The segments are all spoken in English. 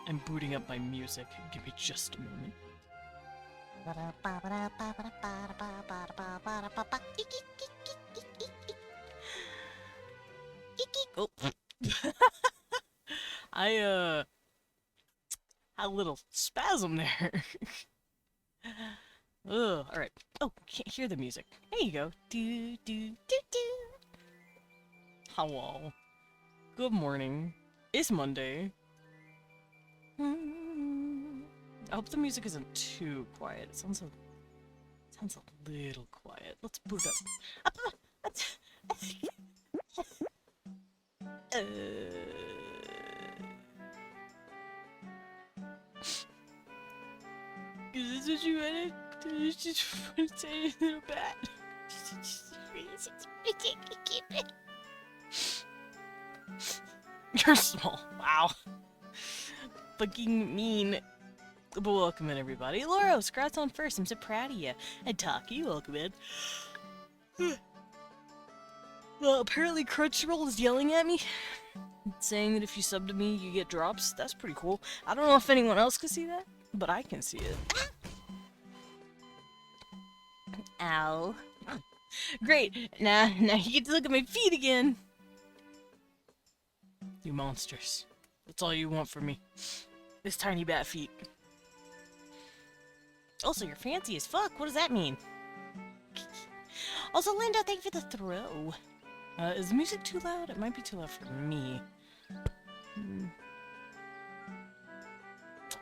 I'm booting up my music. Give me just a moment. Oh. I had a little spasm there. Ugh, alright. Oh, can't hear the music. There you go. Do do do do. Hello. Good morning. It's Monday. I hope the music isn't too quiet. It sounds a little quiet. Let's boot up. Is this what you wanted? Did just want to say a little bad? You're small. Wow. Fucking mean. But welcome in, everybody. Laura, scrats on first. I'm so proud of you. And Taki, welcome in. Well, apparently Crunchyroll is yelling at me, saying that if you sub to me, you get drops. That's pretty cool. I don't know if anyone else can see that, but I can see it. Ow. Great. Now you get to look at my feet again. You monsters. That's all you want from me. This tiny bat feet. Also, you're fancy as fuck. What does that mean? Also, Linda, thank you for the throw. Is the music too loud? It might be too loud for me.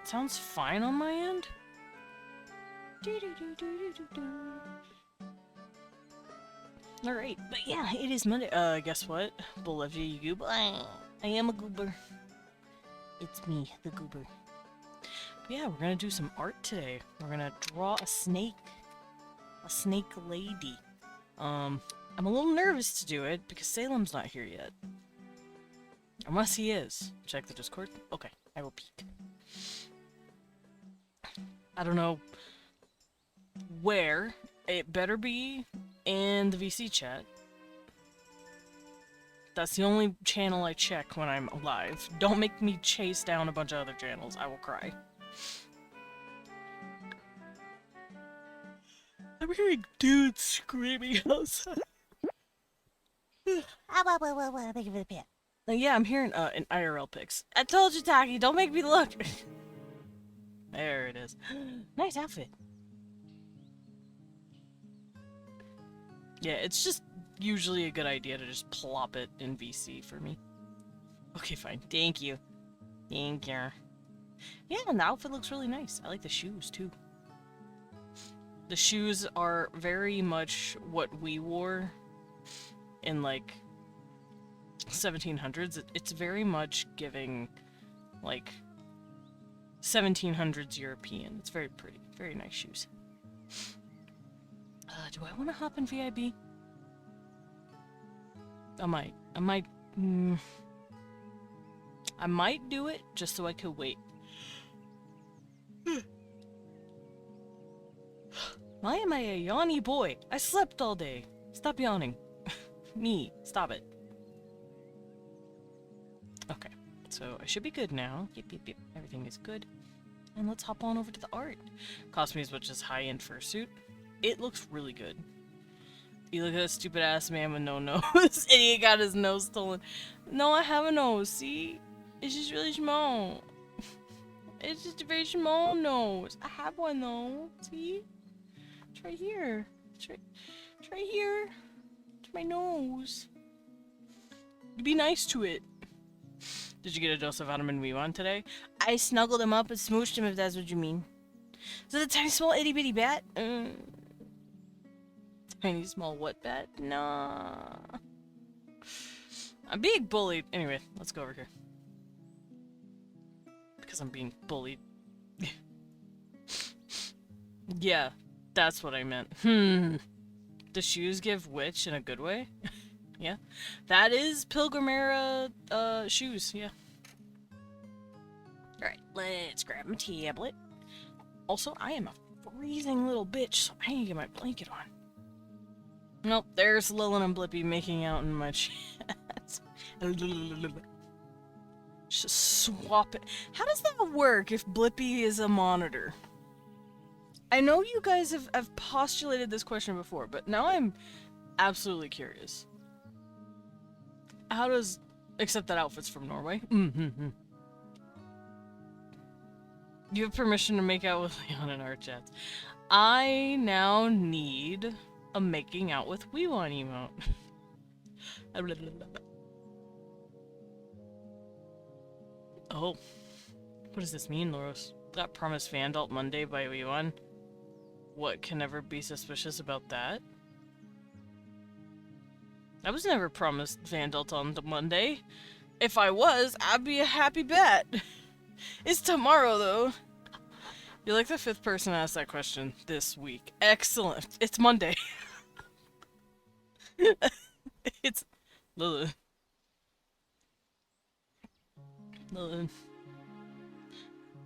Sounds fine on my end. Alright, but yeah, it is Monday. Guess what? Bolivia, you goober. I am a goober. It's me, the goober. But yeah, we're gonna do some art today. We're gonna draw a snake. A snake lady. I'm a little nervous to do it because Salem's not here yet. Unless he is. Check the Discord. Okay, I will peek. I don't know where. It better be in the VC chat. That's the only channel I check when I'm live. Don't make me chase down a bunch of other channels. I will cry. I'm hearing dudes screaming outside. Thank you for the pit. Yeah, I'm hearing an IRL pics. I told you, Taki, don't make me look. There it is. Nice outfit. Yeah, it's just usually a good idea to just plop it in VC for me. Okay, fine. Thank you. Thank you. Yeah, and the outfit looks really nice. I like the shoes, too. The shoes are very much what we wore in, like, 1700s. It's very much giving, like, 1700s European. It's very pretty. Very nice shoes. Do I want to hop in VIB? I might do it just so I could wait. Why am I a yawny boy? I slept all day. Stop yawning. Me. Stop it. Okay. So I should be good now. Yep, yep, yep. Everything is good. And let's hop on over to the art. Cost me as much as high-end fursuit. It looks really good. You look at that stupid ass man with no nose. And he got his nose stolen. No, I have a nose, see? It's just really small. It's just a very small nose. I have one though. See? It's right here. It's right here. It's my nose. Be nice to it. Did you get a dose of vitamin V1 today? I snuggled him up and smooshed him, if that's what you mean. So the tiny small itty bitty bat? Tiny small what bat? Nah. I'm being bullied. Anyway, let's go over here. Because I'm being bullied. Yeah, that's what I meant. The shoes give which in a good way? Yeah. That is Pilgrim era shoes, yeah. Alright, let's grab my tablet. Also, I am a freezing little bitch, so I need to get my blanket on. Nope, there's Lilin and Blippi making out in my chat. Just swap it. How does that work if Blippi is a monitor? I know you guys have postulated this question before, but now I'm absolutely curious. How does... Except that outfit's from Norway. Mm-hmm. You have permission to make out with Leon in our chats. I now need a making out with Weewon emote. Oh. What does this mean, Loros? Got promised Vandalt Monday by Weewon. What can never be suspicious about that? I was never promised Vandalt on the Monday. If I was, I'd be a happy bat. It's tomorrow, though. You're like the 5th person to ask that question this week. Excellent. It's Monday. It's... Lilith. Lilith.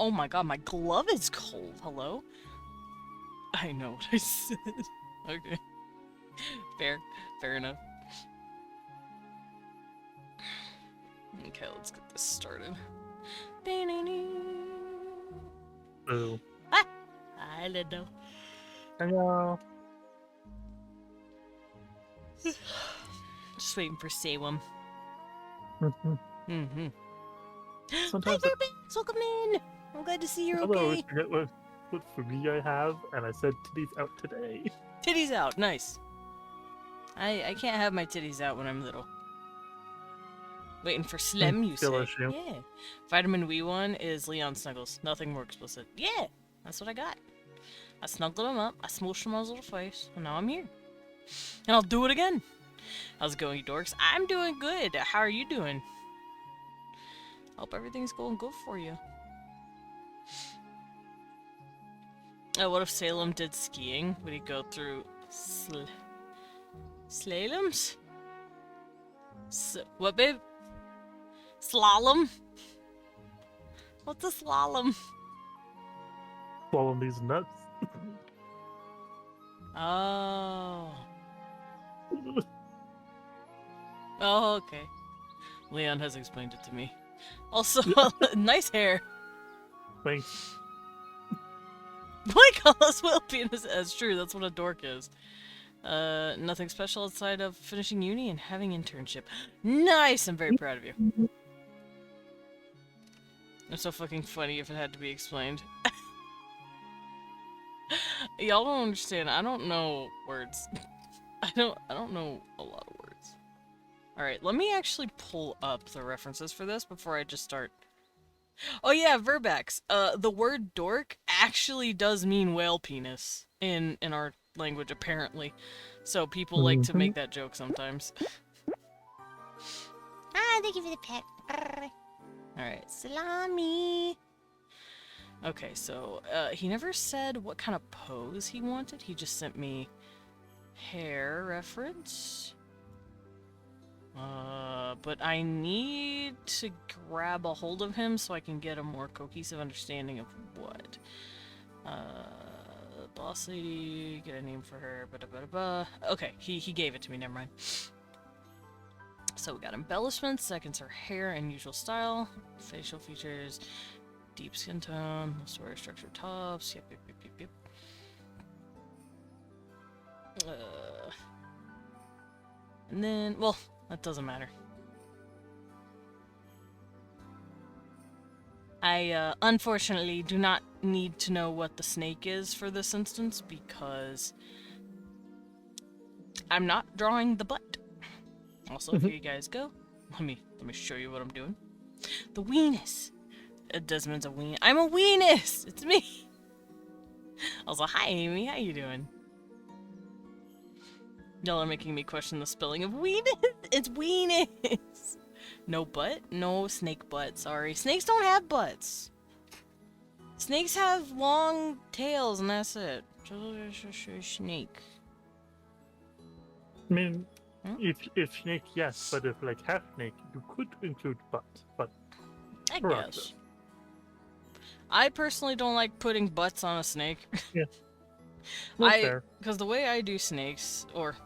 Oh my god, my glove is cold. Hello? I know what I said. Okay. Fair. Fair enough. Okay, let's get this started. Ooh. Ah! I don't know. Hello. Just waiting for Salem. Mm-hmm. Sometimes Hi, Fairbanks! Welcome in! I'm glad to see you're I always okay. forget what Fugi I have, and I said titties out today. Titties out, nice. I can't have my titties out when I'm little. Waiting for Slim, you Still say? issue. Yeah. Vitamin W1 is Leon Snuggles. Nothing more explicit. Yeah, that's what I got. I snuggled him up, I smooshed him on his little face, and now I'm here. And I'll do it again. How's it going, you dorks? I'm doing good. How are you doing? Hope everything's going good for you. Oh, what if Salem did skiing? Would he go through slaloms? What, babe? Slalom? What's a slalom? Swallowing these nuts. Oh. Oh, okay. Leon has explained it to me. Also, nice hair. Thanks. Why call us whale penis? That's true, that's what a dork is. Nothing special outside of finishing uni and having internship. Nice! I'm very proud of you. It's so fucking funny if it had to be explained. Y'all don't understand. I don't know words. I don't know a lot of words. Alright, let me actually pull up the references for this before I just start. Oh yeah, Verbax. The word dork actually does mean whale penis in our language, apparently. So people like to make that joke sometimes. Ah, thank you for the pet. Brr. Alright. Salami. Okay, so, he never said what kind of pose he wanted. He just sent me hair reference. But I need to grab a hold of him so I can get a more cohesive understanding of what. Boss lady, get a name for her, ba-da-ba-da-ba. Okay, he gave it to me, never mind. So we got embellishments, seconds her hair and usual style, facial features, deep skin tone, square structured tops, yep. And then, well, that doesn't matter. I, unfortunately do not need to know what the snake is for this instance because I'm not drawing the butt. Also, here you guys go. Let me show you what I'm doing. The weenus. Desmond's a ween. I'm a weenus! It's me! Also, hi Amy, how you doing? Y'all are making me question the spelling of weenus. It's weenus! No butt? No snake butt, sorry. Snakes don't have butts. Snakes have long tails and that's it. Snake. I mean, Hmm? if snake, yes, but if like half snake, you could include butt, but I prerogative. guess. I personally don't like putting butts on a snake. Yeah, no fair. Because the way I do snakes, or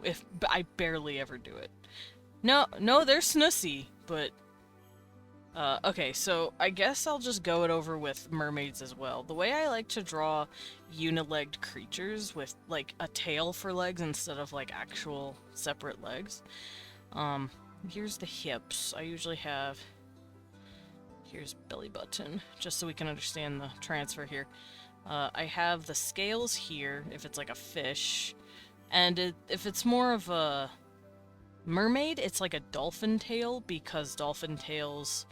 if I barely ever do it. No, they're snussy, but okay, so I guess I'll just go it over with mermaids as well. The way I like to draw unilegged creatures with like a tail for legs instead of like actual separate legs. Here's the hips. I usually have here's belly button, just so we can understand the transfer here. I have the scales here, if it's like a fish, and if it's more of a mermaid, it's like a dolphin tail, because dolphin tails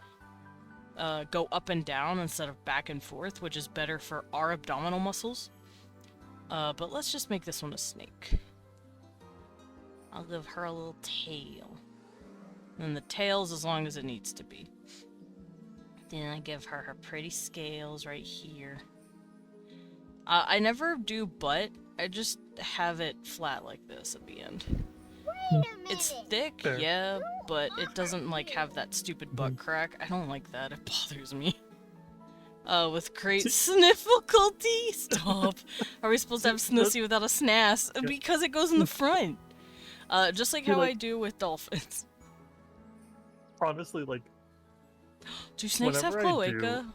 go up and down instead of back and forth, which is better for our abdominal muscles. But let's just make this one a snake. I'll give her a little tail. And the tail's as long as it needs to be. Then I give her her pretty scales right here. I never do butt, I just have it flat like this at the end. Wait a minute. It's thick, Fair. yeah, but it doesn't like have that stupid butt crack. I don't like that, it bothers me. With great snifficulty? Stop. Are we supposed to have snussy without a snass? Yeah. Because it goes in the front. Just like See, how like- I do with dolphins. Honestly, like Do snakes have Whenever I do- cloaca?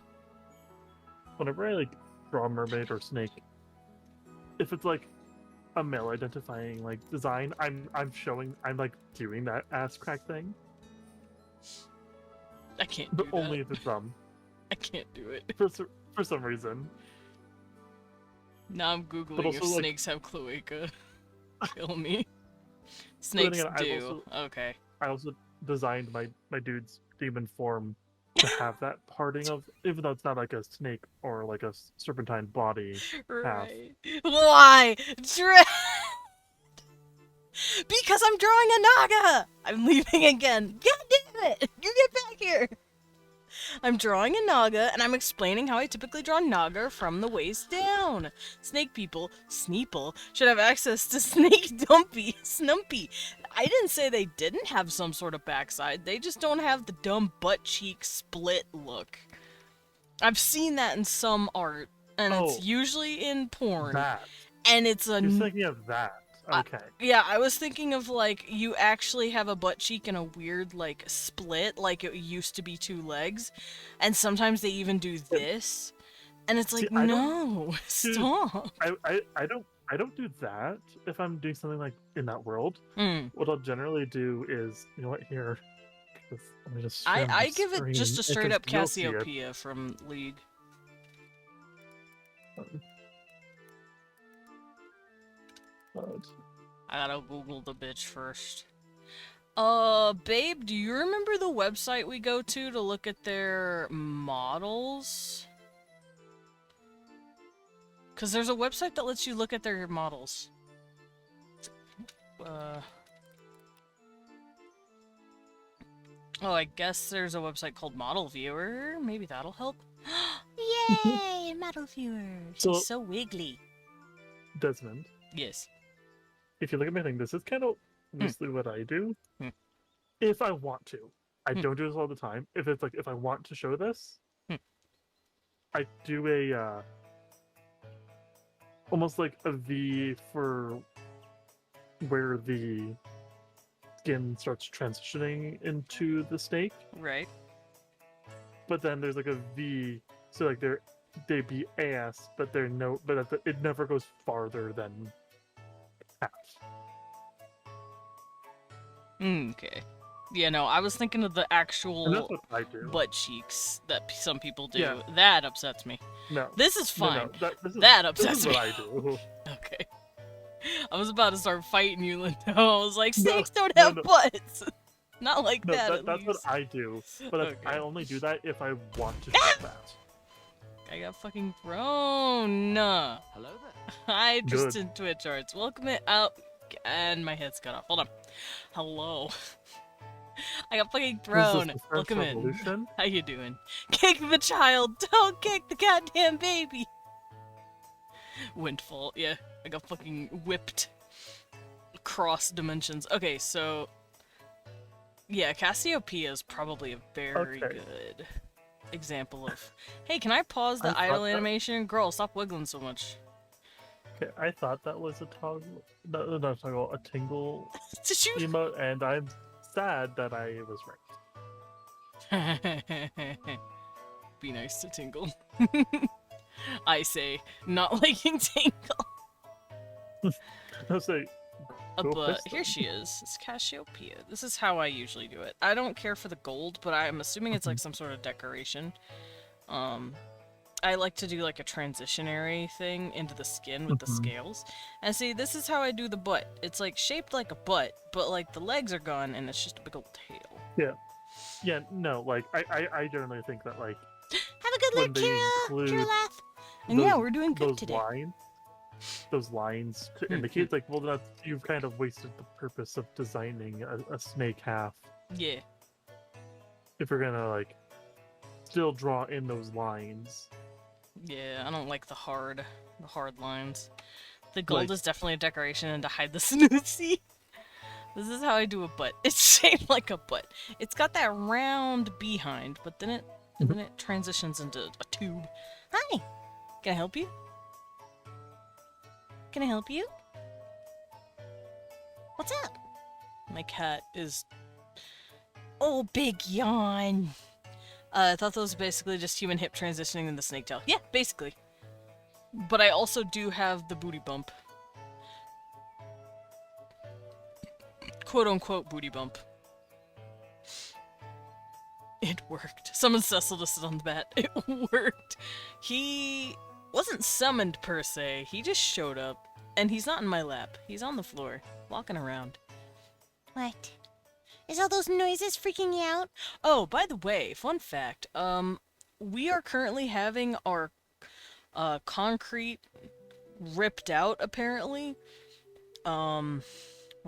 whenever I like draw a mermaid or snake, if it's like a male identifying like design, I'm like doing that ass crack thing, I can't do but that. only if it's I can't do it. for some reason. Now I'm googling if also, like- snakes have cloaca. Kill me. Snakes again, I've do. Okay. I also designed my dude's demon form to have that parting of, even though it's not like a snake or like a serpentine body. Right. Why? Dread! Because I'm drawing a naga! I'm leaving again. God damn it! You get back here! I'm drawing a naga, and I'm explaining how I typically draw naga from the waist down. Snake people, Sneeple, should have access to Snake Snumpy. I didn't say they didn't have some sort of backside, they just don't have the dumb butt cheek split look. I've seen that in some art, and Oh, it's usually in porn, That and it's a... you're thinking of that. Okay. Yeah, I was thinking of, like, you actually have a butt cheek and a weird, like, split, like it used to be two legs, and sometimes they even do this, and it's like, See, I don't- no, stop. I don't do that if I'm doing something like in that world. Hmm. What I'll generally do is, you know what, here. Let me just share my I give it just a screen, straight up because you'll see it. Cassiopeia from League. I gotta Google the bitch first. Babe, do you remember the website we go to look at their models? Because there's a website that lets you look at their models. Oh, I guess there's a website called Model Viewer. Maybe that'll help. Yay, model viewer. So- She's so wiggly. Desmond, Yes. if you look at my thing, this is kind of loosely what I do. Hmm. If I want to. I Hmm. don't do this all the time. If it's like, if I want to show this, Hmm. I do a, almost like a V for where the skin starts transitioning into the snake. Right. But then there's like a V, so like they be ass, but they're no, but it never goes farther than half. Okay. Yeah, no, I was thinking of the And actual that's what I do. butt cheeks that some people do. Yeah. That upsets me. No, This is no, fine. no, this is, That this upsets is me. what I do. Okay. I was about to start fighting you, Lindo. I was like, No, snakes don't no, have no. butts. Not like No, that, at that's what least. I do. But that's, Okay. I only do that if I want to show that. I got fucking thrown. Hello there. Hi, Good. Tristan Twitch Arts. Welcome it out. And my head's cut off. Hold on. Hello. I got fucking This is thrown. the French Welcome in. Revolution. How you doing? Kick the child. Don't kick the goddamn baby. Windfall. Yeah, I got fucking whipped. cross dimensions. Okay, so yeah, Cassiopeia is probably a very Okay. good example of. Hey, can I pause I the thought idle that- animation? Girl, stop wiggling so much. Okay, I thought that was a toggle, no, not a toggle, a tingle Did you? emote, and I'm sad that I was right. Be nice to Tingle. I say, not liking Tingle. I'll say, go But piss here them. she is. It's Cassiopeia. This is how I usually do it. I don't care for the gold, but I'm assuming it's like some sort of decoration. I like to do like a transitionary thing into the skin with the Mhm. scales. And see, this is how I do the butt. It's like shaped like a butt, but like the legs are gone and it's just a big old tail. Yeah, no, like I generally think that like Have a good when look, they Kira. include Kiralath. And yeah, those- we're doing good those today. lines to indicate like, well, that's, you've kind of wasted the purpose of designing a snake half Yeah. if you're gonna like still draw in those lines. Yeah, I don't like the hard lines. The gold Like- is definitely a decoration and to hide the snoozy. This is how I do a butt. It's shaped like a butt. It's got that round behind, but then it transitions into a tube. Hi, can I help you? Can I help you? What's up? My cat is. Oh, big yawn. I thought that was basically just human hip transitioning in the snake tail. Yeah, basically. But I also do have the booty bump. Quote unquote booty bump. It worked. Summoned Cecil to sit on the bat. It worked. He wasn't summoned per se. He just showed up. And he's not in my lap. He's on the floor, walking around. What? Is all those noises freaking you out? Oh, by the way, fun fact. We are currently having our concrete ripped out, apparently. What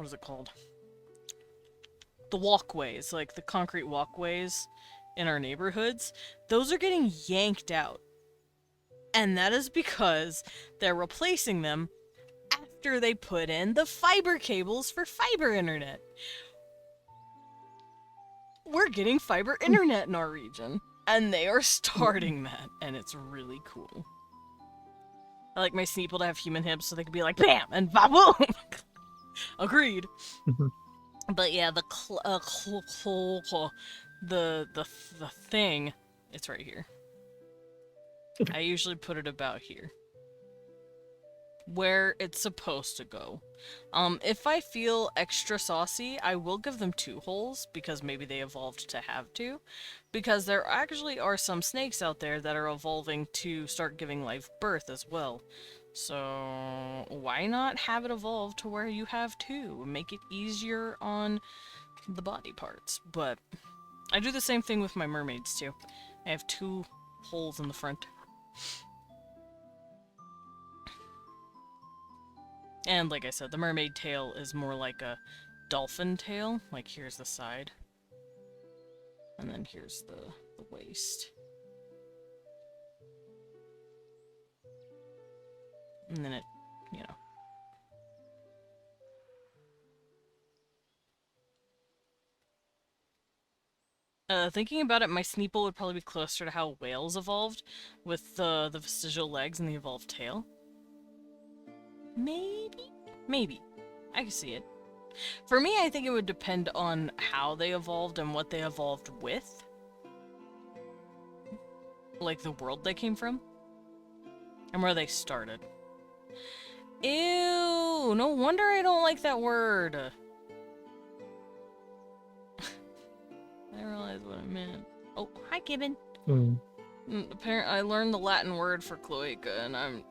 is it called? The walkways, like the concrete walkways in our neighborhoods, those are getting yanked out. And that is because they're replacing them after they put in the fiber cables for fiber internet. We're getting fiber internet in our region, and they are starting that, and it's really cool. I like my Sneeple to have human hips so they can be like BAM! And VA-BOOM! Agreed. But yeah, the thing, it's right here. I usually put it about here. Where it's supposed to go. If I feel extra saucy, I will give them 2 holes, because maybe they evolved to have 2. Because there actually are some snakes out there that are evolving to start giving live birth as well. So why not have it evolve to where you have 2? Make it easier on the body parts. But I do the same thing with my mermaids too. I have 2 holes in the front. And like I said, the mermaid tail is more like a dolphin tail. Like here's the side. And then here's the waist. And then it, you know. Thinking about it, my Sneeple would probably be closer to how whales evolved, with the vestigial legs and the evolved tail. Maybe? Maybe. I can see it. For me, I think it would depend on how they evolved and what they evolved with. Like the world they came from. And where they started. Ew! No wonder I don't like that word! I didn't realize what it meant. Oh, hi, Gibbon. Apparently, I learned the Latin word for cloaca, and I'm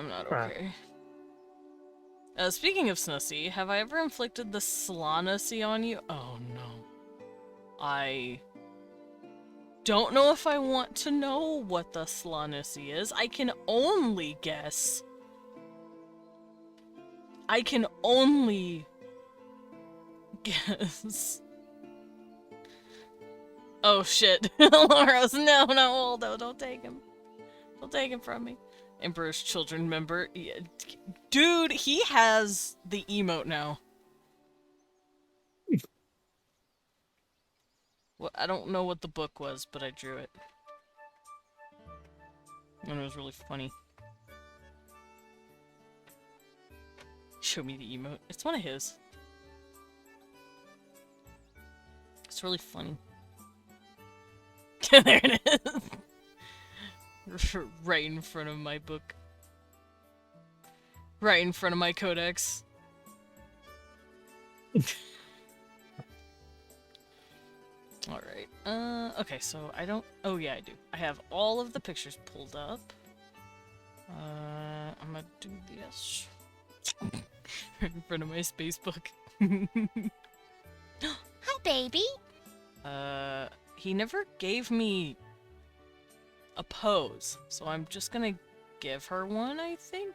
not okay. Speaking of Snussy, have I ever inflicted the Slanussy on you? Oh no. I don't know if I want to know what the Slanussy is. I can only guess. I can only guess. Oh shit. Laros, no, Aldo, don't take him. Don't take him from me. Emperor's Children member. Yeah. Dude, he has the emote now. Well, I don't know what the book was, but I drew it. And it was really funny. Show me the emote. It's one of his. It's really funny. There it is. Right in front of my book. Right in front of my codex. Alright. Okay, so I don't... Oh, yeah, I do. I have all of the pictures pulled up. I'm gonna do this. Right in front of my space book. Hi, baby. He never gave me a pose, so I'm just gonna give her one, I think?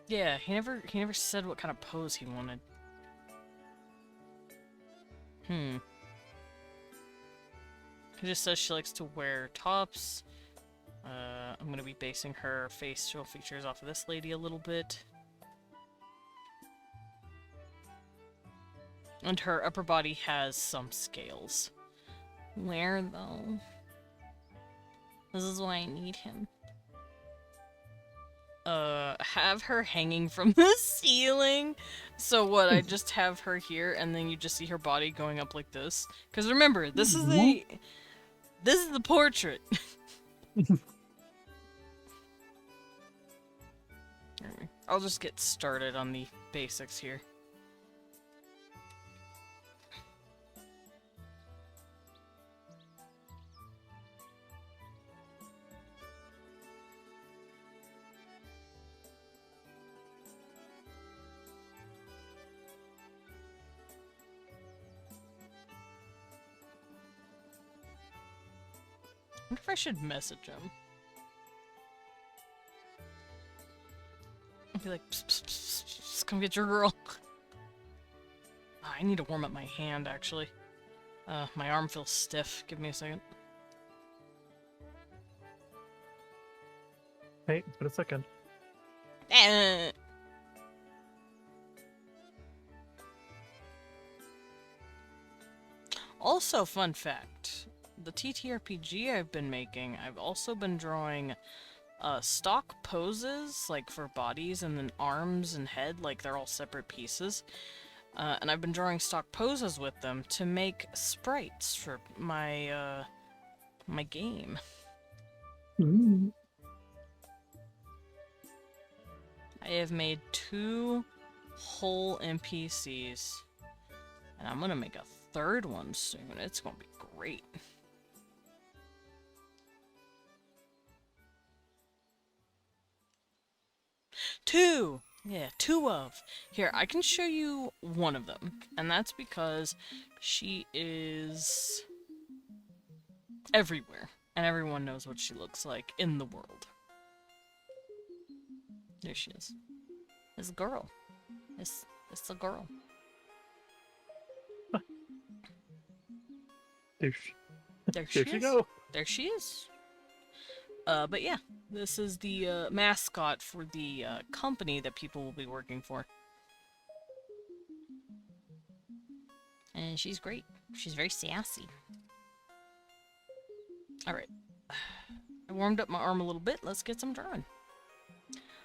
Yeah, he never said what kind of pose he wanted. He just says she likes to wear tops. I'm gonna be basing her facial features off of this lady a little bit. And her upper body has some scales. Where, though? This is why I need him. Have her hanging from the ceiling. So what, I just have her here, and then you just see her body going up like this? Because remember, this is the portrait. Alright, I'll just get started on the basics here. I wonder if I should message him. I'll be like, psst, psst, psst, psst, come get your girl. I need to warm up my hand, actually. My arm feels stiff. Give me a second. Hey, but a second. Also, fun fact. The TTRPG I've been making, I've also been drawing stock poses, like for bodies and then arms and head, like they're all separate pieces. And I've been drawing stock poses with them to make sprites for my, my game. Ooh. I have made 2 whole NPCs, and I'm gonna make a 3rd one soon. It's gonna be great. Two! Yeah, 2 of. Here, I can show you one of them, and that's because she is everywhere, and everyone knows what she looks like in the world. There she is. This girl. It's a girl. There There she is. go. There she is. But yeah, this is the mascot for the company that people will be working for. And she's great. She's very sassy. Alright. I warmed up my arm a little bit. Let's get some drawing.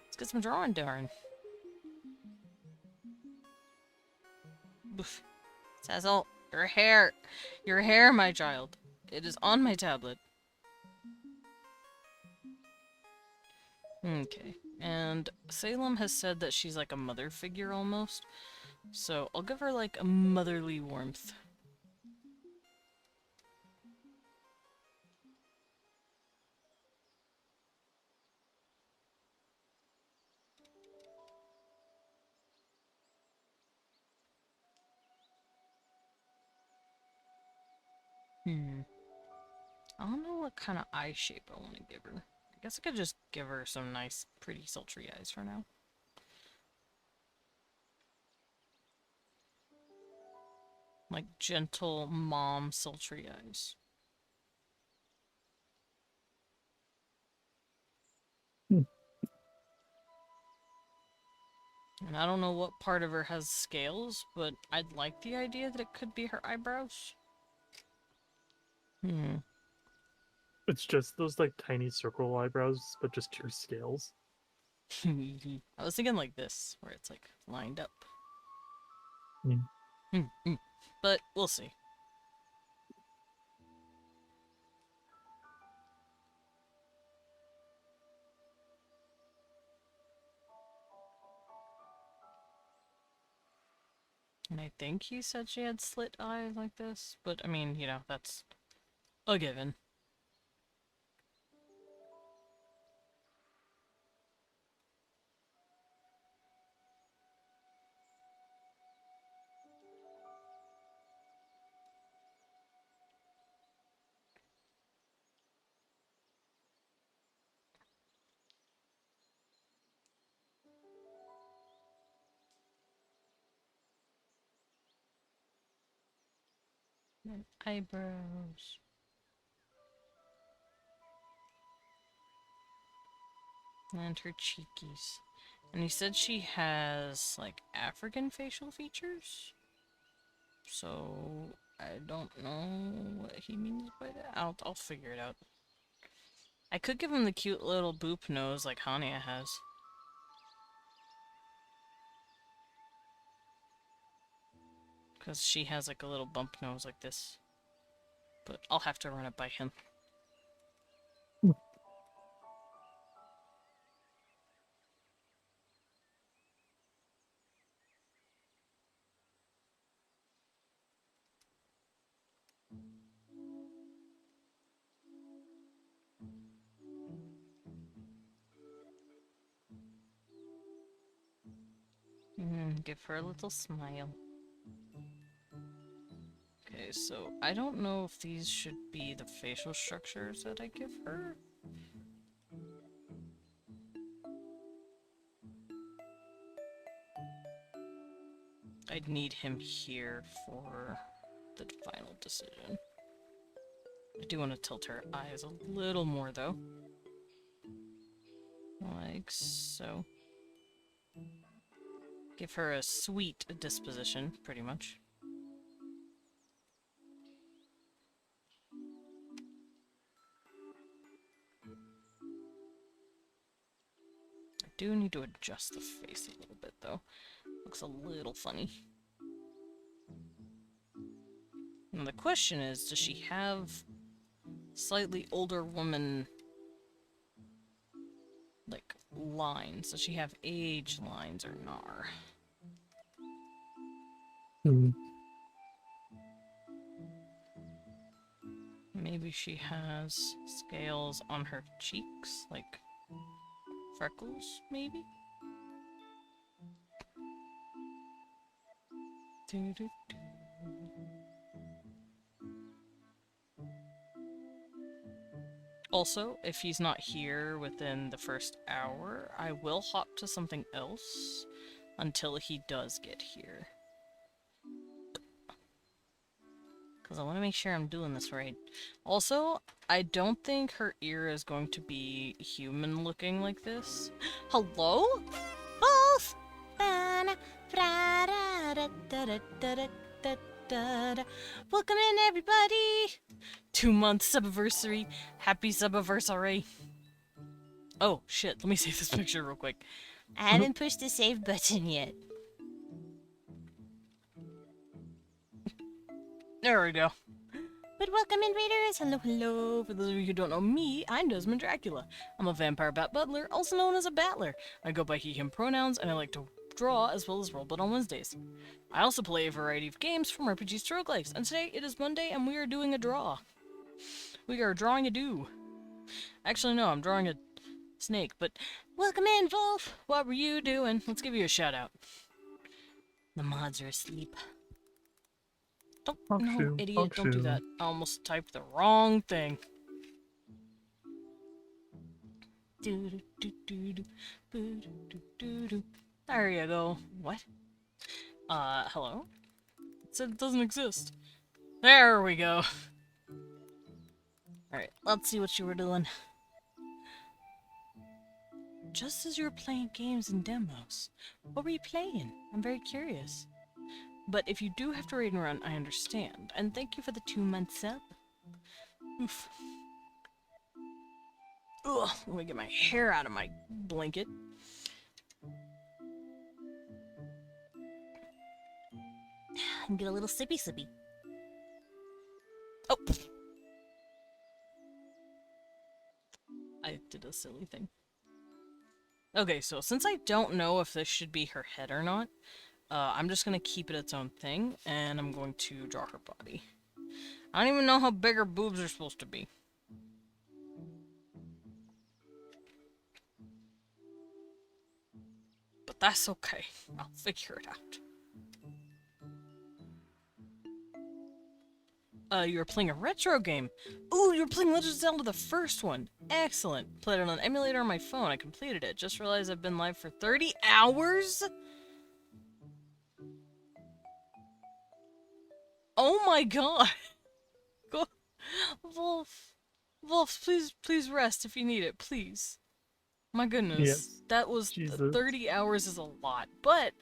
Let's get some drawing, darn. Oof. Sazzle, your hair, my child. It is on my tablet. Okay, and Salem has said that she's like a mother figure almost, so I'll give her like a motherly warmth. I don't know what kind of eye shape I want to give her. I guess I could just give her some nice, pretty, sultry eyes for now. Like gentle mom sultry eyes. And I don't know what part of her has scales, but I'd like the idea that it could be her eyebrows. Hmm. It's just those like tiny circle eyebrows, but just pure scales. I was thinking like this, where it's like lined up. Mm. But we'll see. And I think he said she had slit eyes like this, but I mean, you know, that's a given. And eyebrows. And her cheekies. And he said she has, like, African facial features? So, I don't know what he means by that. I'll figure it out. I could give him the cute little boop nose like Hania has. Because she has, like, a little bump nose like this. But I'll have to run it by him. Give her a little smile. Okay, so I don't know if these should be the facial structures that I give her. I'd need him here for the final decision. I do want to tilt her eyes a little more, though. Like so. Give her a sweet disposition, pretty much. I do need to adjust the face a little bit, though. Looks a little funny. Now the question is, does she have slightly older woman, like, lines? Does she have age lines or nar? Maybe she has scales on her cheeks, like freckles, maybe? Also, if he's not here within the first hour, I will hop to something else until he does get here. Because I want to make sure I'm doing this right. Also, I don't think her ear is going to be human looking like this. Hello? Both. Welcome in, everybody. 2-month subiversary. Happy subiversary. Oh, shit. Let me save this picture real quick. I haven't pushed the save button yet. There we go. But welcome in, Raiders. Hello, hello. For those of you who don't know me, I'm Desmond Dracula. I'm a vampire bat butler, also known as a battler. I go by he, him pronouns, and I like to draw as well as roleplay on Wednesdays. I also play a variety of games from RPGs to roguelikes, and today it is Monday and we are doing a draw. We are drawing a do. Actually, no, I'm drawing a snake, but welcome in, Wolf. What were you doing? Let's give you a shout out. The mods are asleep. No, idiot, don't do that. I almost typed the wrong thing. There you go. What? Hello? It said it doesn't exist. There we go. Alright, let's see what you were doing. just as you were playing games and demos. What were you playing? I'm very curious. But if you do have to raid and run, I understand. And thank you for the 2-month sub. Oof. Ugh, let me get my hair out of my blanket. And get a little sippy sippy. Oh! I did a silly thing. Okay, so since I don't know if this should be her head or not, I'm just gonna keep it its own thing, and I'm going to draw her body. I don't even know how big her boobs are supposed to be. But that's okay. I'll figure it out. You were playing a retro game. Ooh, you were playing Legend of Zelda, the first one. Excellent. Played it on an emulator on my phone. I completed it. Just realized I've been live for 30 hours? Oh my god. Go, Wolf. Wolf, please rest if you need it, please. My goodness. Yes. That was Jesus. 30 hours is a lot, but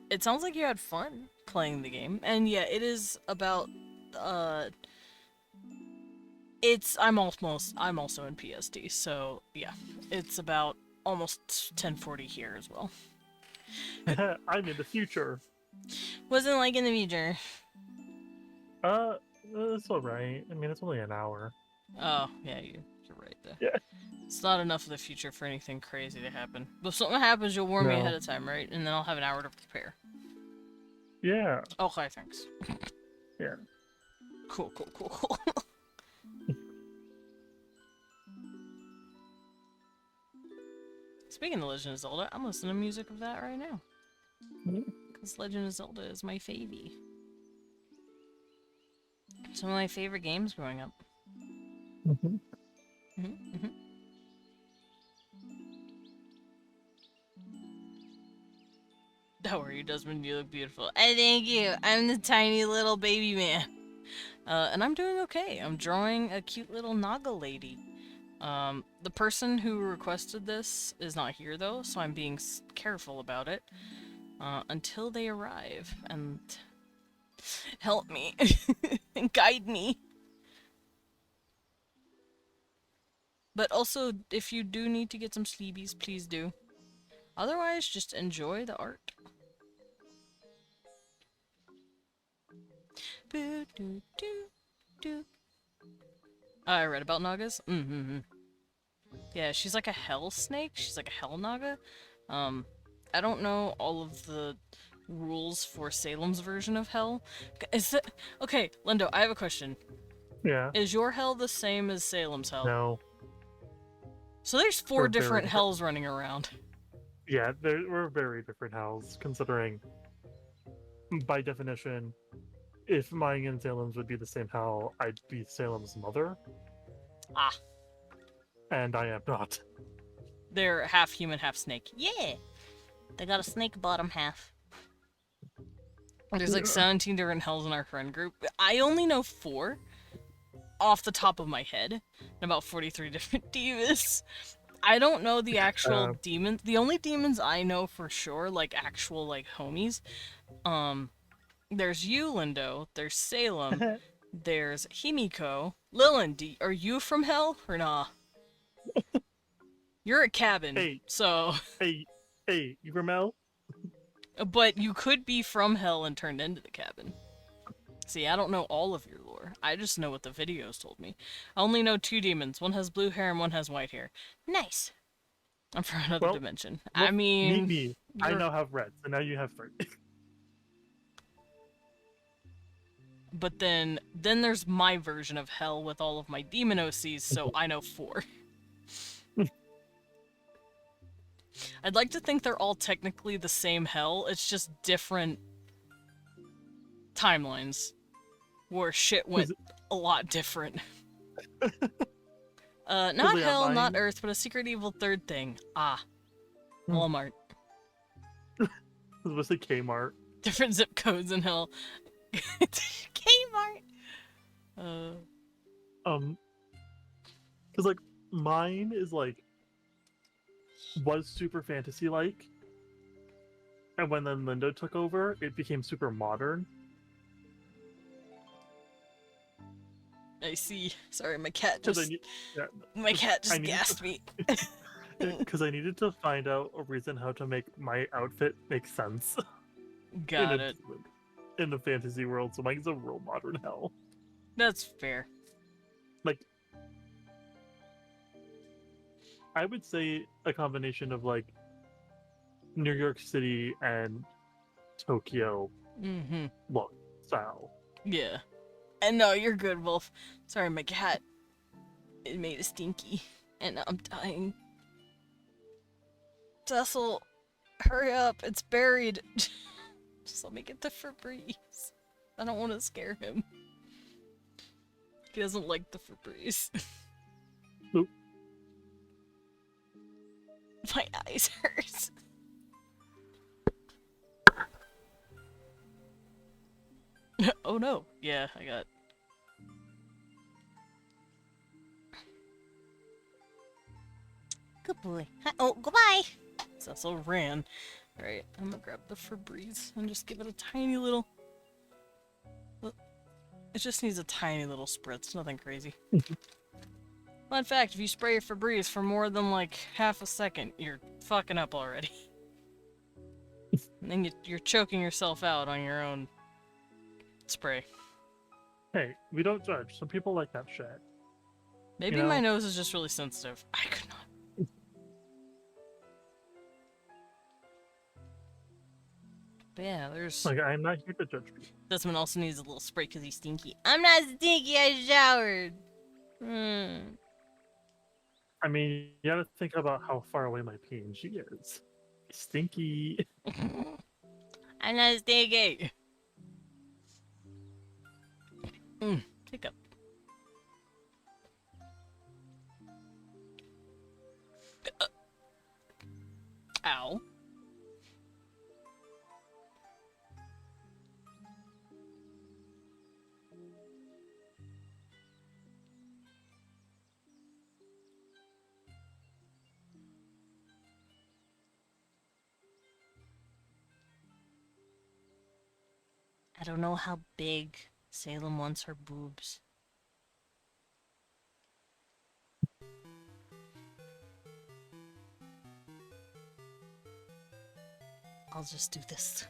it sounds like you had fun playing the game. And yeah, it is about I'm also in PST, so yeah, it's about almost 1040 here as well. I'm in the future. Wasn't like in the future. It's alright. I mean, it's only an hour. Oh, yeah, you're right there. Yeah. It's not enough of the future for anything crazy to happen. But if something happens, you'll warn me No. ahead of time, right? And then I'll have an hour to prepare. Yeah. Okay, thanks. Yeah. Cool. Speaking of Legend of Zelda, I'm listening to music of that right now. Because Legend of Zelda is my favy. Some of my favorite games growing up. Mm-hmm. How are you, Desmond? You look beautiful. Thank you. I'm the tiny little baby man. And I'm doing okay. I'm drawing a cute little Naga lady. The person who requested this is not here though, so I'm being careful about it. Until they arrive and help me and guide me. But also, if you do need to get some sleebies, please do. Otherwise, just enjoy the art. Boo, doo, doo, doo. I read about Nagas. Yeah, she's like a hell snake. She's like a hell Naga. I don't know all of the rules for Salem's version of hell. Is it okay, Lindo? I have a question. Yeah. Is your hell the same as Salem's hell? No. So there's 4 We're very different different. hells running around. Yeah, we're very different hells, considering, by definition, if mine and Salem's would be the same hell, I'd be Salem's mother. Ah. And I am not. They're half human, half snake. Yeah. They got a snake bottom half. There's like 17 different hells in our friend group. I only know 4 off the top of my head, and about 43 different divas. I don't know the actual demons. The only demons I know for sure, like actual like homies, there's you, Lindo. There's Salem. There's Himiko. Lilin, are you from hell or nah? You're a cabin, Hey. so. Hey, you from hell? But you could be from hell and turned into the cabin. See, I don't know all of your lore. I just know what the videos told me. I only know 2 demons. One has blue hair and one has white hair. Nice. I'm from another Well, dimension. Well, I mean... me. I you're- now have red, so now you have 3. But then there's my version of hell with all of my demon OCs, so I know 4. I'd like to think they're all technically the same hell, it's just different timelines where shit went a lot different. Not yeah, hell, not mine- Earth, but a secret evil third thing. Ah. Hmm. Walmart. It was a Kmart. Different zip codes in hell. Kmart. Because like mine is like was super fantasy-like, and when then Lindo took over, it became super modern. I see. Sorry, my cat Because just yeah, my cat I just needed gassed to, me. because I needed to find out a reason how to make my outfit make sense Got it. in the fantasy world. So mine's a real modern hell. That's fair. Like, I would say a combination of like New York City and Tokyo Mm-hmm. look style. Yeah. And no, you're good, Wolf. Sorry, my cat. It made a stinky, and I'm dying. Cecil, hurry up! It's buried. Just let me get the Febreze. I don't want to scare him. He doesn't like the Febreze. Oop. My eyes hurt. Oh no. Yeah, I got. Good boy. Oh, goodbye. Cecil ran. Alright, I'm gonna grab the Febreze and just give it a tiny little. It just needs a tiny little spritz, nothing crazy. Fun fact, if you spray your Febreze for more than like half a second, you're fucking up already. And then you're choking yourself out on your own spray. Hey, we don't judge. Some people like that shit. Maybe You know? my nose is just really sensitive. I could not. But yeah, there's... Like, I'm not here to judge people. Desmond also needs a little spray because he's stinky. I'm not stinky, I showered! I mean, you gotta think about how far away my PNG is. Stinky. I'm not stinky! Hiccup. Ow. I don't know how big Salem wants her boobs. I'll just do this.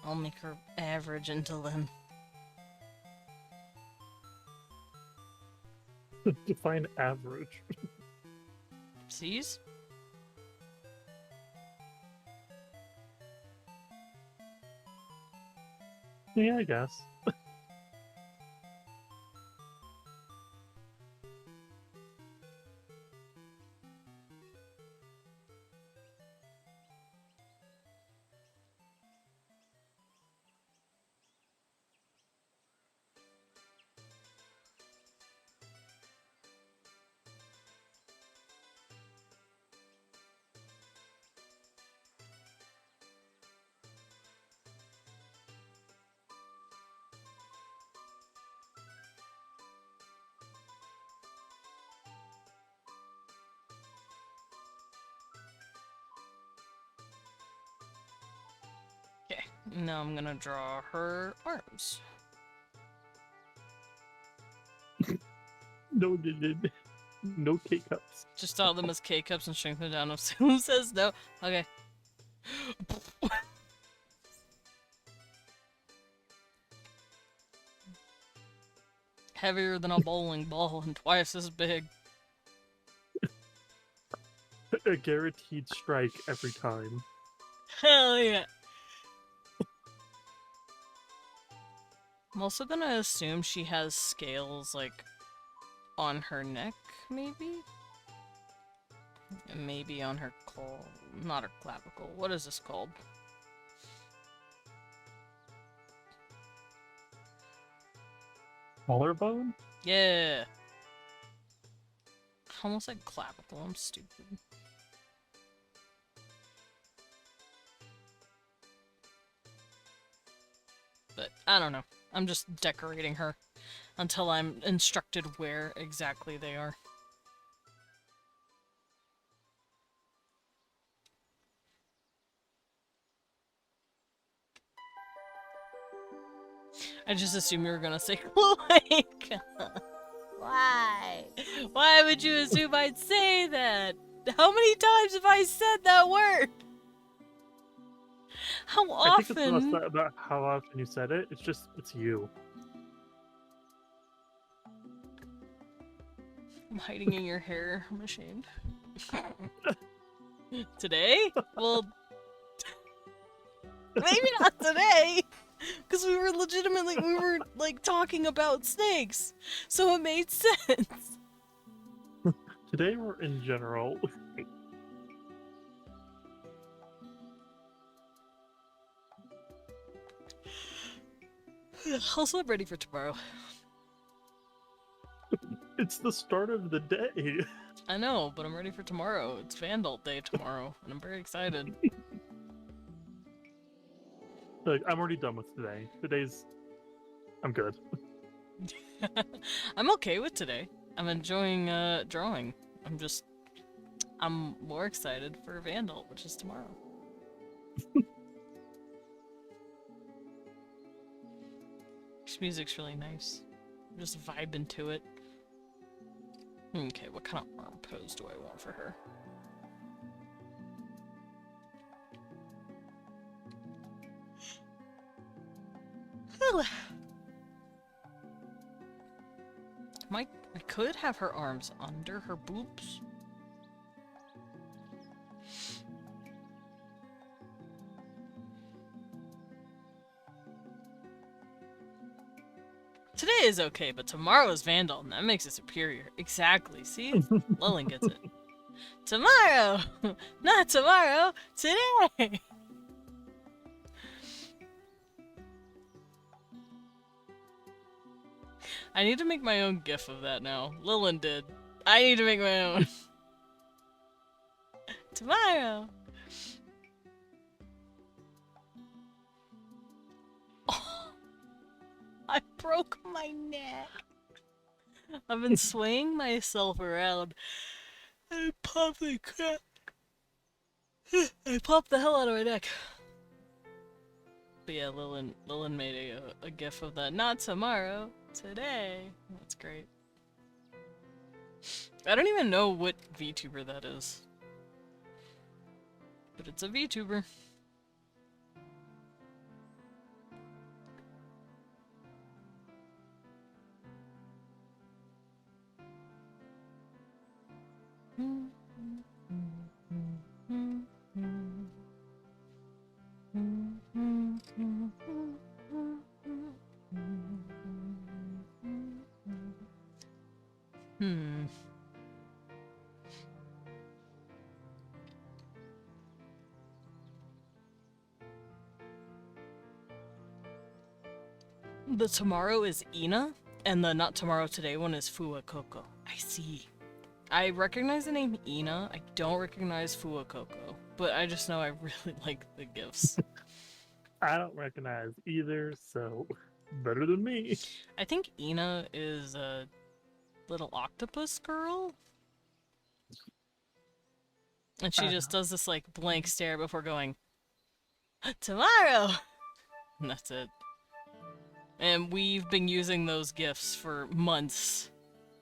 I'll make her average until then. Define average. Sees? Yeah, I guess. Okay, now I'm gonna draw her arms. No, no K-cups. Just draw them as K-cups and shrink them down if someone says no. Okay. Heavier than a bowling ball and twice as big. A guaranteed strike every time. Hell yeah! I'm also gonna assume she has scales, like, on her neck, maybe? And maybe on her not her clavicle. What is this called? Collarbone? Yeah! Almost like clavicle, I'm stupid. But, I don't know. I'm just decorating her until I'm instructed where exactly they are. I just assumed you were gonna say cloaca. Why? Why would you assume I'd say that? How many times have I said that word? How I think it's less often? about how often you said it. It's just it's you. I'm hiding in your hair. I'm ashamed. Today? Well, maybe not today. Because we were like talking about snakes. So it made sense. Today we're in general. Also, I'm ready for tomorrow. It's the start of the day. I know, but I'm ready for tomorrow. It's Vandal Day tomorrow, and I'm very excited. Like I'm already done with today. I'm good. I'm okay with today. I'm enjoying drawing. I'm more excited for Vandal, which is tomorrow. This music's really nice. I'm just vibing to it. Okay, what kind of arm pose do I want for her? I could have her arms under her boobs. Today is okay, but tomorrow is Vandal, and that makes it superior. Exactly, see? Lillian gets it. Tomorrow! Not tomorrow! Today! I need to make my own gif of that now. Lillian did. I need to make my own. Tomorrow! Oh, I broke my neck. I've been swaying myself around. I popped the crap. I popped the hell out of my neck. But yeah, Lillian made a gif of that. Not tomorrow, today. That's great. I don't even know what VTuber that is. But it's a VTuber. The tomorrow is Ina, and the not tomorrow today one is Fuecoco. I see. I recognize the name Ina. I don't recognize Fuecoco, but I just know I really like the gifs. I don't recognize either, so better than me. I think Ina is a little octopus girl. And she just does this like blank stare before going, tomorrow! And that's it. And we've been using those gifs for months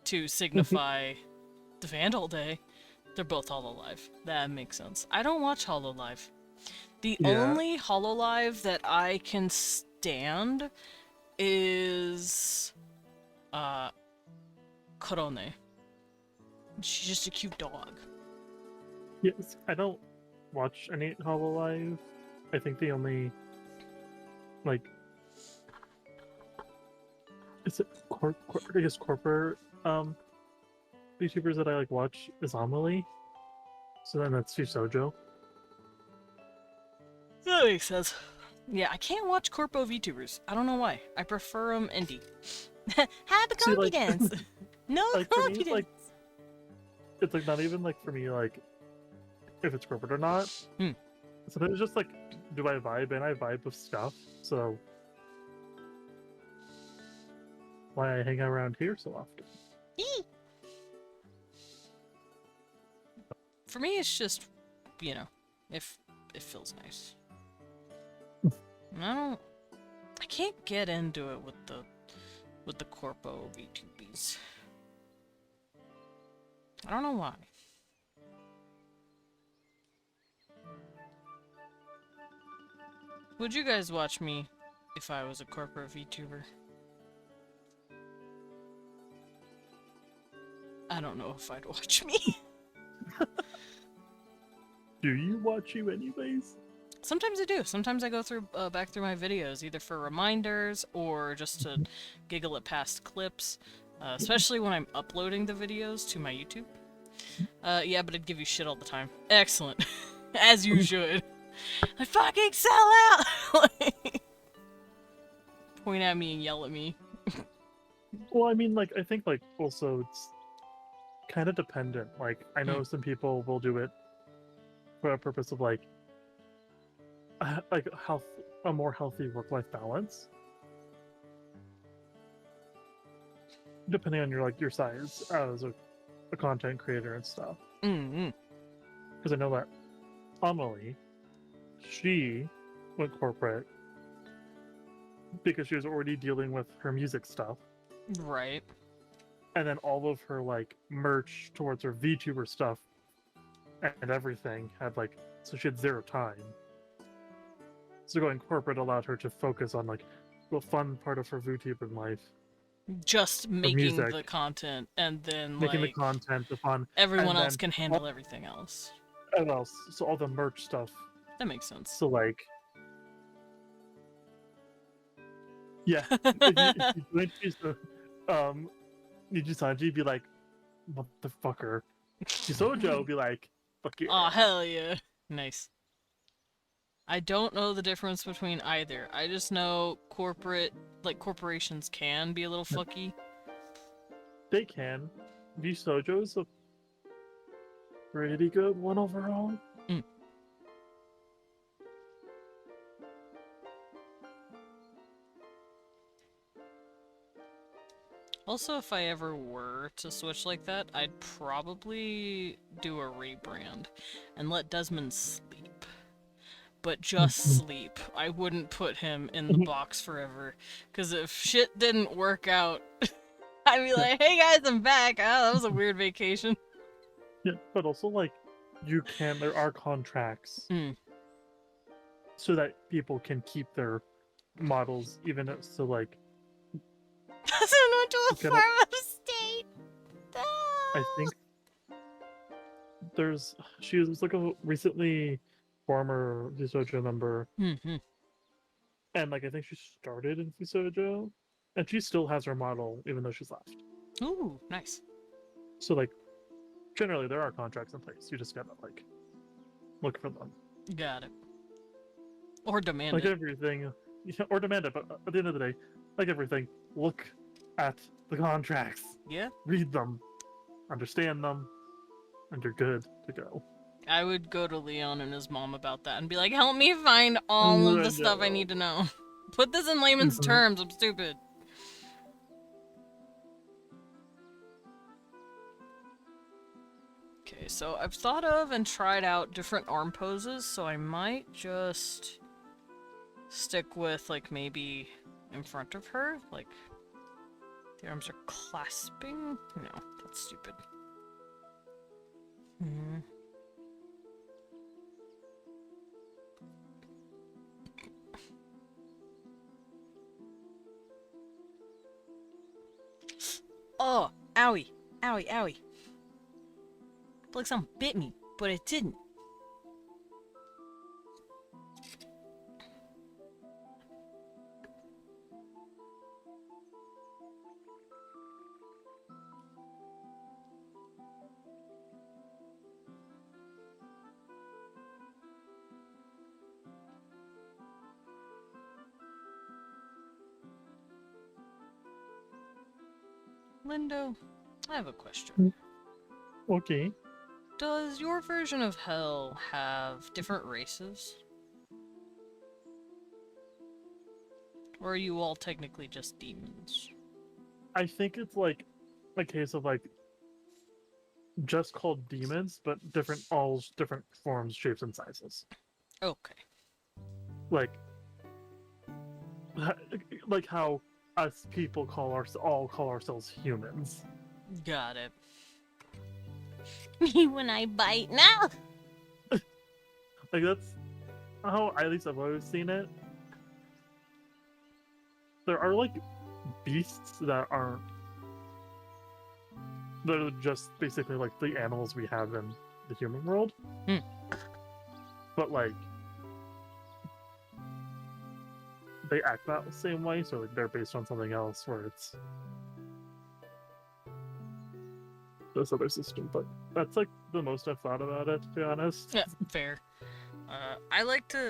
to signify the Vandal Day. They're both Hololive. That makes sense. I don't watch Hololive. The only Hololive that I can stand is Korone. She's just a cute dog. Yes, I don't watch any Hololive. I think the only like is it I guess corporate YouTubers that I like watch is Amelie. So then that's Susojo. That makes sense. Yeah, I can't watch Corpo VTubers. I don't know why. I prefer them indie. Have See, like- confidence. No Like for me, confidence. it's like not even like for me like if it's corporate or not. Hmm. So it's just like, do I vibe? And I vibe with stuff. So why I hang around here so often? Eee. For me, it's just, if it feels nice. And I can't get into it with the corpo VTubies. I don't know why. Would you guys watch me if I was a corporate VTuber? I don't know if I'd watch me. Do you watch you anyways? Sometimes I do. Sometimes I go through back through my videos, either for reminders or just to giggle at past clips, especially when I'm uploading the videos to my YouTube. Yeah, but I'd give you shit all the time. Excellent. As you should. I fucking sell out! Point at me and yell at me. Well, I mean, like, I think, like, also it's kind of dependent. Like, I know some people will do it for a purpose of, like health, a more healthy work-life balance. Depending on your, like, your size as a content creator and stuff. Mm-hmm. Because I know that Amelie, she went corporate because she was already dealing with her music stuff. Right. And then all of her, like, merch towards her VTuber stuff and everything had, like, so she had zero time. So going corporate allowed her to focus on, like, the fun part of her VTuber life. Just making music. the content, and then, Making like, the content, the fun. everyone and else then can handle everything else. And else, so all the merch stuff. That makes sense. So, like, yeah, if you introduce the Niji Sanji, be like, motherfucker. Chisojo be like, fuck you. Aw, hell yeah. Nice. I don't know the difference between either. I just know corporations can be a little fucky. They can. Sojo's a pretty good one overall. Mm. Also, if I ever were to switch like that, I'd probably do a rebrand and let Desmond sleep. But just sleep. I wouldn't put him in the box forever. Because if shit didn't work out, I'd be like, hey guys, I'm back. Oh, that was a weird vacation. Yeah, but also, like, there are contracts Mm. so that people can keep their models, even if, so, like, Doesn't went to a Okay, farm upstate. I think she was like a recently former Fusojo member, Mm-hmm. and, like, I think she started in Fusojo, and she still has her model even though she's left. Ooh, nice. So, like, generally there are contracts in place. You just gotta, like, look for them. Got it. Or demand Like it. everything, yeah, or demand it. But at the end of the day, like everything, look at the contracts, Yeah. read them, understand them, and you're good to go. I would go to Leon and his mom about that and be like, help me find all of the stuff I need to know. Put this in layman's Mhm. terms, I'm stupid. Okay, so I've thought of and tried out different arm poses, so I might just stick with, like, maybe in front of her, like, the arms are clasping? No, that's stupid. Oh, owie, owie, owie. Like something bit me, but it didn't. Lindo, I have a question. Okay. Does your version of hell have different races? Or are you all technically just demons? I think it's like a case of like just called demons, but different forms, shapes, and sizes. Okay. Like like how us people all call ourselves humans. Got it. Me when I bite now. Like that's how at least I've always seen it. There are like beasts that aren't. They're just basically like the animals we have in the human world. Hmm. But like they act that the same way, so like they're based on something else where it's this other system. But that's like the most I've thought about it, to be honest. Yeah, fair.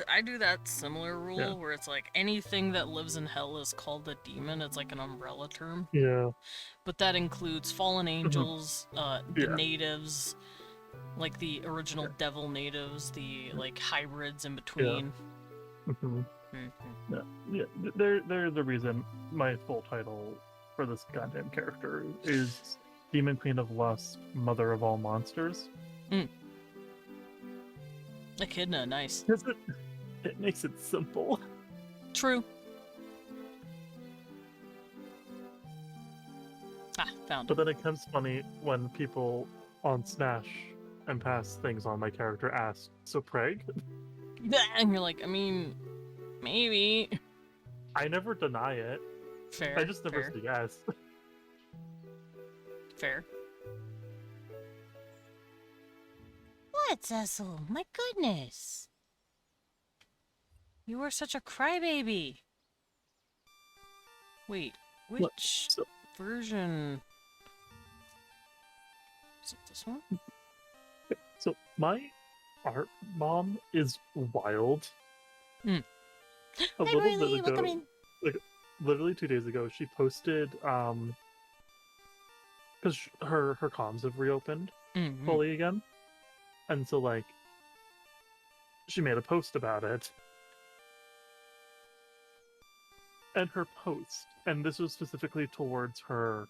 I do that similar rule Yeah. where it's like anything that lives in hell is called a demon. It's like an umbrella term. Yeah. But that includes fallen angels, the Yeah. natives, like the original devil natives, the like hybrids in between. Mhm. Mhm. Yeah, they're the reason my full title for this goddamn character is Demon Queen of Lust, Mother of All Monsters. Echidna, nice. Because it makes it simple. True. Ah, found But then it becomes funny when people on Smash and pass things on my character ask, so Prague? it. And you're like, I mean, maybe. I never deny it. Fair. I just never fair, say yes. fair. What, Cecil? My goodness. You were such a crybaby. Wait, which What? So- version? Is it this one? So my art mom is wild. Hmm. A Hi, little Riley. bit ago, Welcome in. literally 2 days ago, she posted because her comms have reopened Mhm. fully again, and so like she made a post about it, and her post, and this was specifically towards her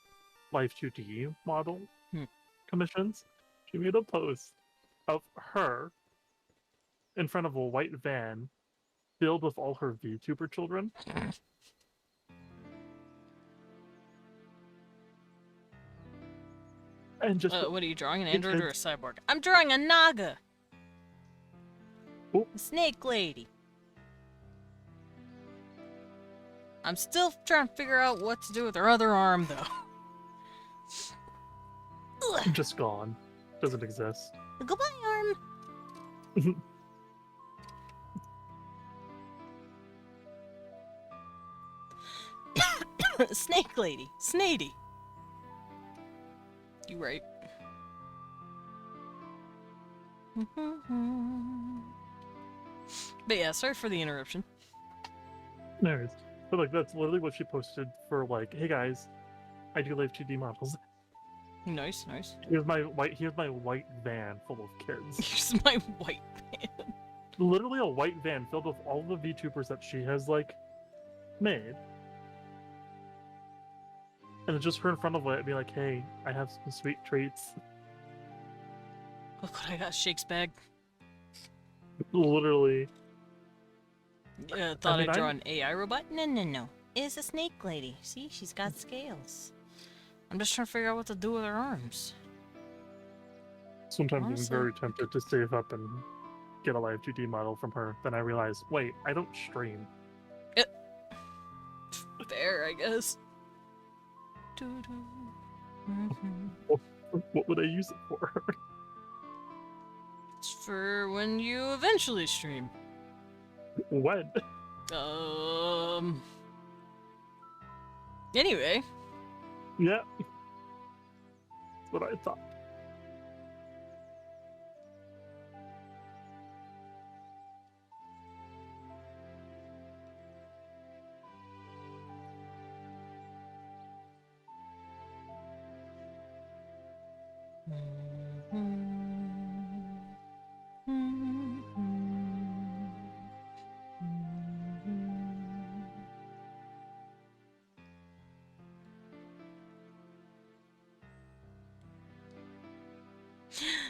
Life 2D model Hmm. commissions. She made a post of her in front of a white van filled with all her VTuber children. And just What are you drawing? An the android or a kids- cyborg? I'm drawing a Naga. Oh. A snake lady. I'm still trying to figure out what to do with her other arm, though. just gone. Doesn't exist. Goodbye, arm. Snake lady. Snady. You right. But yeah, sorry for the interruption. No worries. But like that's literally what she posted for like, hey guys, I do Life 2D models. Nice, nice. Here's my white van full of kids. Here's my white man. Literally a white van filled with all the VTubers that she has like made. And it's just her in front of it, be like, hey, I have some sweet treats. Look what I got, Shake's bag. Literally. Thought mean, I'd draw I'm- an AI robot? No. It's a snake lady. See, she's got scales. I'm just trying to figure out what to do with her arms. Sometimes Honestly. I'm very tempted to save up and get a Live 2D model from her. Then I realize, wait, I don't stream. Fair, I guess. Doo-doo. Mhm. What would I use it for? It's for when you eventually stream. When? Anyway, Yeah. That's what I thought.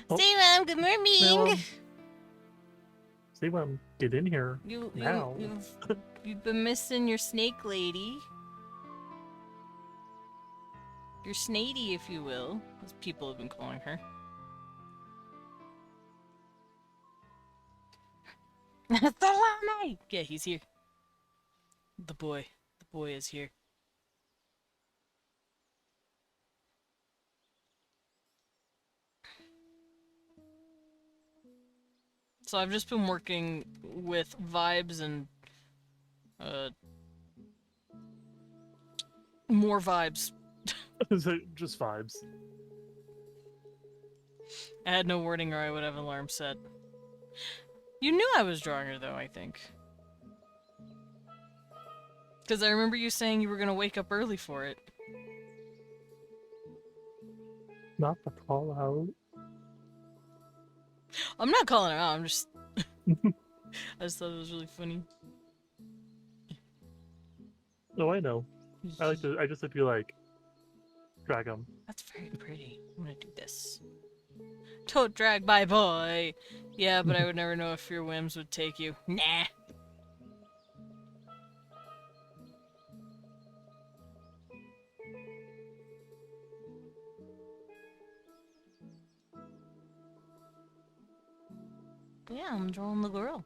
Oh. Say, Mom, good morning. Now, see when get in here. you Now. you've You've been missing your snake lady. Your snady, if you will, as people have been calling her. Salami! Yeah, he's here. The boy. The boy is here. So I've just been working with vibes and more vibes. Just vibes. I had no warning or I would have an alarm set. You knew I was drawing her though, I think. Because I remember you saying you were going to wake up early for it. Not the call out. I'm not calling her out, I'm just... I just thought it was really funny. No, I know. I just like to like drag them. That's very pretty. I'm gonna do this. Don't drag my boy! Yeah, but I would never know if your whims would take you. Nah. Yeah, I'm drawing the girl.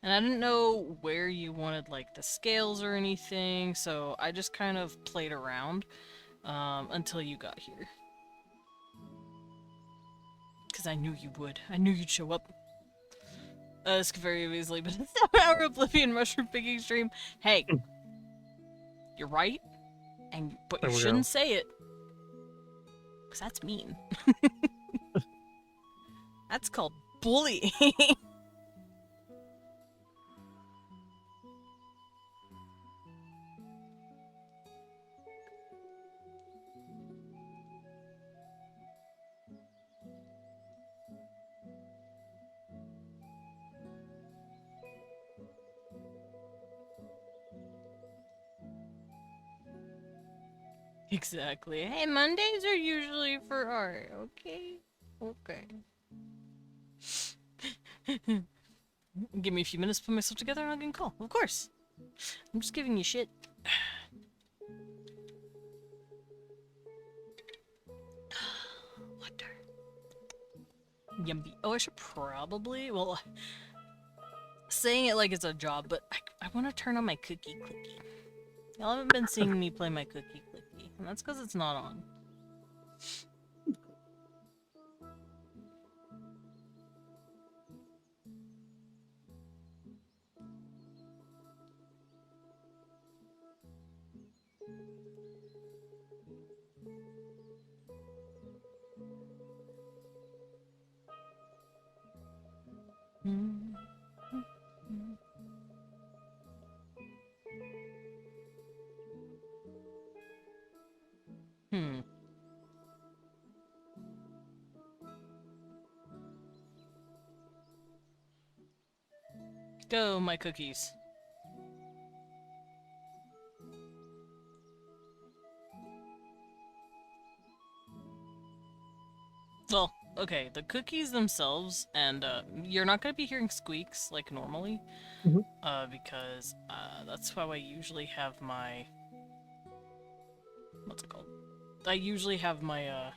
And I didn't know where you wanted, like, the scales or anything, so I just kind of played around until you got here. Because I knew you would. I knew you'd show up. This could very easily been a 7-hour Oblivion mushroom picking stream. Hey, you're right, but you There we shouldn't go. say it. Because that's mean. That's called bullying. Exactly. Hey, Mondays are usually for art, okay? Okay. Give me a few minutes to put myself together and I'll get a call. Of course. I'm just giving you shit. Water. Yummy. Oh, I should probably... Well, saying it like it's a job, but I want to turn on my cookie clicky. Y'all haven't been seeing me play my cookie clicky, and that's because it's not on. Hmm. Go, my cookies. Well, okay, the cookies themselves, and you're not gonna be hearing squeaks like normally, Mhm. because that's how I usually have my... What's it called? I usually have my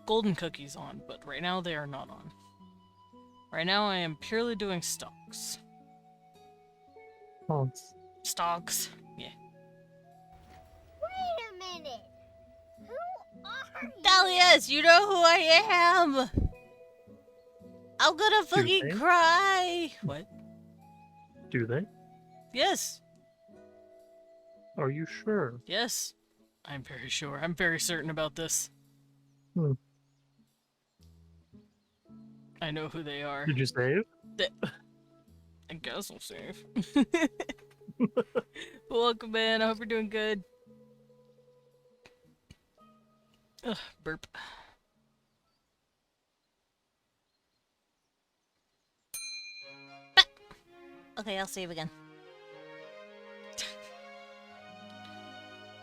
golden cookies on, but right now they are not on. Right now I am purely doing stalks. Fonts. Stalks. Yeah. Wait a minute. Who are you? Dahlias, you know who I am! I'm gonna fucking they? cry! What? Do they? Yes. Are you sure? Yes. I'm very sure. I'm very certain about this. Hmm. I know who they are. Did you save? I guess I'll save. Welcome, man. I hope you're doing good. Ugh, burp. Okay, I'll save again.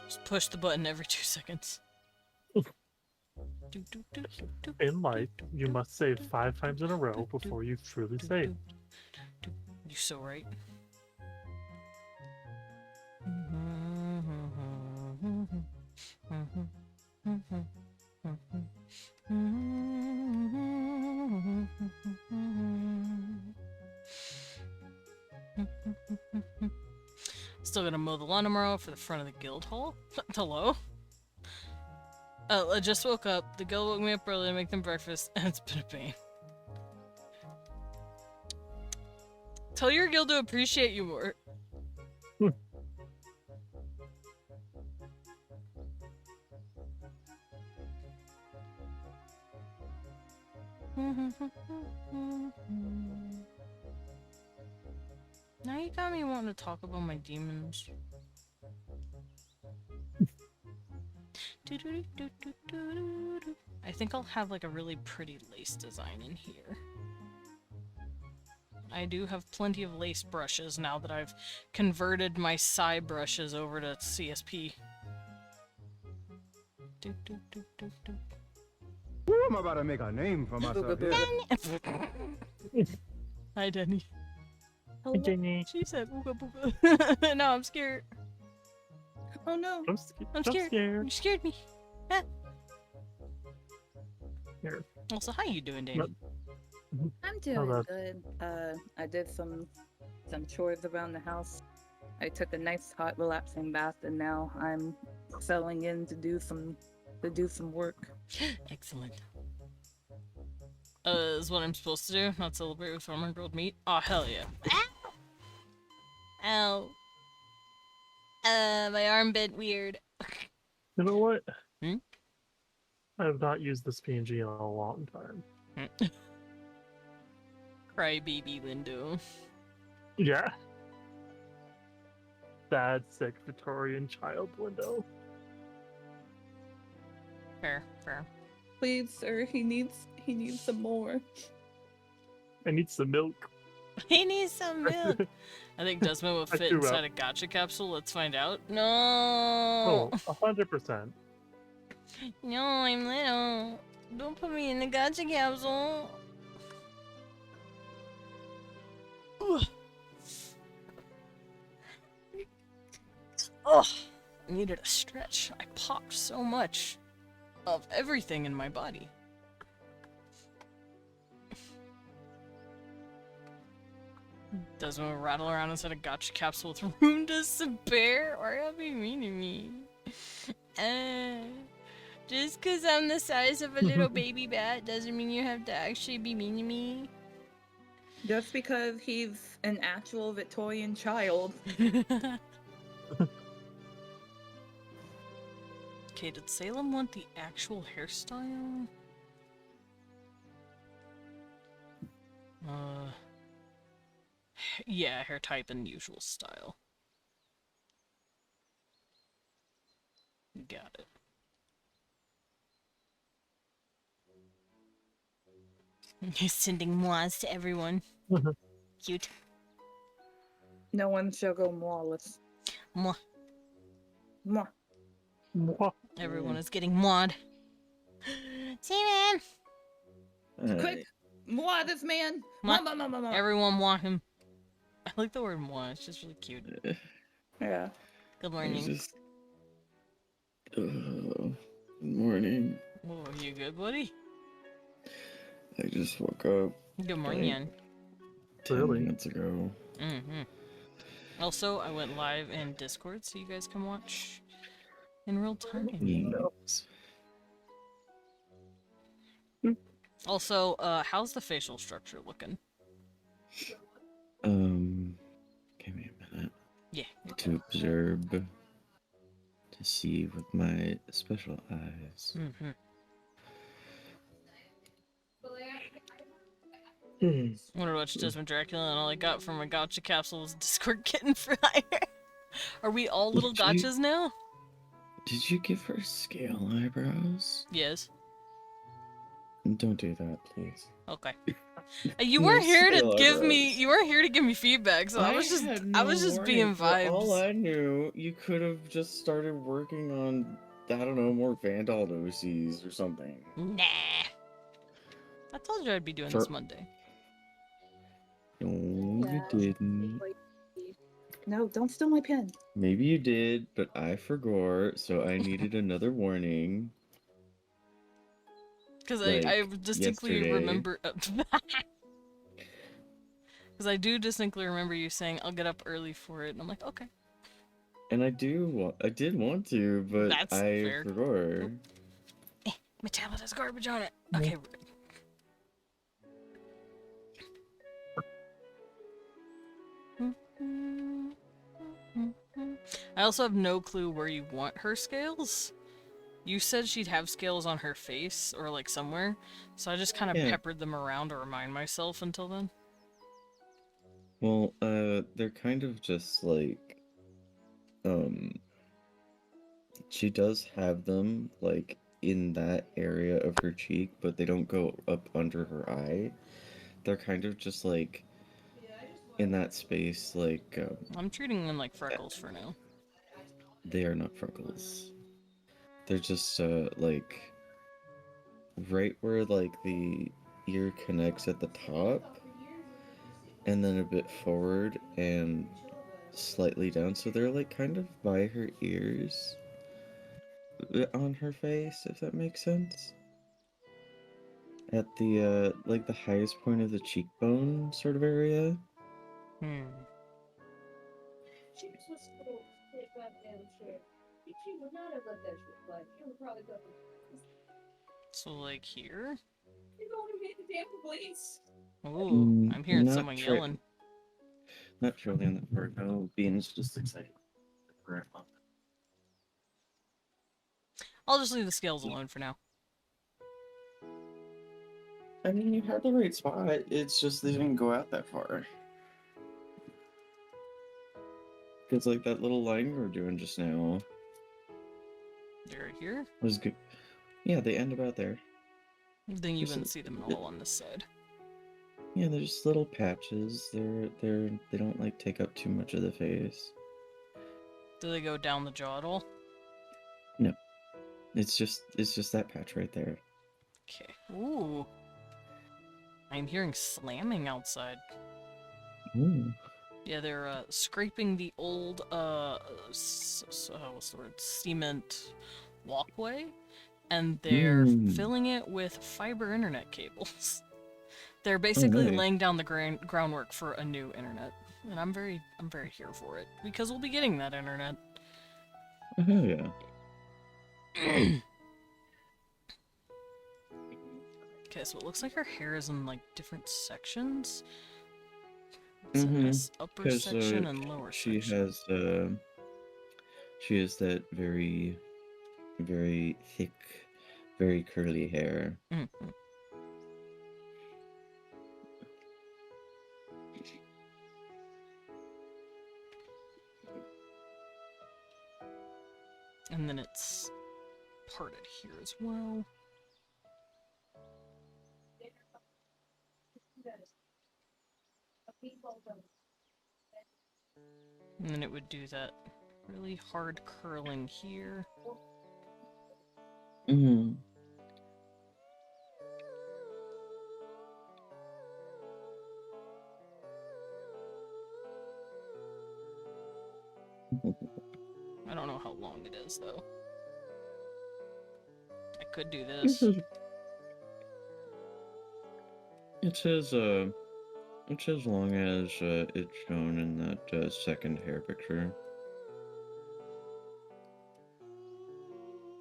Just push the button every 2 seconds. In life, you must save 5 times in a row before you truly save. You're so right. Still gonna mow the lawn tomorrow for the front of the guild hall. Hello? I just woke up. The guild woke me up early to make them breakfast, and it's been a pain. Tell your guild to appreciate you more. Now you got me wanting to talk about my demons. I think I'll have like a really pretty lace design in here. I do have plenty of lace brushes now that I've converted my Psy brushes over to CSP. I'm about to make a name for myself here. Hi, Denny. Hey, Jenny. She said ooga booga. No, I'm scared. Oh no. I'm scared. You scared me. Ah. Here. Also, how you doing, Danny? I'm doing good. I did some chores around the house. I took a nice hot relaxing bath and now I'm settling in to do some work. Excellent. Is what I'm supposed to do? Not celebrate with farmer grilled meat? Oh, hell yeah. Ow. My arm bent weird. You know what? Hmm? I have not used this PNG in a long time. Crybaby Lindo. Yeah. Sad, sick Victorian child window. Fair, fair. Please, sir, he needs some more. I need some milk. He needs some milk. I think Desmond will I fit threw inside up. a gacha capsule. Let's find out. No. Oh, 100%. No, I'm little. Don't put me in the gacha capsule. Ugh. Ugh. I needed a stretch. I popped so much of everything in my body. Desmond will rattle around inside a gacha capsule with room to spare. Why are you being mean to me? Just because I'm the size of a little baby bat doesn't mean you have to actually be mean to me. Just because he's an actual Victorian child. Okay, did Salem want the actual hairstyle? Yeah, hair type and usual style. Got it. He's sending mois to everyone. Cute. No one shall go moirless. Moi. Moi. Mwah. Everyone is getting moid. See, man. Quick! Moi this man! Moi. Moi, moi, moi, moi. Everyone want him. I like the word moi, it's just really cute. Yeah. Good morning. Good morning. Oh, you good, buddy? I just woke up Good morning. 10 Really? minutes ago. Mm-hmm. Also, I went live in Discord so you guys can watch in real time. Also, how's the facial structure looking? Give me a minute Yeah. to observe, to see with my special eyes. Mm-hmm. I wanted to watch Desmond Dracula, and all I got from a gotcha capsule was a Discord kitten for hire. Are we all little Did you- gotchas now? Did you give her scale eyebrows? Yes. Don't do that, please. Okay. You No weren't here to scale give me. eyebrows. You weren't here to give me feedback, so I was had just no being warning. For all vibes. I knew, you could have just started working on I don't know, more Vandal OCs or something. Nah. I told you I'd be doing For- this Monday. No, Yeah. you didn't. Like, no, don't steal my pen. Maybe you did, but I forgot, so I needed another warning. Because Like, I distinctly yesterday. remember. Because I do distinctly remember you saying, I'll get up early for it. And I'm like, okay. And I did want to, but That's I fair. forgot. My tablet has garbage on it. Okay, we're good. I also have no clue where you want her scales. You said she'd have scales on her face or like somewhere, so I just kind of Yeah. peppered them around to remind myself until then. Well, they're kind of just like, she does have them like in that area of her cheek, but they don't go up under her eye. They're kind of just like in that space, like, I'm treating them like freckles for now. they are not freckles. They're just, like, right where, like, the ear connects at the top, and then a bit forward and slightly down. So they're, like, kind of by her ears on her face, if that makes sense. At the, like, the highest point of the cheekbone sort of area. Hmm. So like here? Ooh, I'm hearing Not someone tra- yelling. Not truly on that part. No, Bean's just excited. I'll just leave the scales alone for now. I mean, you had the right spot. It's just they didn't go out that far. Because, like, that little line we were doing just now They're here? was good. Yeah, they end about there. Then you Just wouldn't a- see them all on this side. Yeah, they're just little patches. They don't, like, take up too much of the face. Do they go down the jaw at all? No. It's just that patch right there. Okay. Ooh. I'm hearing slamming outside. Ooh. Yeah, they're scraping the old what's the word? Cement walkway, and they're filling it with fiber internet cables. They're basically nice. laying down the groundwork for a new internet, and I'm very here for it because we'll be getting that internet. Oh, hell yeah. Okay, so it looks like her hair is in like different sections. It's in this upper 'Cause, section and lower she section. she has that very, very thick, very curly hair. Mhm. And then it's parted here as well. And then it would do that really hard curling here. Mm-hmm. I don't know how long it is though. I could do this. It says long as it's shown in that second hair picture.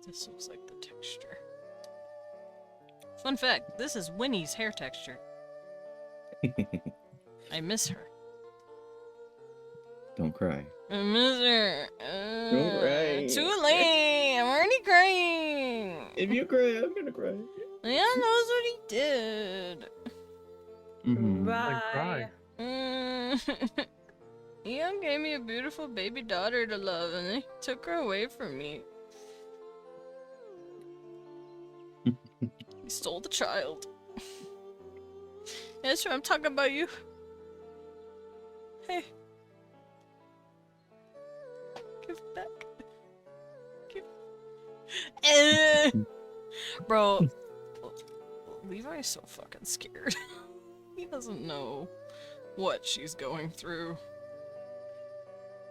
This looks like the texture. Fun fact, this is Winnie's hair texture. I miss her. Don't cry. I miss her. Don't cry. Too late. I'm already crying. If you cry, I'm gonna cry. Leon knows what he did. Mm-hmm. Like, cry. Leon gave me a beautiful baby daughter to love, and then he took her away from me. He stole the child. That's right, I'm talking about you. Hey. Give it back. Give Bro, Levi's so fucking scared. He doesn't know what she's going through.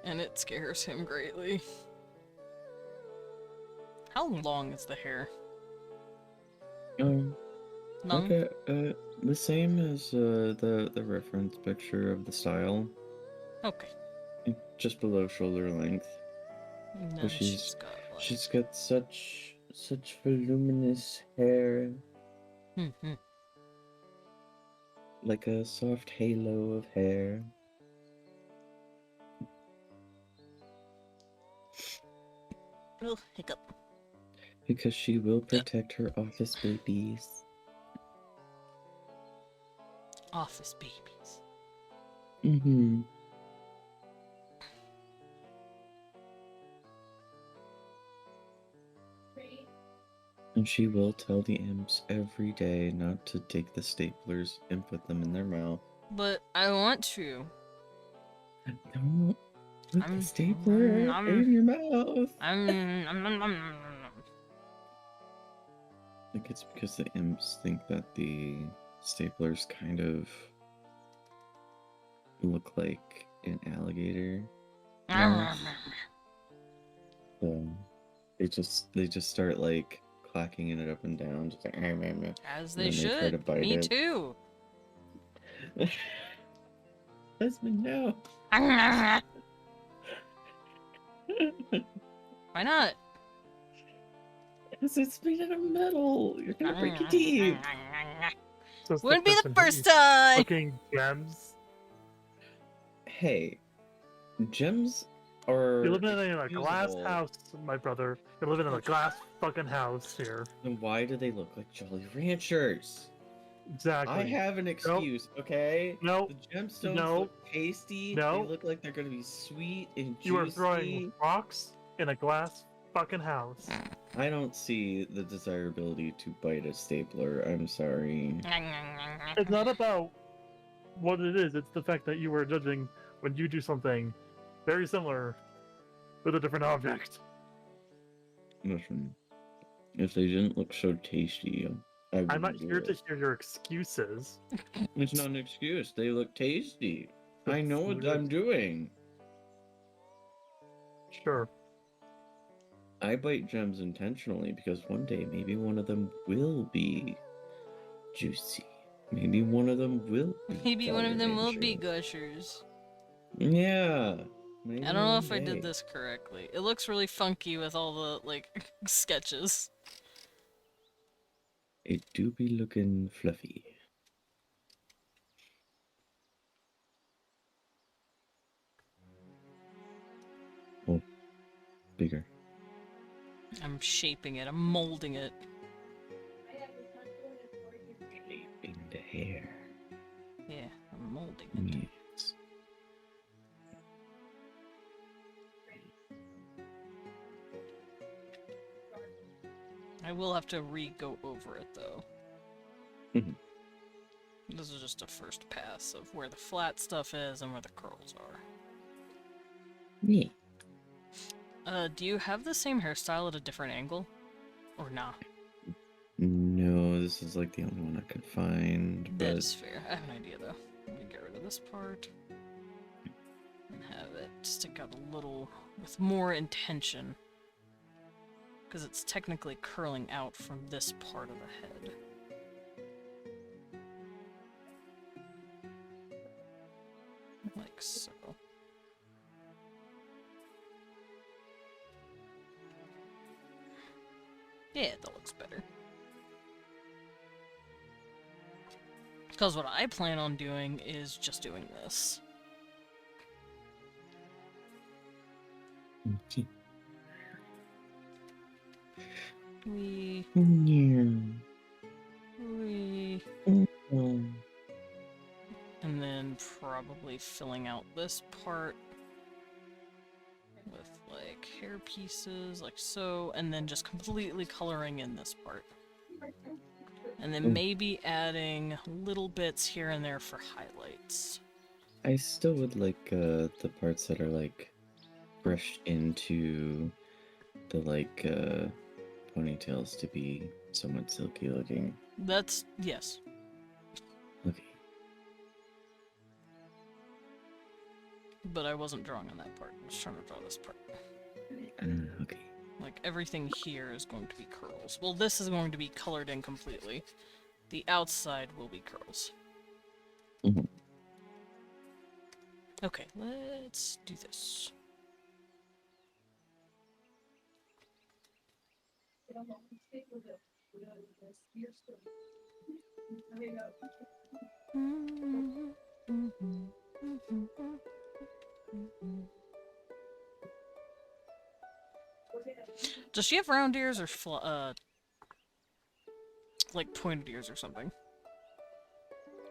And it scares him greatly. How long is the hair? Long. Long? The same as the reference picture of the style, Okay. just below shoulder length. And then But she's got like... she's got such voluminous hair, like a soft halo of hair. Oh, hiccup. Because she will protect her office babies. Office babies. Mm-hmm. And she will tell the imps every day not to take the staplers and put them in their mouth. But I want to. Don't put I'm- the stapler I'm- in your mouth. I'm I think it's because the imps think that the staplers kind of look like an alligator. So they just start like clacking it up and down, just like, As and they then they try to should. bite Me it. too. Husband, no. Why not? Because it's made out of metal. You're gonna break your teeth. So it's Wouldn't be the person who first eats time. Fucking gems. Hey, gems are. You're living in a glass excusable. house, my brother. You're living in a glass fucking house here. Then why do they look like Jolly Ranchers? Exactly. I have an excuse, okay? Nope. The gemstones No. look tasty. No. They look like they're gonna be sweet and juicy. You are throwing rocks in a glass fucking house. I don't see the desirability to bite a stapler. I'm sorry. It's not about what it is, it's the fact that you were judging when you do something very similar with a different object. Listen, if they didn't look so tasty, I I'm not wouldn't do here to it. hear your excuses. It's not an excuse. They look tasty. I know what It's- I'm doing. Sure. I bite gems intentionally because one day maybe one of them will be juicy. Maybe one of them will be. Maybe one of Jolly them will be Rancher. gushers. Yeah. Maybe I don't know one if I day. did this correctly. It looks really funky with all the, like, sketches. It do be looking fluffy. Oh, bigger. I'm shaping it, I'm molding it. Shaping the hair. Yeah, I'm molding it. Yes. I will have to re-go over it, though. Mhm. This is just a first pass of where the flat stuff is and where the curls are. Yeah. Do you have the same hairstyle at a different angle? Or nah? No, this is like the only one I could find. That But is fair. I have an idea, though. Let me get rid of this part. And have it stick out a little with more intention. Because it's technically curling out from this part of the head. Like so. Yeah, that looks better. Because what I plan on doing is just doing this. We... And then probably filling out this part with like hair pieces, like so, and then just completely coloring in this part. And then maybe adding little bits here and there for highlights. I still would like the parts that are like brushed into the like ponytails to be somewhat silky looking. That's yes. Okay. But I wasn't drawing on that part. I was trying to draw this part. Okay. Like, everything here is going to be curls. Well, this is going to be colored in completely. The outside will be curls. Mhm. Okay, let's do this. Does she have round ears or like pointed ears or something?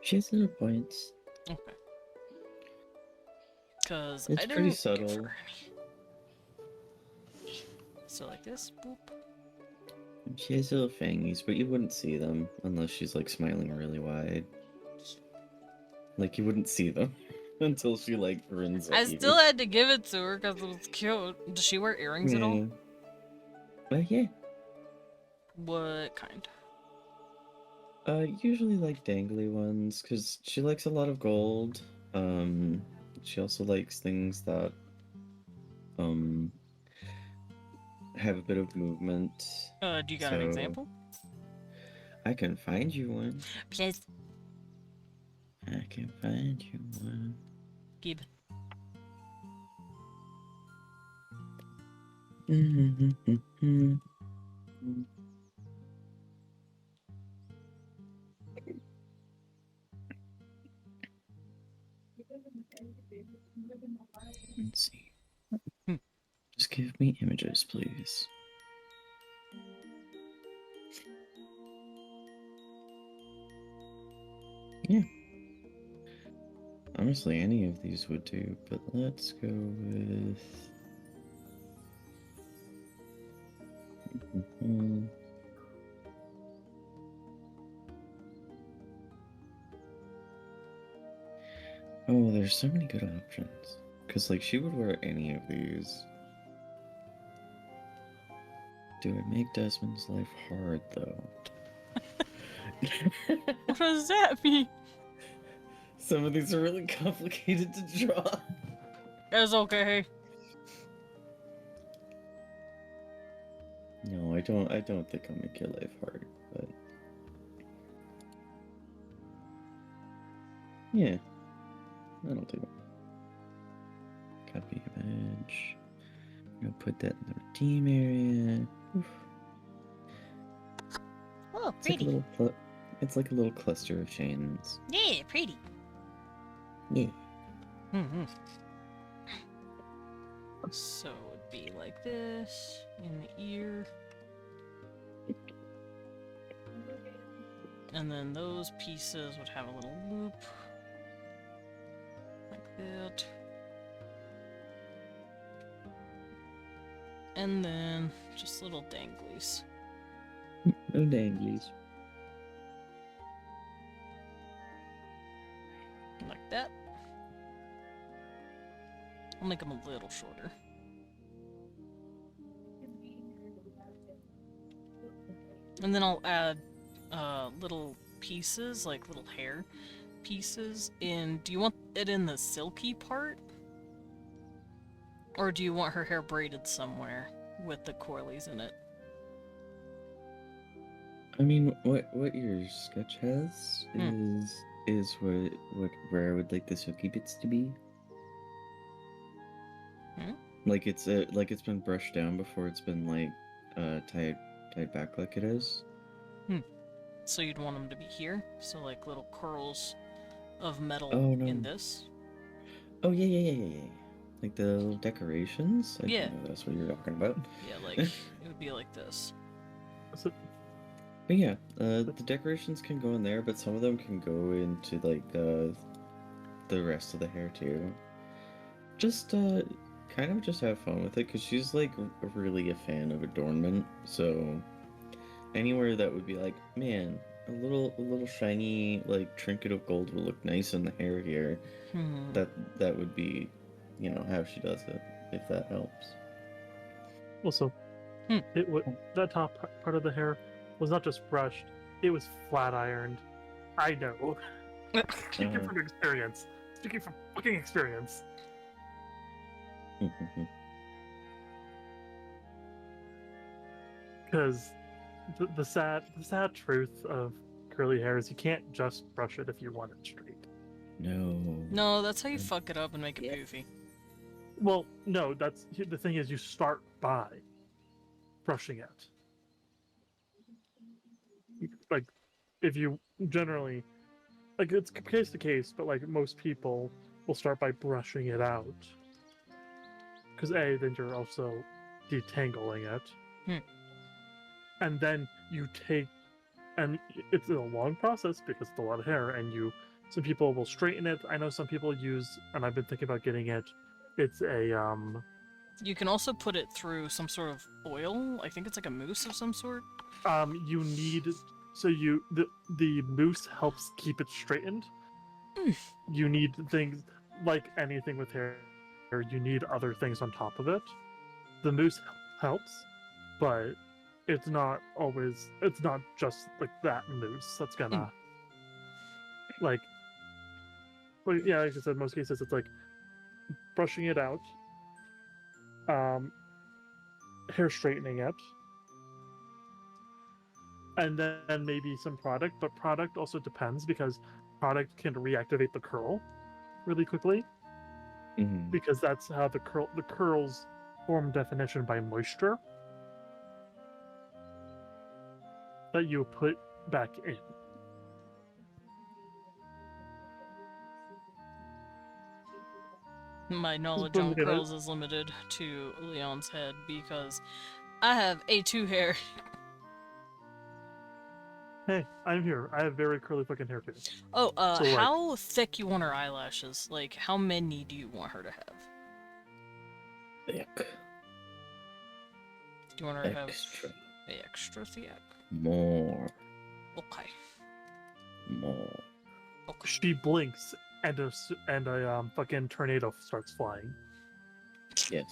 She has little points. Okay. Cause It's I pretty didn't give subtle. her any. So like this, boop. She has little fangies, but you wouldn't see them unless she's like smiling really wide. Like you wouldn't see them until she like grins at I you. still had to give it to her because it was cute. Does she wear earrings at all? Yeah. Yeah. What kind? Usually like dangly ones, because she likes a lot of gold. She also likes things that, have a bit of movement. Do you got an So- example? I can find you one. Please. I can find you one. Gib. Let's see. Hmm. Just give me images, please. Yeah. Honestly, any of these would do, but let's go with. Oh, there's so many good options. Because, like, she would wear any of these. Do I make Desmond's life hard, though? What does that mean? Some of these are really complicated to draw. It's okay. No, I don't think I'll make your life hard, but... Yeah. That'll do. Copy image. I'm gonna put that in the redeem area. Oof. Oh, It's like a pretty. little it's like a little cluster of chains. Yeah, pretty. Yeah. Mm-hmm. So it'd be like this in the ear. And then those pieces would have a little loop. Like that. And then just little danglies. No danglies. Like that. I'll make them a little shorter. And then I'll add little pieces, like little hair pieces. Do you want it in the silky part? Or do you want her hair braided somewhere with the coilies in it? I mean, what your sketch has is where I would like the silky bits to be. Like it's been brushed down before it's been like tied back like it is. So you'd want them to be here? So like little curls of metal Oh, no. in this? Oh yeah. Like the little decorations. I Yeah. didn't know that's what you're talking about. Yeah, like it would be like this. So, But yeah, the decorations can go in there, but some of them can go into like the rest of the hair too. Just kind of just have fun with it, because she's like really a fan of adornment. So anywhere that would be like, man, a little shiny like trinket of gold will look nice in the hair here. Hmm. That would be, how she does it, if that helps. also, It was that part of the hair was not just brushed; it was flat ironed. I know. Speaking from experience. Speaking from fucking experience. Because the sad truth of curly hair is you can't just brush it if you want it straight. No. No, that's how you fuck it up and make it Yeah. poofy. Well, no, that's the thing is you start by brushing it. Like, if you generally, like, it's case to case, but like most people will start by brushing it out. Because then you're also detangling it. And then you take, and it's a long process because it's a lot of hair, and some people will straighten it. I know some people use, and I've been thinking about getting it. It's a You can also put it through some sort of oil. I think it's like a mousse of some sort. you need the mousse helps keep it straightened. You need things like anything with hair. You need other things on top of it. The mousse helps, but it's not just like that mousse that's gonna like yeah, like I said, in most cases it's like brushing it out, hair straightening it, and then maybe some product, but product also depends because product can reactivate the curl really quickly because that's how the curls form definition by moisture that you put back in. My knowledge Boom, on look at it. curls is limited to Leon's head because I have A2 hair. Hey, I'm here. I have very curly fucking hair too. Oh, So, like- how thick you want her eyelashes? Like, how many do you want her to have? Thick. Do you want her to have Extra. extra thick? More. Okay. More. Okay. She blinks and a fucking tornado starts flying. Yes.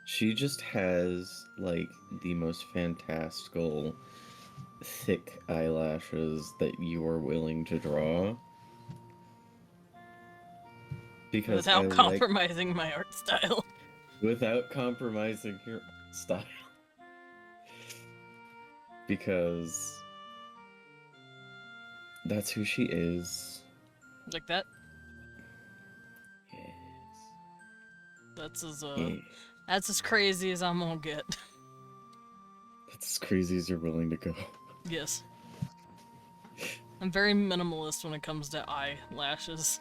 She just has like the most fantastical thick eyelashes that you are willing to draw. Because Without I like compromising my art style. without compromising your style. Because that's who she is. Like that? Yes. That's as, Yeah. that's as crazy as I'm gonna get. That's as crazy as you're willing to go. Yes. I'm very minimalist when it comes to eyelashes.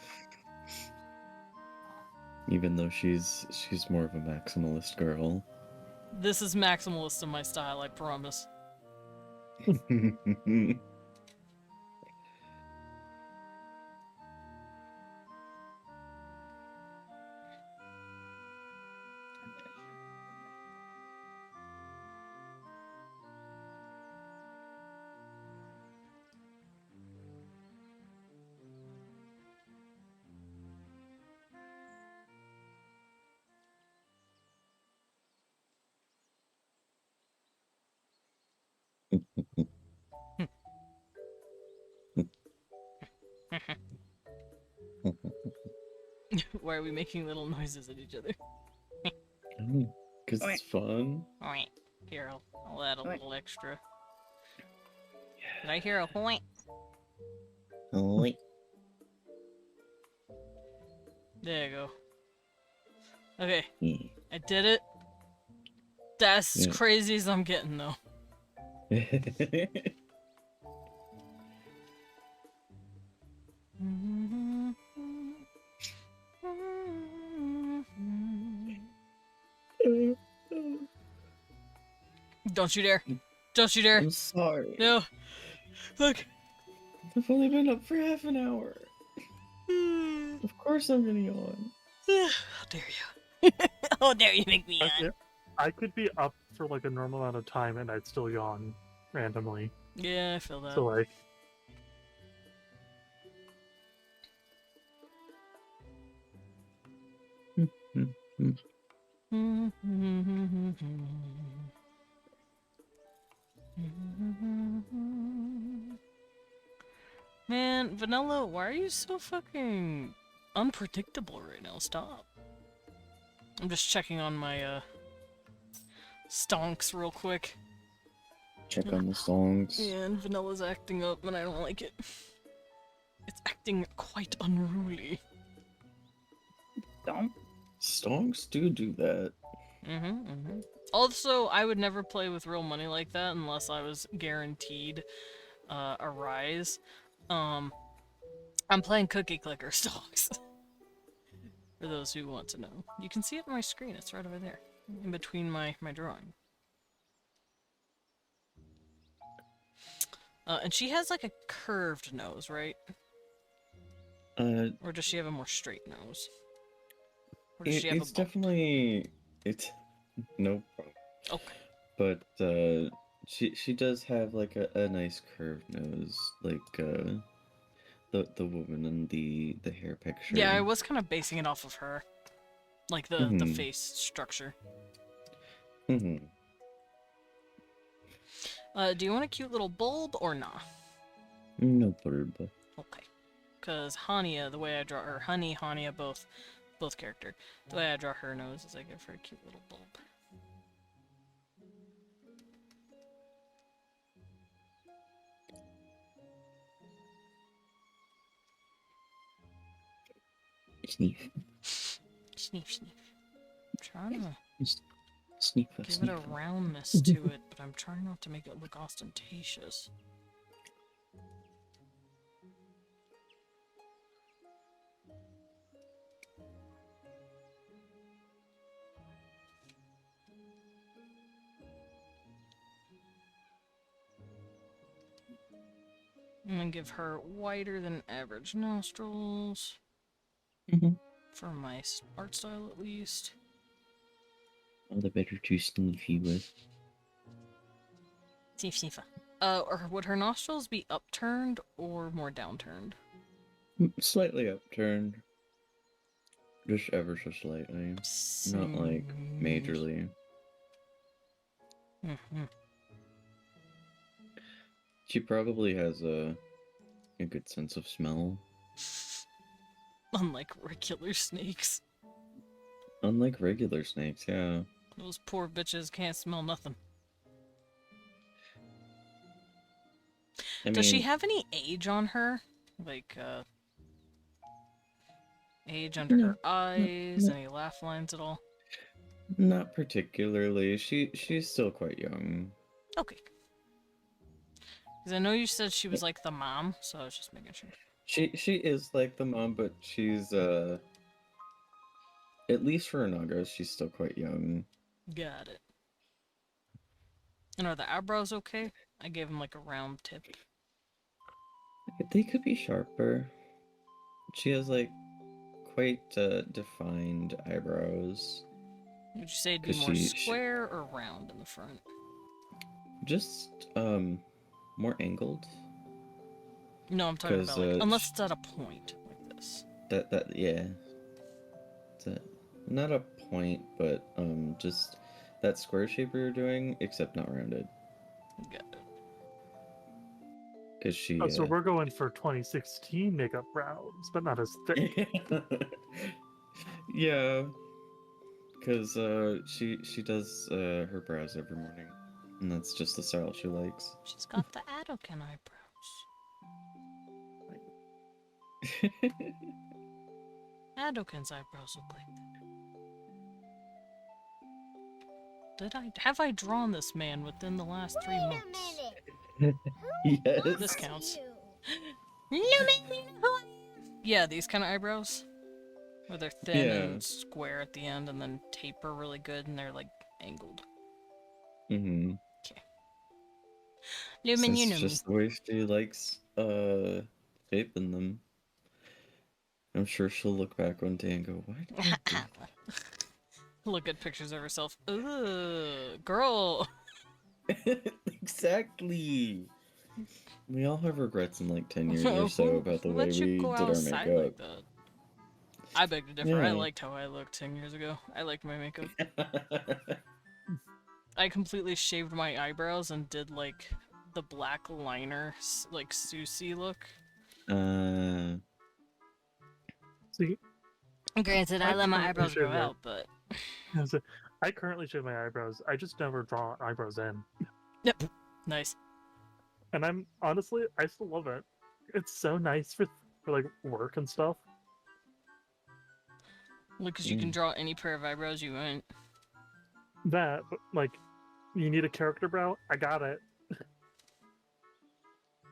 Even though she's more of a maximalist girl. This is maximalist in my style, I promise. Why are we making little noises at each other? Because it's fun. Alright, here, I'll add a Alright. little extra. Did I hear a point? Oh, There you go. Okay, yeah. I did it. That's as Yeah. crazy as I'm getting, though. Don't you dare. Don't you dare. I'm sorry. No. Look. I've only been up for half an hour. Of course I'm gonna yawn. How dare you. How dare you make me yawn. I could be up for like a normal amount of time and I'd still yawn randomly. Yeah, I feel that. So like, Man, Vanilla, why are you so fucking unpredictable right now? Stop. I'm just checking on my, stonks real quick. Check on the songs. Yeah, and Vanilla's acting up, and I don't like it. It's acting quite unruly. Don't. Stonks do that. Also, I would never play with real money like that unless I was guaranteed a rise. I'm playing Cookie Clicker stocks. For those who want to know. You can see it on my screen, it's right over there. In between my drawing. And she has like a curved nose, right? Or does she have a more straight nose? Or does she have It's a bump? definitely it's no problem. Okay. But she does have like a nice curved nose, like the woman in the hair picture. Yeah, I was kind of basing it off of her. Like the Mhm. face structure. Hmm. Do you want a cute little bulb or nah? No bulb. Okay. Because Hania, the way I draw her, Honey, Hania, both character. The way I draw her nose is I give her a cute little bulb. Sneef. Sneef, sneef. I'm trying to Sneef. give it a roundness to it, but I'm trying not to make it look ostentatious. I'm gonna give her wider than average nostrils. Mhm. For my art style, at least. All the better to sneefy with. Sneef, sneefa. Or would her nostrils be upturned or more downturned? Slightly upturned. Just ever so slightly. Not like majorly. She probably has a good sense of smell. Unlike regular snakes. Unlike regular snakes, yeah. Those poor bitches can't smell nothing. Does she have any age on her? Like, age under her eyes? Any laugh lines at all? Not particularly. She's still quite young. Okay. Because I know you said she was like the mom, so I was just making sure. She is like the mom, but she's at least for Naga, she's still quite young. Got it. And are the eyebrows okay? I gave him like a round tip. They could be sharper. She has like quite defined eyebrows. Would you say it'd be 'Cause more she- square or round in the front? Just more angled. No, I'm talking 'Cause, about like, unless sh- it's at a point like this. That yeah. Not a point, but just that square shape we were doing, except not rounded. Got it. Because she. Oh, so we're going for 2016 makeup brows, but not as thick. Yeah. Because she does her brows every morning, and that's just the style she likes. She's got the Adoken eyebrows. Adoken's eyebrows look like that. Have I drawn this man within the last 3 months? Yes. This counts. Lumen, who are you? Yeah, these kind of eyebrows. Where they're thin Yeah. and square at the end and then taper really good and they're like angled. Mm-hmm. Lumen, you know It's me. just the way she likes shaping them. I'm sure she'll look back one day and go, "Why did I do that?" Look at pictures of herself. Ugh, girl. Exactly. We all have regrets in like 10 years or so Who about the way let you we go did our outside makeup. like that? I beg to differ. I Yeah. liked how I looked 10 years ago. I liked my makeup. I completely shaved my eyebrows and did like the black liner, like Susie look. Uh, See, Granted, I let my currently eyebrows grow shave my- out, but so I currently shave my eyebrows. I just never draw eyebrows in, yep, nice. and I'm honestly, I still love it. It's so nice for like work and stuff. Look, 'cause you can draw any pair of eyebrows you want. That, but like, you need a character brow. I got it.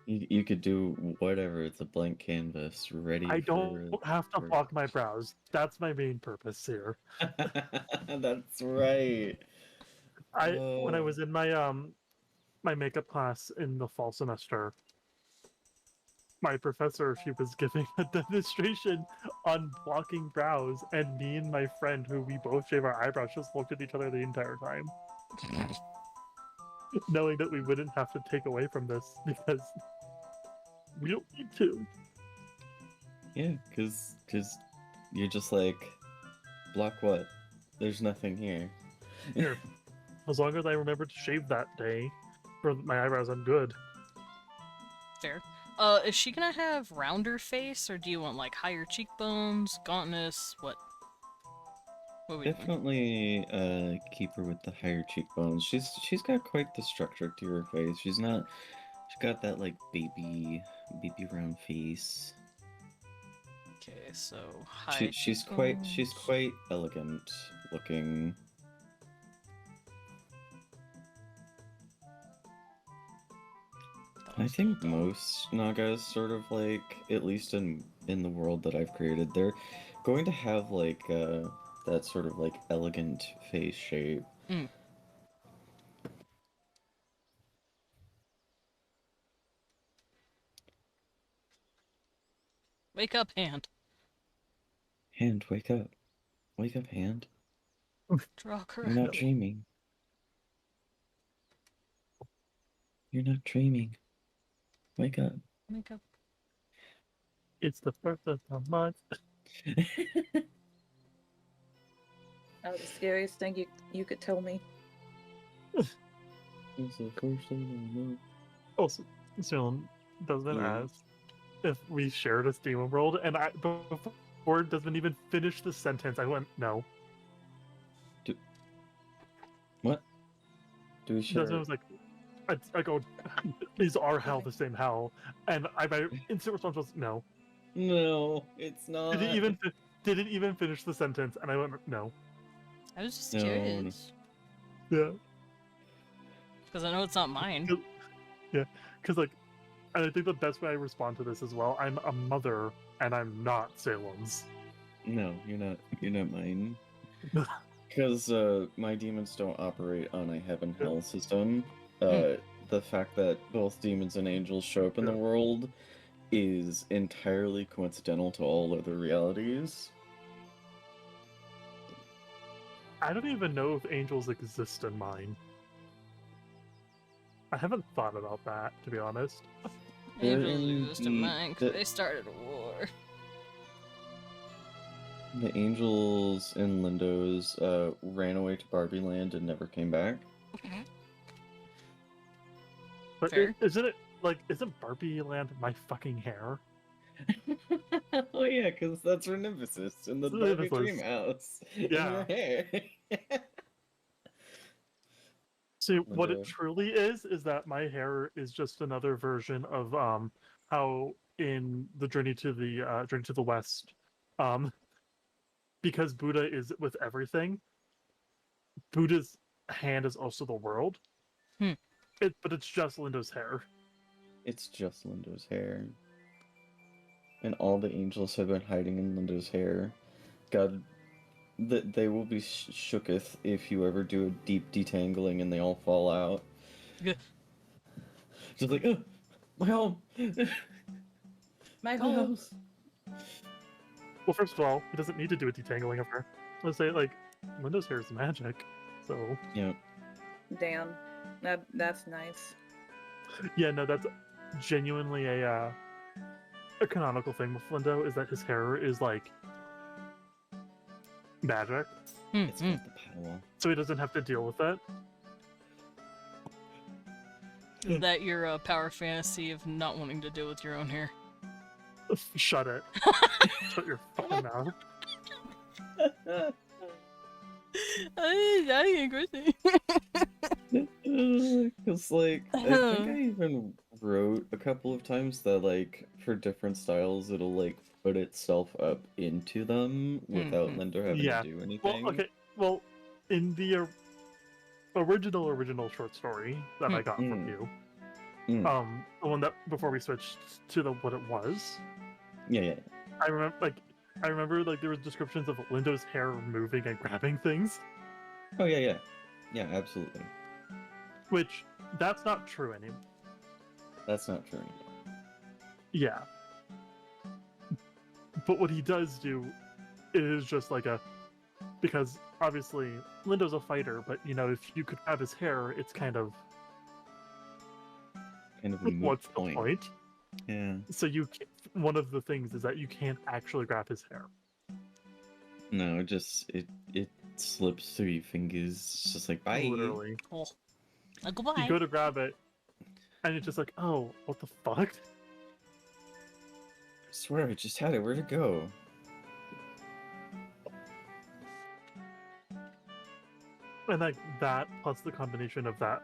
you could do whatever. It's a blank canvas, ready I for. don't have to for- block my brows. That's my main purpose here. That's right. When I Oh. was in my makeup class in the fall semester, my professor, she was giving a demonstration on blocking brows, and me and my friend, who we both shave our eyebrows, just looked at each other the entire time, knowing that we wouldn't have to take away from this because we don't need to. Yeah, cause you're just like, block what? There's nothing here. Here, as long as I remember to shave that day for my eyebrows, I'm good. Fair. Is she gonna have rounder face, or do you want like higher cheekbones, gauntness? What? What we doing? Definitely keep her with the higher cheekbones. She's got quite the structure to her face. She's got that like baby round face. Okay, so high. She's cheekbones. quite elegant looking. I think most Nagas sort of like, at least in the world that I've created, they're going to have like that sort of like elegant face shape. Mm. Wake up, hand. Hand, wake up. Wake up, Hand. Draw You're not correctly. dreaming. You're not dreaming. Wake up. Wake up. It's the first of the month. That was the scariest thing you could tell me. It's the first of the month. Also, Dylan Desmond Yeah. asked if we shared a Steam World, and before Desmond even finished the sentence, I went, no. What? Do we share? Desmond was like, I go, these are hell the same hell, and my instant response was no. No, it's not. Didn't even finish the sentence, and I went, no. I was just No, no. curious. Yeah, Because I know it's not mine. because like, and I think the best way I respond to this as well, I'm a mother, and I'm not Salem's. No, you're not. You're not mine. Because my demons don't operate on a heaven-hell system. The fact that both demons and angels show up in the Yeah. world is entirely coincidental to all other realities. I don't even know if angels exist in mine. I haven't thought about that, to be honest. They're Angels in exist in the- mine because the- they started a war. The angels in Lindo's ran away to Barbie Land and never came back. But Fair. isn't Barbie Land my fucking hair? Oh yeah, because that's her nemesis in the Barbie Nemesis. dream house. In Yeah. her hair. See, what Linda. it truly is that my hair is just another version of how in the Journey to the West, because Buddha is with everything, Buddha's hand is also the world. Hmm. But it's just Lindo's hair. It's just Lindo's hair. And all the angels have been hiding in Lindo's hair. God, they will be shooketh if you ever do a deep detangling and they all fall out. Yeah. Just like, oh, my home! My My home. house! Well, first of all, he doesn't need to do a detangling of her. Let's say like Lindo's hair is magic, so Yeah. Damn. That's nice. yeah, no, that's genuinely a canonical thing with Lindo is that his hair is like magic, It's got the power. so he doesn't have to deal with that. Is that your power fantasy of not wanting to deal with your own hair? Shut it. Shut your fucking mouth. I agree. Because, like, I think I even wrote a couple of times that, like, for different styles, it'll, like, put itself up into them without Lindo having Yeah. to do Well, anything. okay. Well, in the original short story that I got from you, the one that before we switched to the what it was, Yeah. I remember like there was descriptions of Lindo's hair moving and grabbing things, Oh, yeah. Yeah, absolutely. which that's not true anymore. That's not true anymore. Yeah. But what he does do is just like because obviously Lindo's a fighter, but you know, if you could grab his hair, it's kind of A moot what's point. the point? Yeah. So one of the things is that you can't actually grab his hair. No, it slips through your fingers. It's just like, bye. Literally. Oh. Goodbye. You go to grab it, and it's just like, oh, what the fuck? I swear, I just had it. Where'd it go? And like that, plus the combination of that,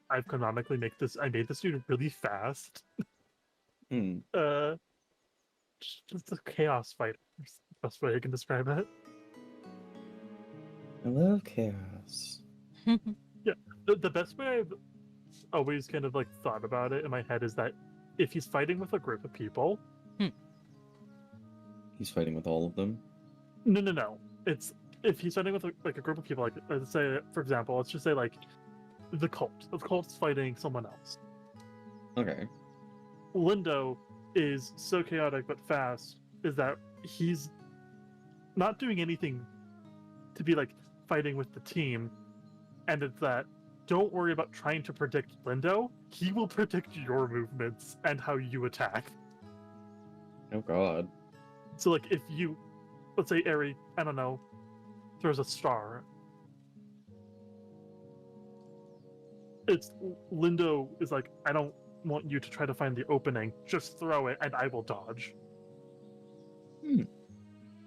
I made this dude really fast. Just a chaos fighter. That's the best way I can describe it. I love chaos. The best way I've always kind of like thought about it in my head is that if he's fighting with a group of people, He's fighting with all of them. no. It's if he's fighting with like a group of people, like let's say, for example, let's just say like the cult. The cult's fighting someone else. Okay. Lindo is so chaotic but fast is that he's not doing anything to be like fighting with the team, and it's that don't worry about trying to predict Lindo. He will predict your movements and how you attack. Oh god. So like if you, let's say Eri, I don't know, throws a star, it's Lindo is like, I don't want you to try to find the opening, just throw it and I will dodge.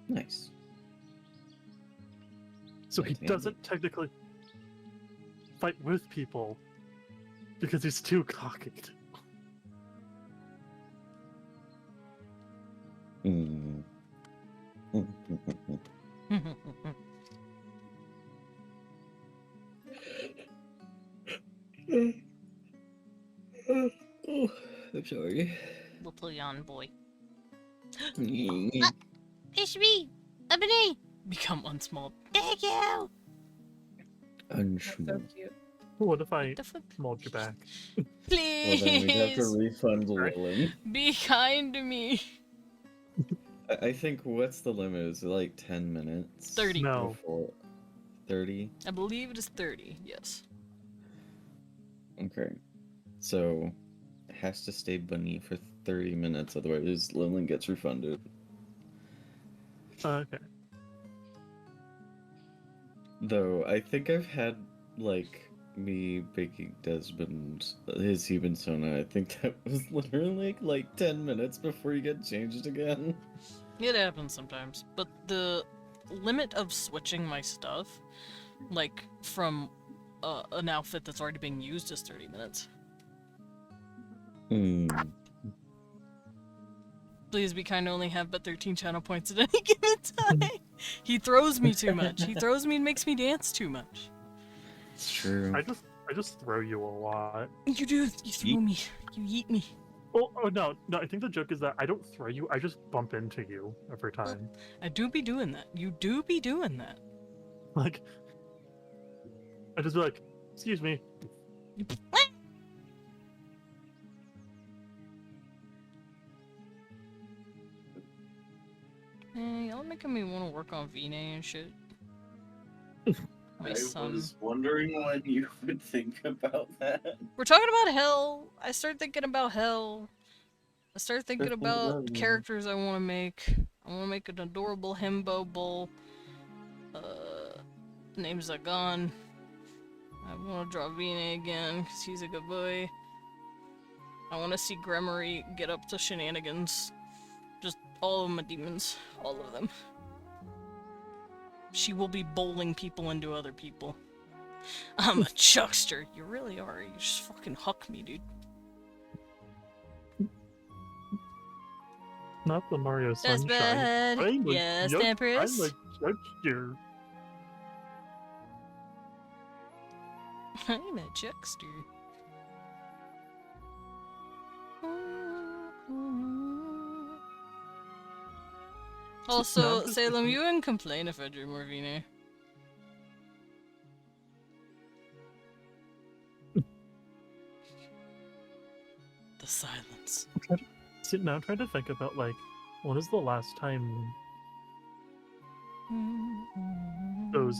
Nice. So he That's handy. doesn't technically fight with people because he's too cocky. Mm. Oh, I'm sorry. Little yawn boy. It's me, Ebony. Become unsmall. Thank you. That's so Unsure. cute. What if I The fuck? mold you back? Well, then we'd have to Please refund Lilin. be kind to me. I think what's the limit? Is it like 10 minutes? 30. No. Before 30? I believe it is 30. Yes. Okay. So it has to stay bunny for 30 minutes, otherwise Lilin gets refunded. Okay. Though I think I've had like me baking Desmond his human Sona. I think that was literally like 10 minutes before you get changed again. It happens sometimes. But the limit of switching my stuff, like from an outfit that's already being used, is 30 minutes. Please be kind to only have but 13 channel points at any given time. He throws me too much. He throws me and makes me dance too much. It's true. I just throw you a lot. You do. You throw me. You yeet me. Oh no, I think the joke is that I don't throw you, I just bump into you every time. I do be doing that. You do be doing that. Like, I just be like, excuse me. You... Hey, y'all making me want to work on Vine and shit. My son. was wondering when you would think about that. We're talking about hell. I start thinking about hell. I start thinking about characters I want to make. I want to make an adorable himbo bull. Named Zagan. I want to draw Vine again, because he's a good boy. I want to see Gremory get up to shenanigans. All of my demons. All of them. She will be bowling people into other people. I'm a chuckster. You really are. You just fucking huck me, dude. Not the Mario That's Sunshine. bad. I'm a Yes, yuck- Empress. I'm a chuckster. I'm a chuckster. Also, just Salem, looking- you wouldn't complain if I drew Morvine. The silence. Now I'm trying to think about like, when is the last time those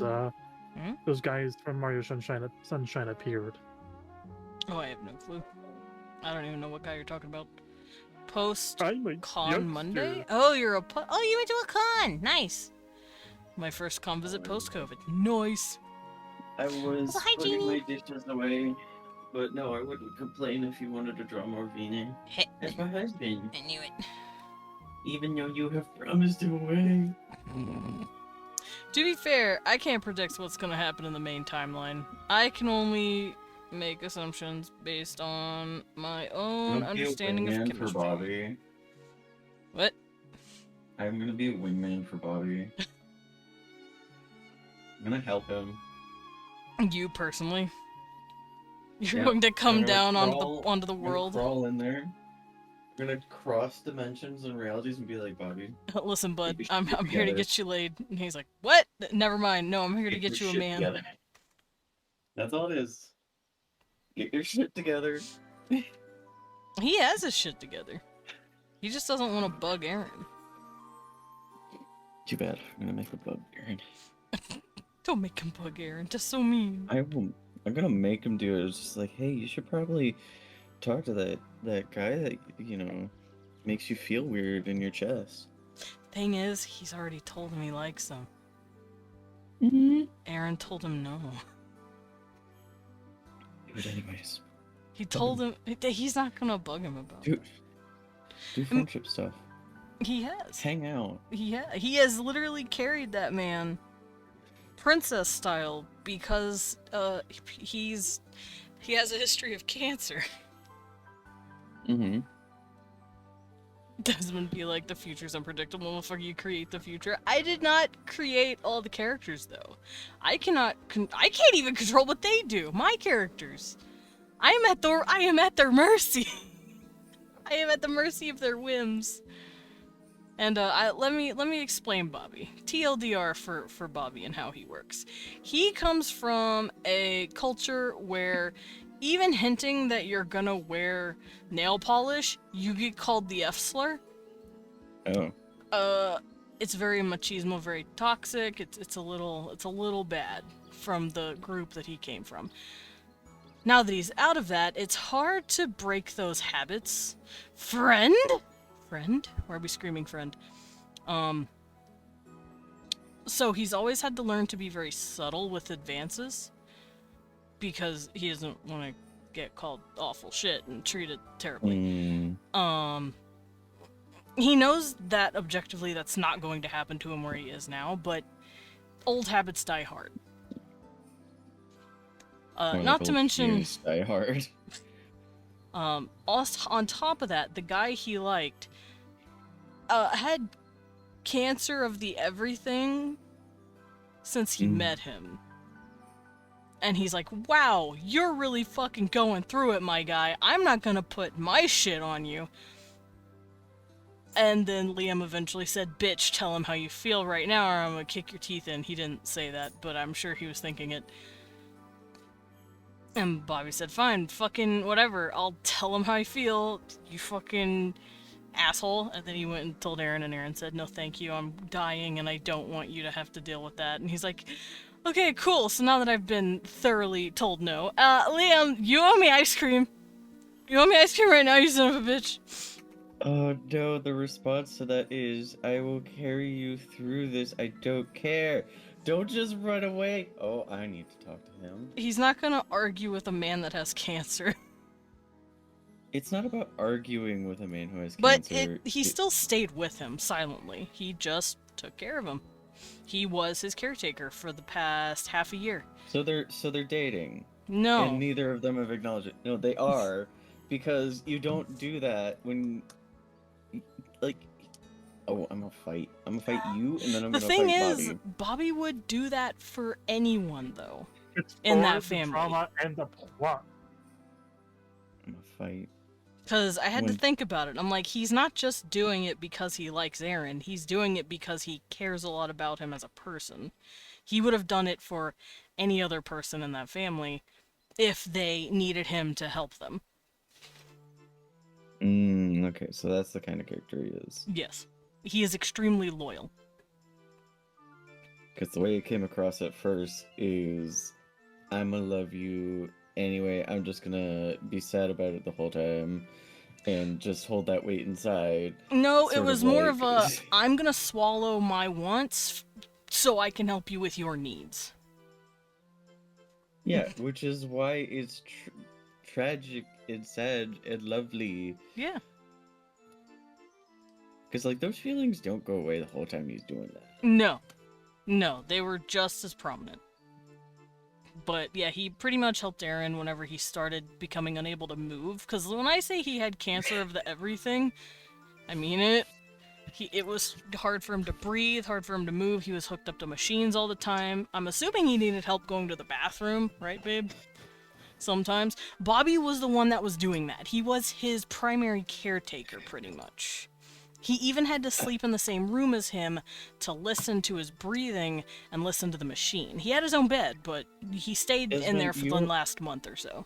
those guys from Mario Sunshine appeared? Oh, I have no clue. I don't even know what guy you're talking about. Post I'm a con youngster. Monday? Oh, you're a Oh, you went to a con. Nice. My first con visit post-COVID. Nice. I was Oh, hi, putting my Jeannie. dishes away, but no, I wouldn't complain if you wanted to draw more Vini. Heh, As my husband, I knew it. even though you have promised him away. To be fair, I can't predict what's gonna happen in the main timeline. I can only make assumptions based on my own I'm gonna be a understanding of wingman chemistry. for Bobby. What? I'm gonna be a wingman for Bobby. I'm gonna help him. You personally? You're Yeah, going to come I'm gonna down crawl- onto the I'm gonna world. Crawl in there. I'm gonna cross dimensions and realities and be like, Bobby, Listen, bud, your I'm shit here to together. get you laid. And he's like, what? Never mind. No, I'm here to your get you a shit man. together. That's all it is. Get your shit together. He has his shit together. He just doesn't want to bug Aaron. Too bad. I'm gonna make a bug, Aaron. Don't make him bug Aaron. Just so mean. I will. I'm gonna make him do it. It's just like, hey, you should probably talk to that guy that makes you feel weird in your chest. Thing is, he's already told him he likes him. Aaron told him no. But anyways, He told him that he's not gonna bug him about it. do friendship stuff. He has. Hang out. He has literally carried that man princess style because he has a history of cancer. Mm-hmm. Desmond be like, the future's unpredictable, motherfucker, you create the future. I did not create all the characters, though. I can't even control what they do. My characters. I am at their mercy. I am at the mercy of their whims. And let me explain Bobby. TLDR for Bobby and how he works. He comes from a culture where even hinting that you're gonna wear nail polish, you get called the F slur. Oh. It's very machismo, very toxic. It's a little bad from the group that he came from. Now that he's out of that, it's hard to break those habits. Friend? Friend? Or are we screaming friend? So he's always had to learn to be very subtle with advances because he doesn't want to get called awful shit and treated terribly. He knows that objectively that's not going to happen to him where he is now, but old habits die hard. Not to mention, Die Hard. also, on top of that, the guy he liked had cancer of the everything since he met him. And he's like, wow, you're really fucking going through it, my guy. I'm not gonna put my shit on you. And then Liam eventually said, bitch, tell him how you feel right now or I'm gonna kick your teeth in. He didn't say that, but I'm sure he was thinking it. And Bobby said, fine, fucking whatever. I'll tell him how I feel, you fucking asshole. And then he went and told Aaron, and Aaron said, no thank you, I'm dying and I don't want you to have to deal with that. And he's like, okay, cool, so now that I've been thoroughly told no, Liam, you owe me ice cream. You owe me ice cream right now, you son of a bitch. Oh no, the response to that is, I will carry you through this, I don't care. Don't just run away. Oh, I need to talk to him. He's not gonna argue with a man that has cancer. It's not about arguing with a man who has But cancer. he still stayed with him silently. He just took care of him. He was his caretaker for the past half a year. So they're dating. No. And neither of them have acknowledged it. No, they are, because you don't do that when, like, oh, I'm gonna fight you, and then I'm The gonna thing fight is, Bobby. Bobby would do that for anyone, though. It's In for that the family. drama and the plot. I'm gonna fight. Because I had to When- think about it. I'm like, he's not just doing it because he likes Aaron. He's doing it because he cares a lot about him as a person. He would have done it for any other person in that family if they needed him to help them. Okay, so that's the kind of character he is. Yes. He is extremely loyal. Because the way it came across at first is, I'ma love you anyway. I'm just gonna be sad about it the whole time, and just hold that weight inside. No, it Sort was of more like- of a, I'm gonna swallow my wants so I can help you with your needs. Yeah, which is why it's tragic and sad and lovely. Yeah. Because, like, those feelings don't go away the whole time he's doing that. No. No, they were just as prominent. But yeah, he pretty much helped Aaron whenever he started becoming unable to move. Because when I say he had cancer of the everything, I mean it. It was hard for him to breathe, hard for him to move. He was hooked up to machines all the time. I'm assuming he needed help going to the bathroom, right, babe? Sometimes. Bobby was the one that was doing that. He was his primary caretaker, pretty much. He even had to sleep in the same room as him to listen to his breathing and listen to the machine. He had his own bed, but he stayed in Desmond, there for the you- last month or so.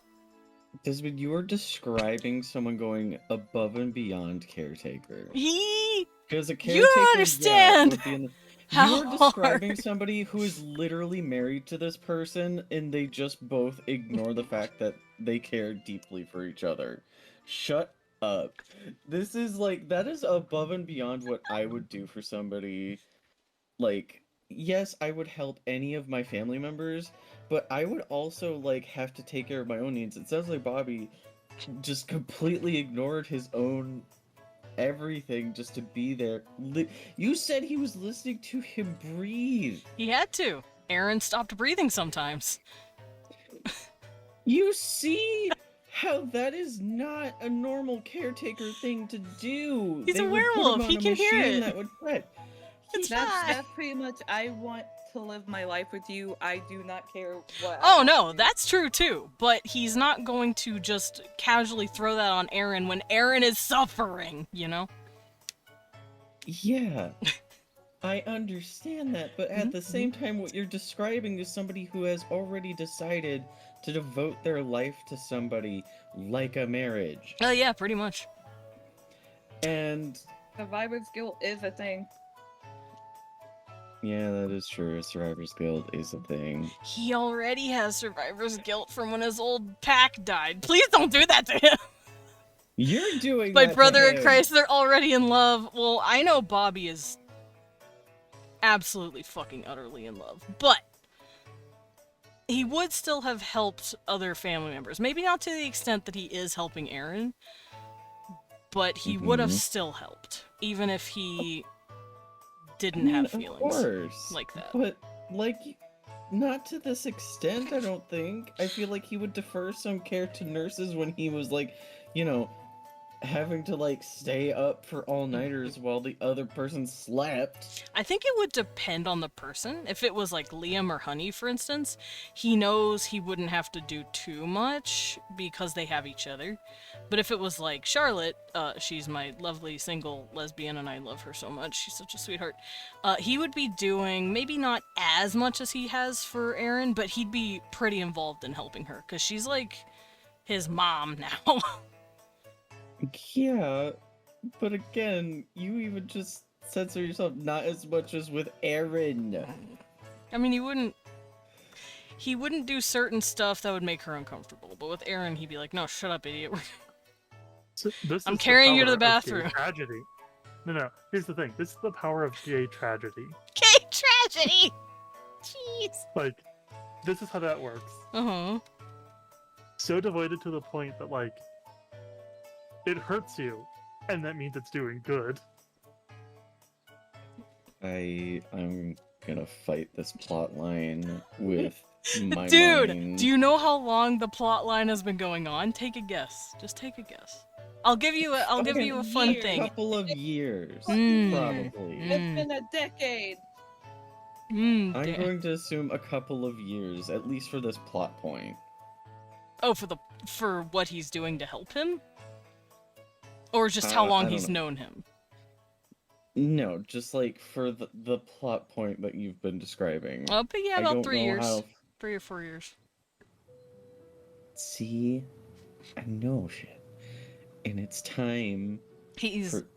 Desmond, you are describing someone going above and beyond caretaker. He... Because a You caretaker, don't yeah, understand would be in the... how You're describing hard- somebody who is literally married to this person, and they just both ignore the fact that they care deeply for each other. Shut up. This is like, that is above and beyond what I would do for somebody. Like, yes, I would help any of my family members, but I would also, like, have to take care of my own needs. It sounds like Bobby just completely ignored his own everything just to be there. You said he was listening to him breathe. He had to. Aaron stopped breathing sometimes. You see how that is not a normal caretaker thing to do. He's a They would put him werewolf. on He a can hear machine it. That would fret. It's That's fine. pretty much. I want to live my life with you. I do not care what. Oh no, that's true too. But he's not going to just casually throw that on Aaron when Aaron is suffering, you know? Yeah. I understand that, but at the same time, what you're describing is somebody who has already decided to devote their life to somebody like a marriage. Oh yeah, pretty much. And Survivor's guilt is a thing. yeah, that is true. Survivor's guilt is a thing. He already has survivor's guilt from when his old pack died. Please don't do that to him. You're doing My that to brother in him. Christ, they're already in love. Well, I know Bobby is absolutely fucking utterly in love, but he would still have helped other family members. Maybe not to the extent that he is helping Aaron, but he would have Mhm. still helped, even if he didn't I mean, have of feelings course, like that. But like, not to this extent. I don't think. I feel like he would defer some care to nurses when he was like, you know, having to like stay up for all-nighters while the other person slept. I think it would depend on the person. If it was like Liam or Honey, for instance, he knows he wouldn't have to do too much because they have each other. But if it was like Charlotte, she's my lovely single lesbian and I love her so much. She's such a sweetheart. He would be doing maybe not as much as he has for Aaron, but he'd be pretty involved in helping her because she's like his mom now. Yeah, but again, you even just censor yourself not as much as with Aaron. I mean, he wouldn't do certain stuff that would make her uncomfortable. But with Aaron, he'd be like, "No, shut up, idiot." So this I'm is the carrying you to the power of bathroom. gay tragedy. No. Here's the thing. This is the power of gay tragedy. Gay tragedy! Jeez. Like, this is how that works. Uh-huh. So devoted to the point that, like, it hurts you, and that means it's doing good. I'm gonna fight this plot line with my Dude, mind. do you know how long the plot line has been going on? Take a guess. Just take a guess. I'll give you a fun Years. thing. Couple of years, Mm. probably. Mm. It's been a decade. I'm Damn. going to assume a couple of years, at least for this plot point. Oh, for what he's doing to help him? Or just how I long don't he's know. known him? No, just like for the plot point that you've been describing. Oh, but yeah, I about don't 3 know years. how- 3 or 4 years. See, I know shit, and it's time He's for.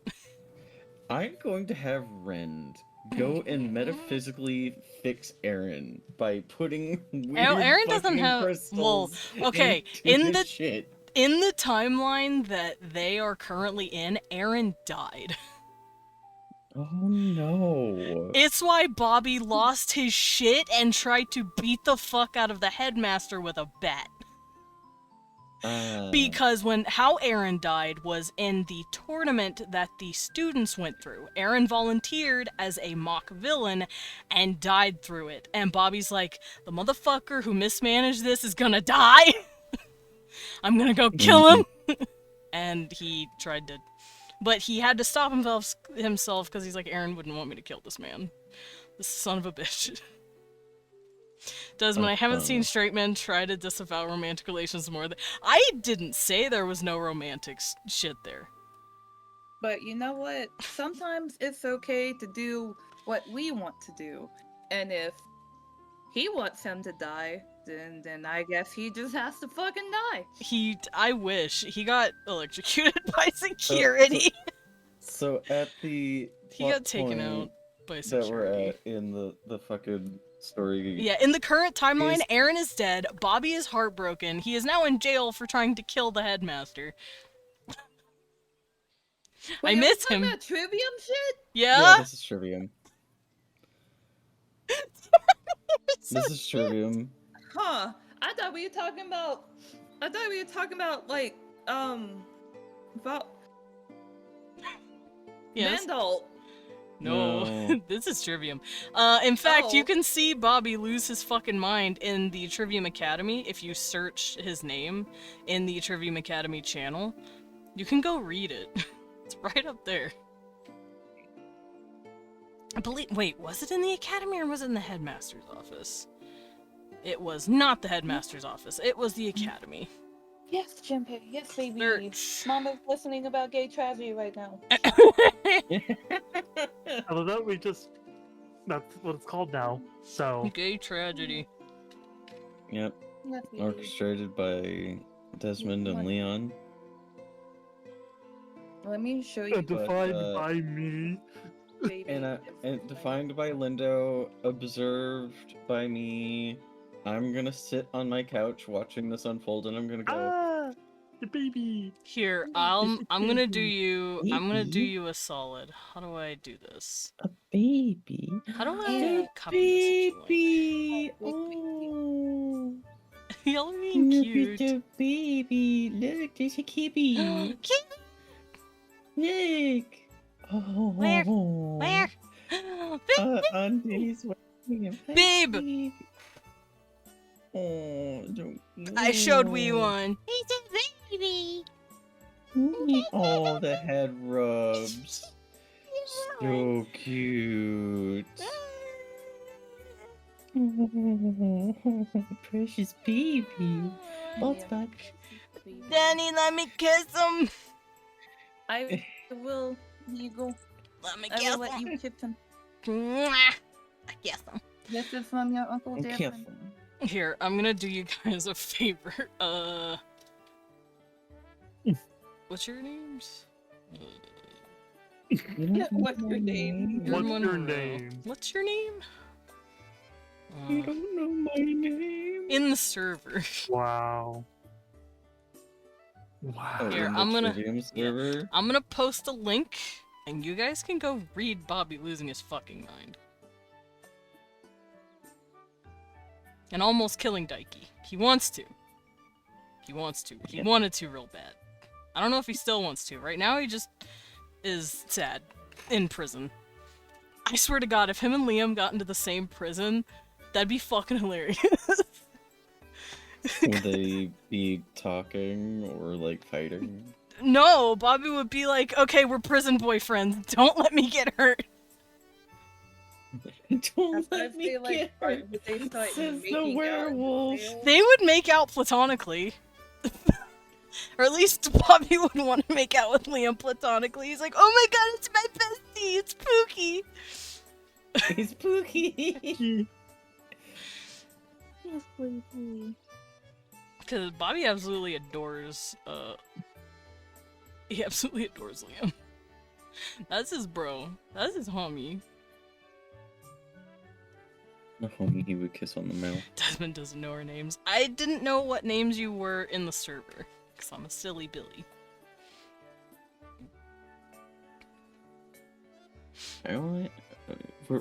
I'm going to have Rend go and metaphysically fix Aaron by putting weird Aaron doesn't fucking have- well, crystals okay, into in the the- shit. in the timeline that they are currently in. Aaron died. Oh no! It's why Bobby lost his shit and tried to beat the fuck out of the headmaster with a bat. Because how Aaron died was in the tournament that the students went through. Aaron volunteered as a mock villain and died through it. And Bobby's like, the motherfucker who mismanaged this is gonna die. I'm gonna go kill him. And he tried to, but he had to stop himself because he's like, Aaron wouldn't want me to kill this man. This son of a bitch. Desmond, I haven't seen straight men try to disavow romantic relations more than... I didn't say there was no romantic shit there. But you know what? Sometimes it's okay to do what we want to do. And if he wants him to die, then I guess he just has to fucking die. I wish. He got electrocuted by security. So at the He got taken out by security. that we're at in the fucking story. Yeah, in the current timeline, Is- Aaron is dead, Bobby is heartbroken, he is now in jail for trying to kill the headmaster. Wait, I are we miss talking him. about trivium shit? Yeah? This is trivium. This is trivium. Huh. I thought we were talking about like about Yes. Mandalt. No, No. this is Trivium. In fact, you Oh. can see Bobby lose his fucking mind in the Trivium Academy if you search his name in the Trivium Academy channel. You can go read it. It's right up there. I believe. Wait, was it in the Academy or was it in the Headmaster's office? It was not the Headmaster's office. It was the Academy. Yes, Junpei. Yes, baby. Search. Mama's listening about gay tragedy right now. Although that we just that's what it's called now. So Gay tragedy. Yep. Yes, baby. Orchestrated by Desmond and Leon. Let me show you. defined uh, by me. baby. And defined by Lindo, observed by me. I'm gonna sit on my couch watching this unfold, and I'm gonna go. Ah, the baby. Here, I'm gonna do you a solid. How do I do this? A baby. How do I Yeah. copy this? Baby. Oh. Y'all are being cute. baby. Look, there's a kitty. Look. Oh. Where? On his way. Babe! Oh, I showed we one. He's a baby. Oh, the head rubs. So cute. Precious baby. What's that? Danny, let me kiss him. I will. Here you go. Let me I kiss will let him. you kiss him. Mwah. I kiss him. This is from your Uncle Okay. Desmond. Here, I'm gonna do you guys a favor. What's your names? What's your name? You're What's your Monroe. name? What's your name? You don't know my name. In the server. Wow. Oh, Wow. Here, in the I'm gonna- Trivium server? I'm gonna post a link, and you guys can go read Bobby losing his fucking mind. And almost killing Daiki. He wants to. He wants to. He Yep. wanted to real bad. I don't know if he still wants to. Right now, he just is sad in prison. I swear to God, if him and Liam got into the same prison, that'd be fucking hilarious. Would they be talking or like fighting? No, Bobby would be like, okay, we're prison boyfriends. Don't let me get hurt. Don't I let me feel like get part- hurt. would they start Says the making out in werewolf. jail? They would make out platonically. Or at least Bobby would want to make out with Liam platonically. He's like, oh my god, it's my bestie, it's Pookie. He's Pookie. Yes, please. Because Bobby absolutely adores, he absolutely adores Liam. That's his bro. That's his homie. The homie he would kiss on the mouth. Desmond doesn't know our names. I didn't know what names you were in the server. Because I'm a silly Billy. I only...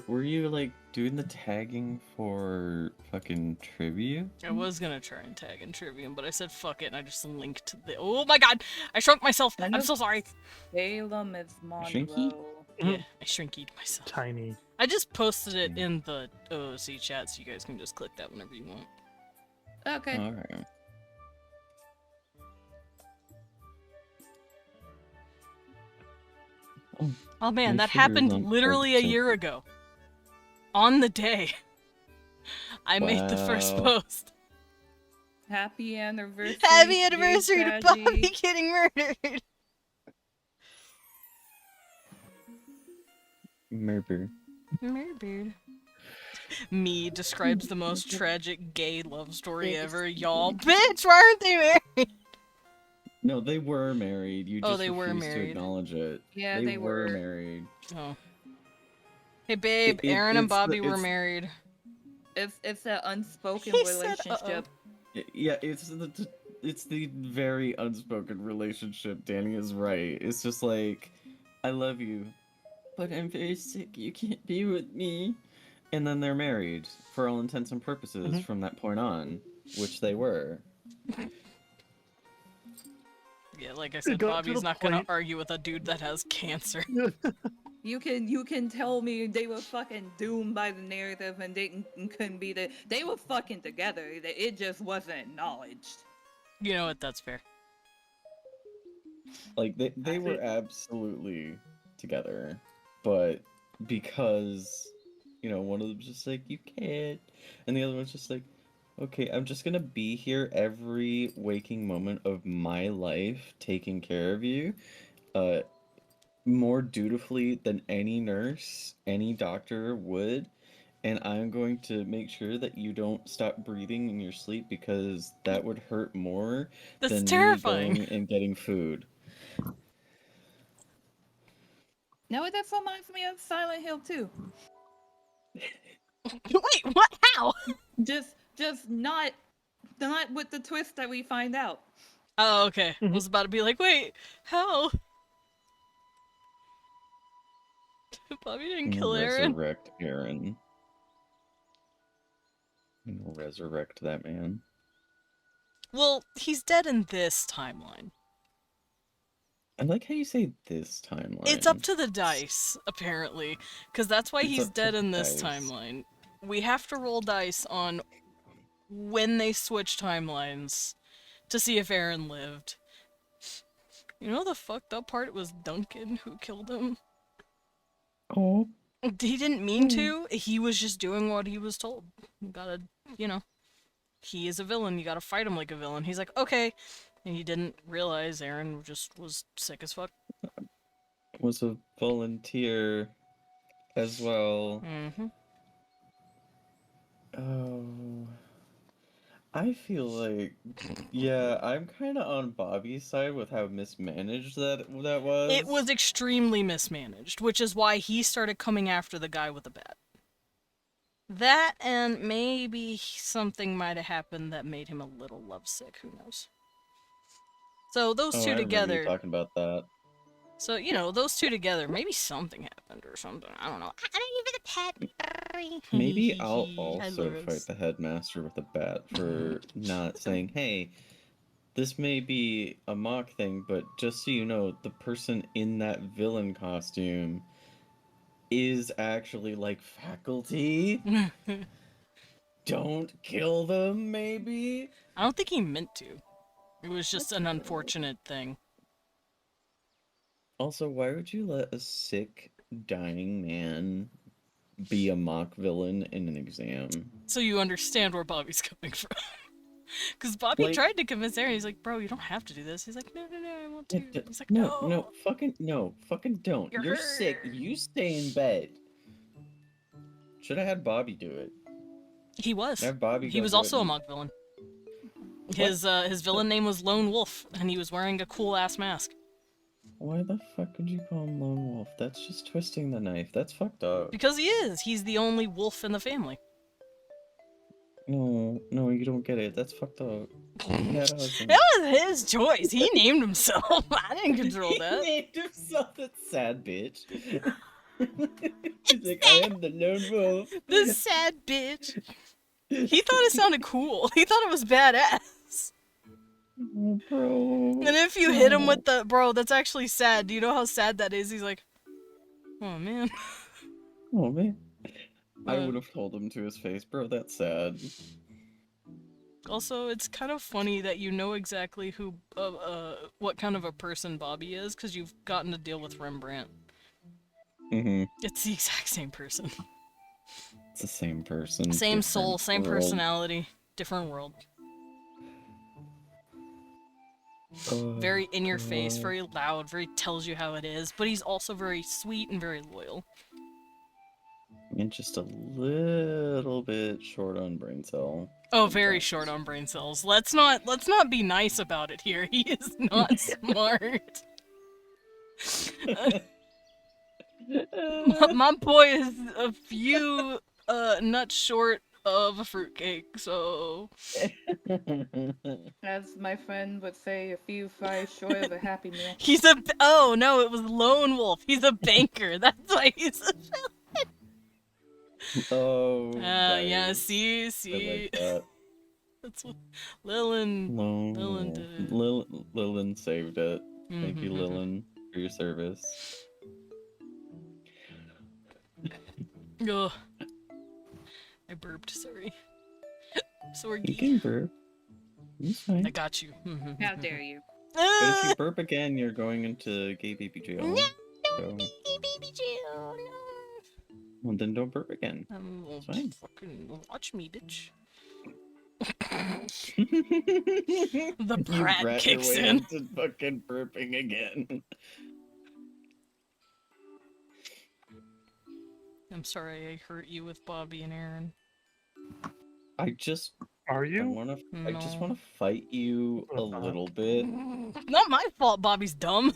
Were you like doing the tagging for fucking trivia? I was gonna try and tag in Trivium, but I said fuck it and I just linked the- Oh my god! I shrunk myself! I I'm know- so sorry! Salem is Shrinky? Monroe. Yeah, I shrinkied myself. Tiny. I just posted it in the OOC chat so you guys can just click that whenever you want. Okay. Alright. Oh man, Make that sure yours happened aren't literally a open. year ago. On the day. I made the first Wow. post. Happy anniversary. Happy anniversary to Daddy. Bobby getting murdered! Murder. Murdered. Me describes the most tragic gay love story ever, y'all. Bitch, why aren't they married? No, they were married. You Oh, just they were refused married. to acknowledge it. Yeah, they they were were. married. Oh. Hey babe, It- Aaron and it's the- Bobby were it's- married. It's an unspoken He said, relationship. Yeah, it's the very unspoken relationship. Danny is right. It's just like, I love you, but I'm very sick. You can't be with me. And then they're married for all intents and purposes Mhm. from that point on, which they were. Yeah, like I said, got to Bobby's the not gonna point- argue with a dude that has cancer. You can tell me they were fucking doomed by the narrative and they couldn't be there. They were fucking together. It just wasn't acknowledged. You know what, that's fair. Like they were absolutely together, but because one of them's just like, you can't, and the other one's just like, okay, I'm just gonna be here every waking moment of my life taking care of you, more dutifully than any nurse, any doctor would, and I'm going to make sure that you don't stop breathing in your sleep because that would hurt more That's than terrifying. me going and getting food. No, that reminds me of Silent Hill 2. Wait, what? How? Just not with the twist that we find out. Oh, okay. I Mhm. was about to be like, wait, how? Bobby didn't kill Aaron. Resurrect Aaron. Resurrect that man. Well, he's dead in this timeline. I like how you say this timeline. It's up to the dice, apparently, because that's why It's he's up to dead the in this dice. timeline. We have to roll dice on when they switch timelines to see if Aaron lived. You know the fucked up part? It was Duncan who killed him. Oh. He didn't mean to. He was just doing what he was told. You gotta, he is a villain. You gotta fight him like a villain. He's like, okay. And he didn't realize Aaron just was sick as fuck. Was a volunteer as well. Mm-hmm. Oh. I feel like, yeah, I'm kind of on Bobby's side with how mismanaged that was. It was extremely mismanaged, which is why he started coming after the guy with the bat. That and maybe something might have happened that made him a little lovesick, who knows. So those Oh, two I remember you together, talking about that. so those two together, maybe something happened or something, I don't know. I don't even the pet. Maybe I'll Hi, also Loris. fight the headmaster with a bat for not saying, hey, this may be a mock thing, but just so you know, the person in that villain costume is actually like faculty. Don't kill them, maybe? I don't think he meant to. It was just an unfortunate thing. Also, why would you let a sick, dying man be a mock villain in an exam? So you understand where Bobby's coming from. Because Bobby Like- tried to convince Aaron, he's like, bro, you don't have to do this. He's like, no, I want to. He's like, no, no. fucking don't. You're You're sick. hurt. You stay in bed. Should have had Bobby do it. He was. Have Bobby He go was do it also a and- mock villain. His villain name was Lone Wolf, and he was wearing a cool ass mask. Why the fuck would you call him Lone Wolf? That's just twisting the knife. That's fucked up. Because he is. He's the only wolf in the family. No, you don't get it. That's fucked up. He had a husband. That was his choice. He named himself. I didn't control that. He named himself that sad bitch. He's like, I am the lone wolf. This sad bitch. He thought it sounded cool. He thought it was badass. Oh, bro. And if you hit him with the, bro, that's actually sad. Do you know how sad that is? He's like, oh man. Oh man. I Uh, would have told him to his face, bro, that's sad. Also, it's kind of funny that you know exactly who, what kind of a person Bobby is, because you've gotten to deal with Rembrandt. Mm-hmm. It's the exact same person. It's the same person. Same soul, different same world. personality, different world. Very in your face, God. very loud, very tells you how it is, but he's also very sweet and very loyal. And just a little bit short on brain cell. Oh, very short on brain cells. Let's not be nice about it here. He is not smart. My boy is a few nuts short of a fruitcake, so As my friend would say, a few fries short of a happy meal. he's a oh no, it was Lone Wolf. He's a banker. That's why he's a Oh. yeah, nice. see, I like that. that's what Lilin. Lone Lilin Wolf. did it. Lilin saved it. Thank you, Mhm. Lilin, for your service. Ugh. I burped, sorry. You Sorry. can burp. It's fine. I got you. How dare you? But if you burp again, you're going into gay baby jail. No, So, Hey, baby Jill, no. well, then don't burp again. Well, fine. fucking watch me, bitch. The The brat kicks in. Into fucking burping again. I'm sorry I hurt you with Bobby and Aaron. I just Are you? wanna No. fight you a Uh-huh. little bit. Not my fault Bobby's dumb.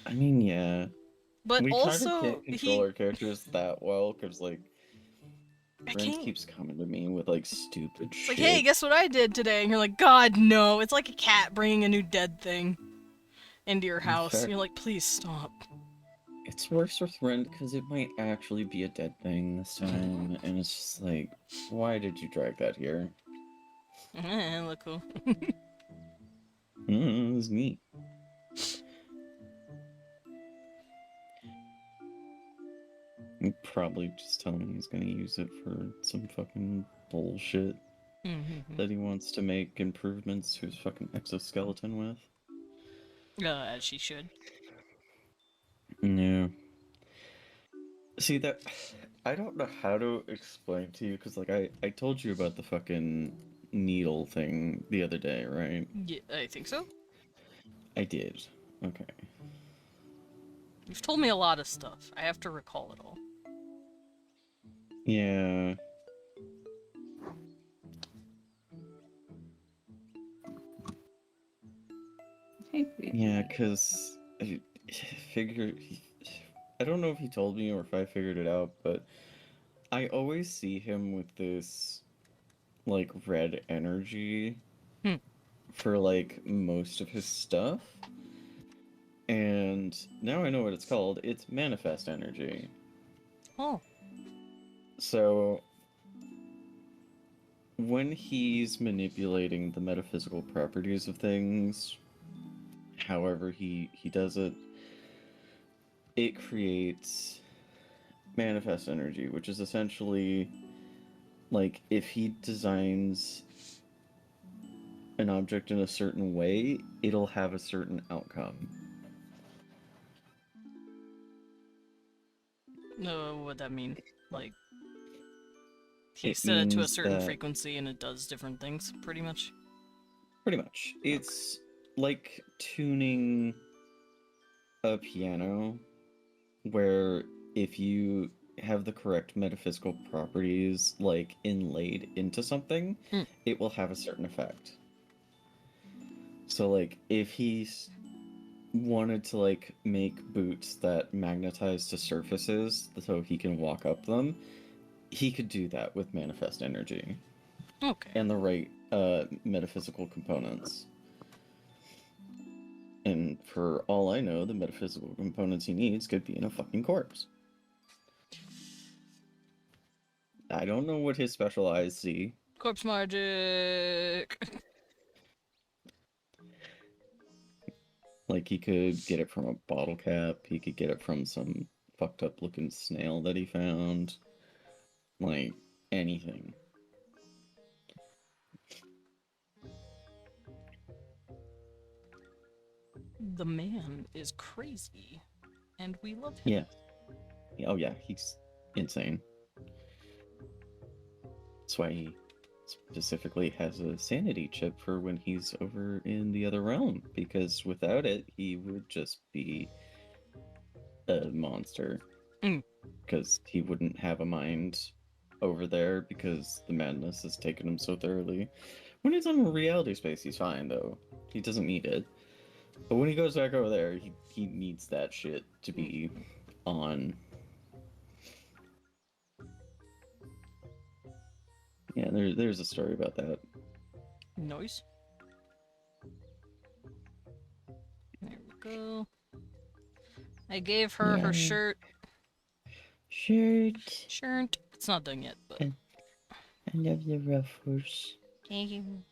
I mean, yeah. But we also, kind of can't control he... our characters that well, because like I Brent can't... keeps coming to me with like stupid It's shit. like, hey, guess what I did today? And you're like, God, no. It's like a cat bringing a new dead thing into your house. fact- And you're like, please stop. It's worse with Rent because it might actually be a dead thing this time, and it's just like, why did you drag that here? Look cool. It was neat. He'd probably just tell me he's gonna use it for some fucking bullshit that he wants to make improvements to his fucking exoskeleton with. As she should. Yeah. See that I don't know how to explain to you because like I told you about the fucking needle thing the other day, right? Yeah, I think so. I did. Okay. You've told me a lot of stuff. I have to recall it all. Yeah. Yeah, because I figure I don't know if he told me or if I figured it out, but I always see him with this like red energy Hmm. for like most of his stuff. And now I know what it's called. It's manifest energy. Oh. So when he's manipulating the metaphysical properties of things, however he does it, it creates manifest energy, which is essentially like if he designs an object in a certain way, it'll have a certain outcome. No, what would that mean? Like, he It set it to a means certain that- frequency and it does different things, pretty much. Pretty much. It's like tuning a piano, where if you have the correct metaphysical properties, like, inlaid into something, Hmm. it will have a certain effect. So, like, if he's wanted to, like, make boots that magnetize to surfaces so he can walk up them, he could do that with manifest energy Okay. and the right metaphysical components. And for all I know, the metaphysical components he needs could be in a fucking corpse. I don't know what his special eyes see. Corpse magic! Like, he could get it from a bottle cap, he could get it from some fucked up looking snail that he found. Like, anything. The man is crazy, and we love him. Yeah. Oh yeah, he's insane. That's why he specifically has a sanity chip for when he's over in the other realm, because without it, he would just be a monster. Mm. Because he wouldn't have a mind over there because the madness has taken him so thoroughly. When he's in reality space, he's fine though. He doesn't need it. But when he goes back over there, he needs that shit to be on. Yeah, there's a story about that. Nice. There we go. I gave her her Yeah. shirt. Shirt. Shirt. It's not done yet, but I love the ruffles. Thank you.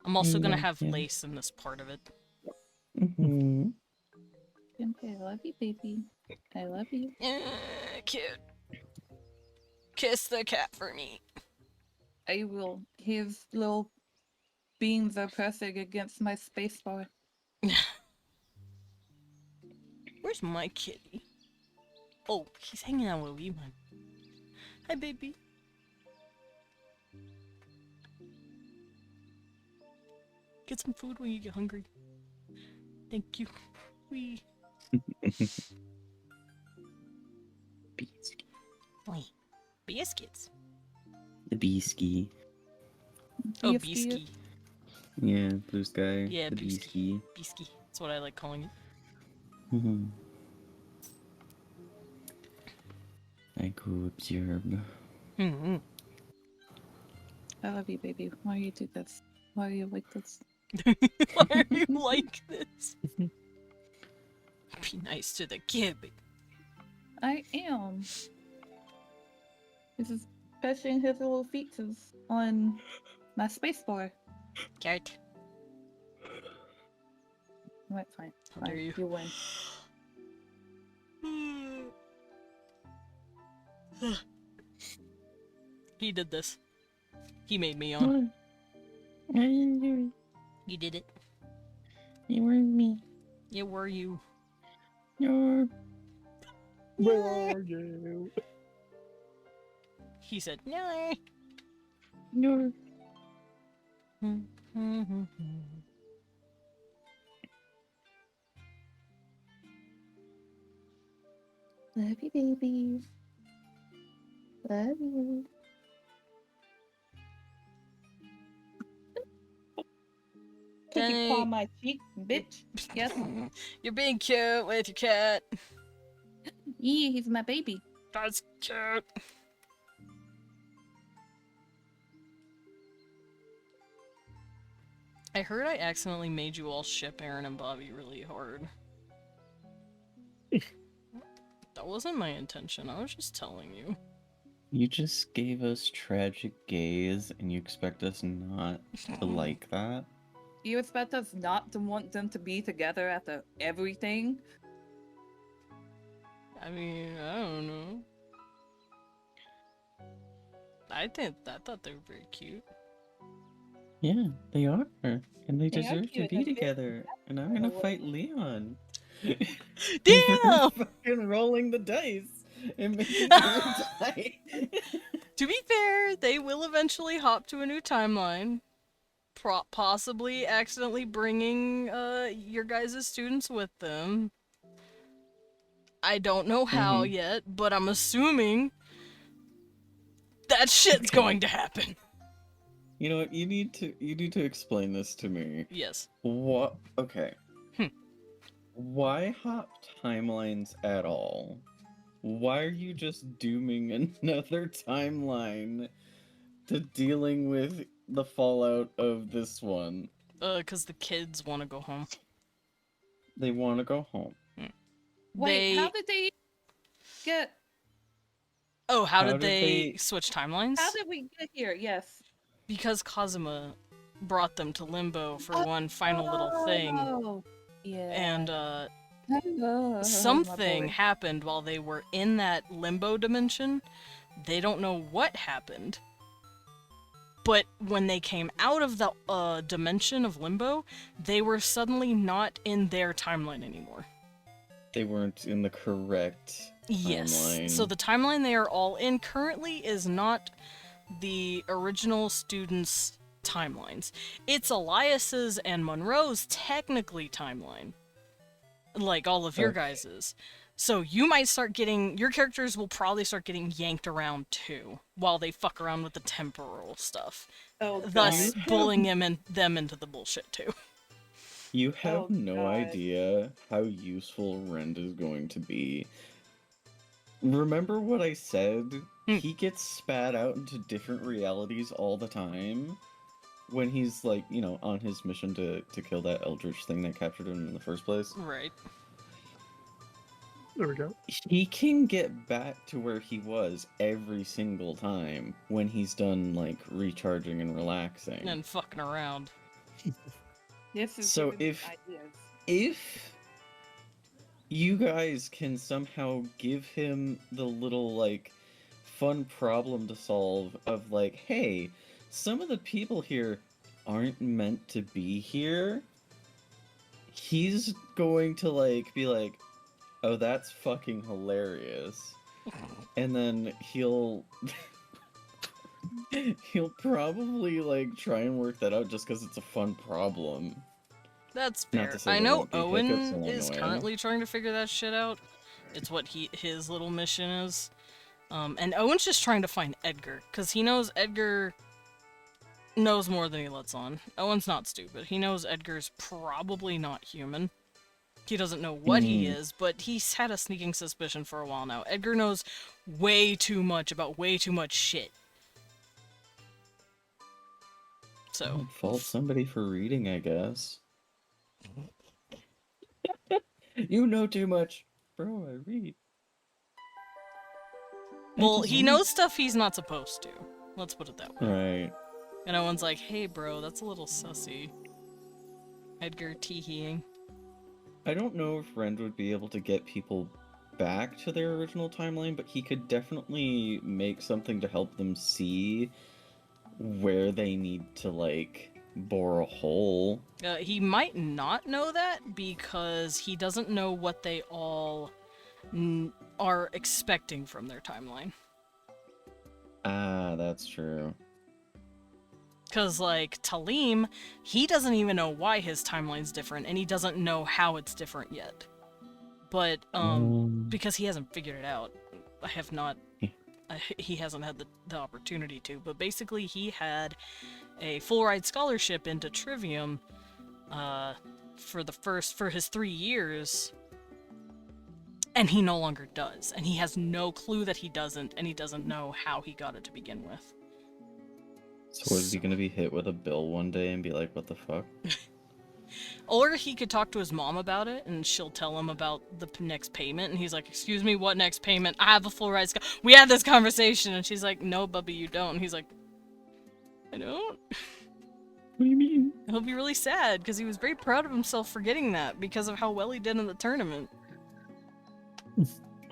I'm also gonna Yeah, have yeah. lace in this part of it. Mm-hmm. Okay, I love you, baby. I love you. Cute. Kiss the cat for me. I will. His little beams are pressing against my spacebar. Where's my kitty? Oh, he's hanging out with you, man. Hi, baby. Get some food when you get hungry. Thank you. Wee. Wait. Biscuits. The Beesky. Oh, Yes, dear. Bisky. Yeah, blue sky. Yeah, the Beesky. Beesky. Bisky. That's what I like calling it. Mm-hmm. I go observe. Mm-hmm. I love you, baby. Why you do this? Why are you like this? Why are you like this? Be nice to the kid. I am. This is pressing his little feet on my spacebar. Cute. Right, fine. How Fine. dare you. You win. He did this. He made me yawn. I didn't do You did it. it. It weren't me. Yeah, were you? No. Where are you? He said, no. No. Love you, baby. Love you. Cookie Dang. paw my cheek, bitch. Yes. You're being cute with your cat. Yeah, he's my baby. That's cute. I heard I accidentally made you all ship Aaron and Bobby really hard. That wasn't my intention, I was just telling you. You just gave us tragic gaze, and you expect us not to like that? You expect us not to want them to be together after everything? I mean, I don't know. I thought they were very cute. Yeah, they are, and they They are deserve to cute, be and they- together. And I'm gonna fight Leon. Damn! Fucking rolling the dice and making her die. To be fair, they will eventually hop to a new timeline. Possibly accidentally bringing your guys' students with them. I don't know how Mhm. yet, but I'm assuming that shit's going to happen. You know what? You need to explain this to me. Yes. What? Okay. Hmm. Why hop timelines at all? Why are you just dooming another timeline to dealing with the fallout of this one? 'Cause the kids want to go home. They want to go home. Wait, how did they get? Oh, how How did did they they- switch timelines? How did we get here? Yes. Because Kazuma brought them to Limbo for one final little thing. Oh, yeah. And Oh, something my boy. happened while they were in that limbo dimension. They don't know what happened. But when they came out of the dimension of limbo, they were suddenly not in their timeline anymore. They weren't in the correct Yes. timeline. So the timeline they are all in currently is not the original students' timelines. It's Elias's and Monroe's technically timeline. Like all of your Okay. guys's. So you might start getting, your characters will probably start getting yanked around too, while they fuck around with the temporal stuff. Oh, Thus God. bullying them into the bullshit too. You have Oh, no God. idea how useful Rend is going to be. Remember what I said? He gets spat out into different realities all the time. When he's, like, you know, on his mission to kill that eldritch thing that captured him in the first place. Right. There we go. He can get back to where he was every single time when he's done, like, recharging and relaxing. And fucking around. This is So giving me if- ideas. If you guys can somehow give him the little, like, fun problem to solve of, like, hey, some of the people here aren't meant to be here, he's going to, like, be like, oh, that's fucking hilarious. And then he'll probably, like, try and work that out just because it's a fun problem. That's Not fair. to say I there know won't be Owen hiccups along is the way. currently trying to figure that shit out. It's what his little mission is. And Owen's just trying to find Edgar, because he knows Edgar knows more than he lets on. Owen's not stupid. He knows Edgar's probably not human. He doesn't know what he is, but he's had a sneaking suspicion for a while now. Edgar knows way too much about way too much shit. So, Fault somebody for reading, I guess. You know too much. Bro, I read. well, he knows stuff he's not supposed to. Let's put it that way. Right. And Owen's like, hey bro, that's a little sussy. Edgar teeheeing. I don't know if Rend would be able to get people back to their original timeline, but he could definitely make something to help them see where they need to, like, bore a hole. He might not know that because he doesn't know what they all are expecting from their timeline. Ah, that's true. Because, like, Talim, he doesn't even know why his timeline's different, and he doesn't know how it's different yet. But, because he hasn't figured it out. I have not... he hasn't had the opportunity to, but basically he had a full-ride scholarship into Trivium, for his 3 years, and he no longer does. And he has no clue that he doesn't, and he doesn't know how he got it to begin with. So is he gonna be hit with a bill one day and be like, what the fuck? Or he could talk to his mom about it, and she'll tell him about the next payment, and he's like, excuse me, what next payment? I have a full ride. We had this conversation, and she's like, no, Bubby, you don't. And he's like, I don't? What do you mean? He'll be really sad, because he was very proud of himself for getting that, because of how well he did in the tournament.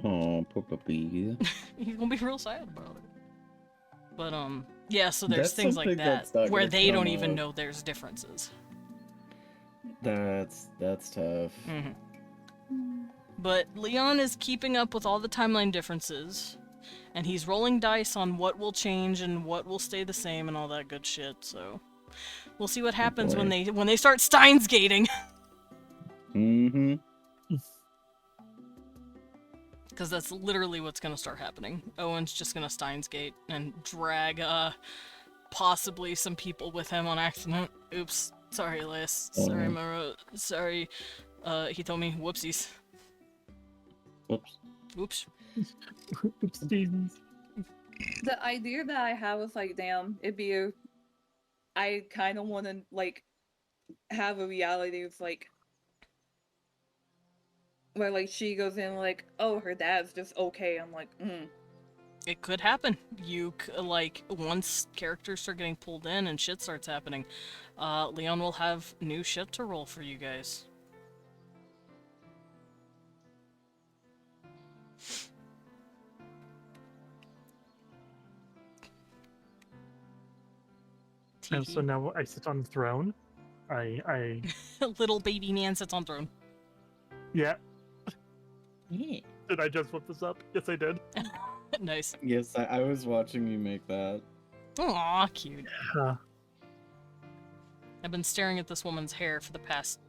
Oh, poor puppy. He's gonna be real sad about it. But, yeah, so there's That's things like something that, that's not where gonna they don't come even up. know there's differences. That's tough. But Leon is keeping up with all the timeline differences, and he's rolling dice on what will change and what will stay the same and all that good shit, so... We'll see what happens when they start Steins gating. Mm-hmm. Because that's literally what's gonna start happening. Owen's just gonna Steins Gate and drag, possibly some people with him on accident. Oops. Sorry, Elias. Sorry, Mara. Sorry, Hitomi. Whoopsies. Whoops. Oops. Oopsies. The idea that I have is like, damn, I kind of want to like have a reality of like where like she goes in like, oh, her dad's just okay. I'm like, It could happen. Like, once characters start getting pulled in and shit starts happening, Leon will have new shit to roll for you guys. And so now I sit on the throne. I Little baby Nan sits on throne. yeah. Yeah. Did I just flip this up? Yes, I did. Nice. Yes, I was watching you make that. Aw, cute. Huh. I've been staring at this woman's hair for the past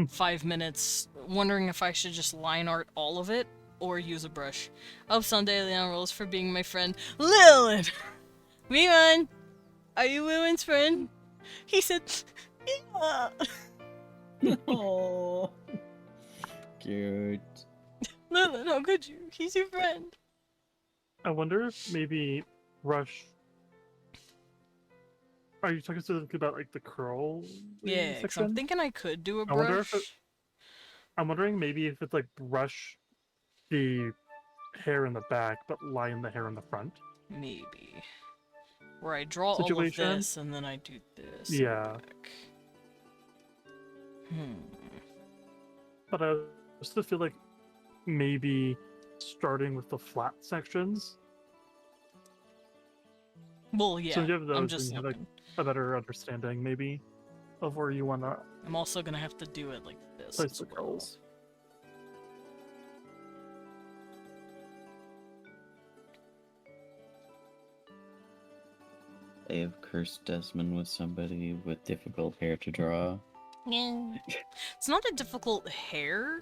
5 minutes, wondering if I should just line art all of it or use a brush. Oh, someday Leon rolls for being my friend. Lilith! Leon! Are you Lilith's friend? He said, yeah. Oh, cute. Lilith, how could you? He's your friend. I wonder if maybe Rush. Are you talking specifically about like the curl? Yeah, 'cause section? I'm thinking I could do a I wonder brush. if I'm wondering maybe if it's like brush the hair in the back, but line the hair in the front. Maybe. Where I draw all of Situation? this and then I do this. Yeah. Back. But I still feel like maybe starting with the flat sections. Well, yeah, So you have those, I'm and just you have like looking. a better understanding maybe of where you want to I'm also gonna have to do it like this place as the well. curls. I have cursed Desmond with somebody with difficult hair to draw. Yeah. It's not a difficult hair,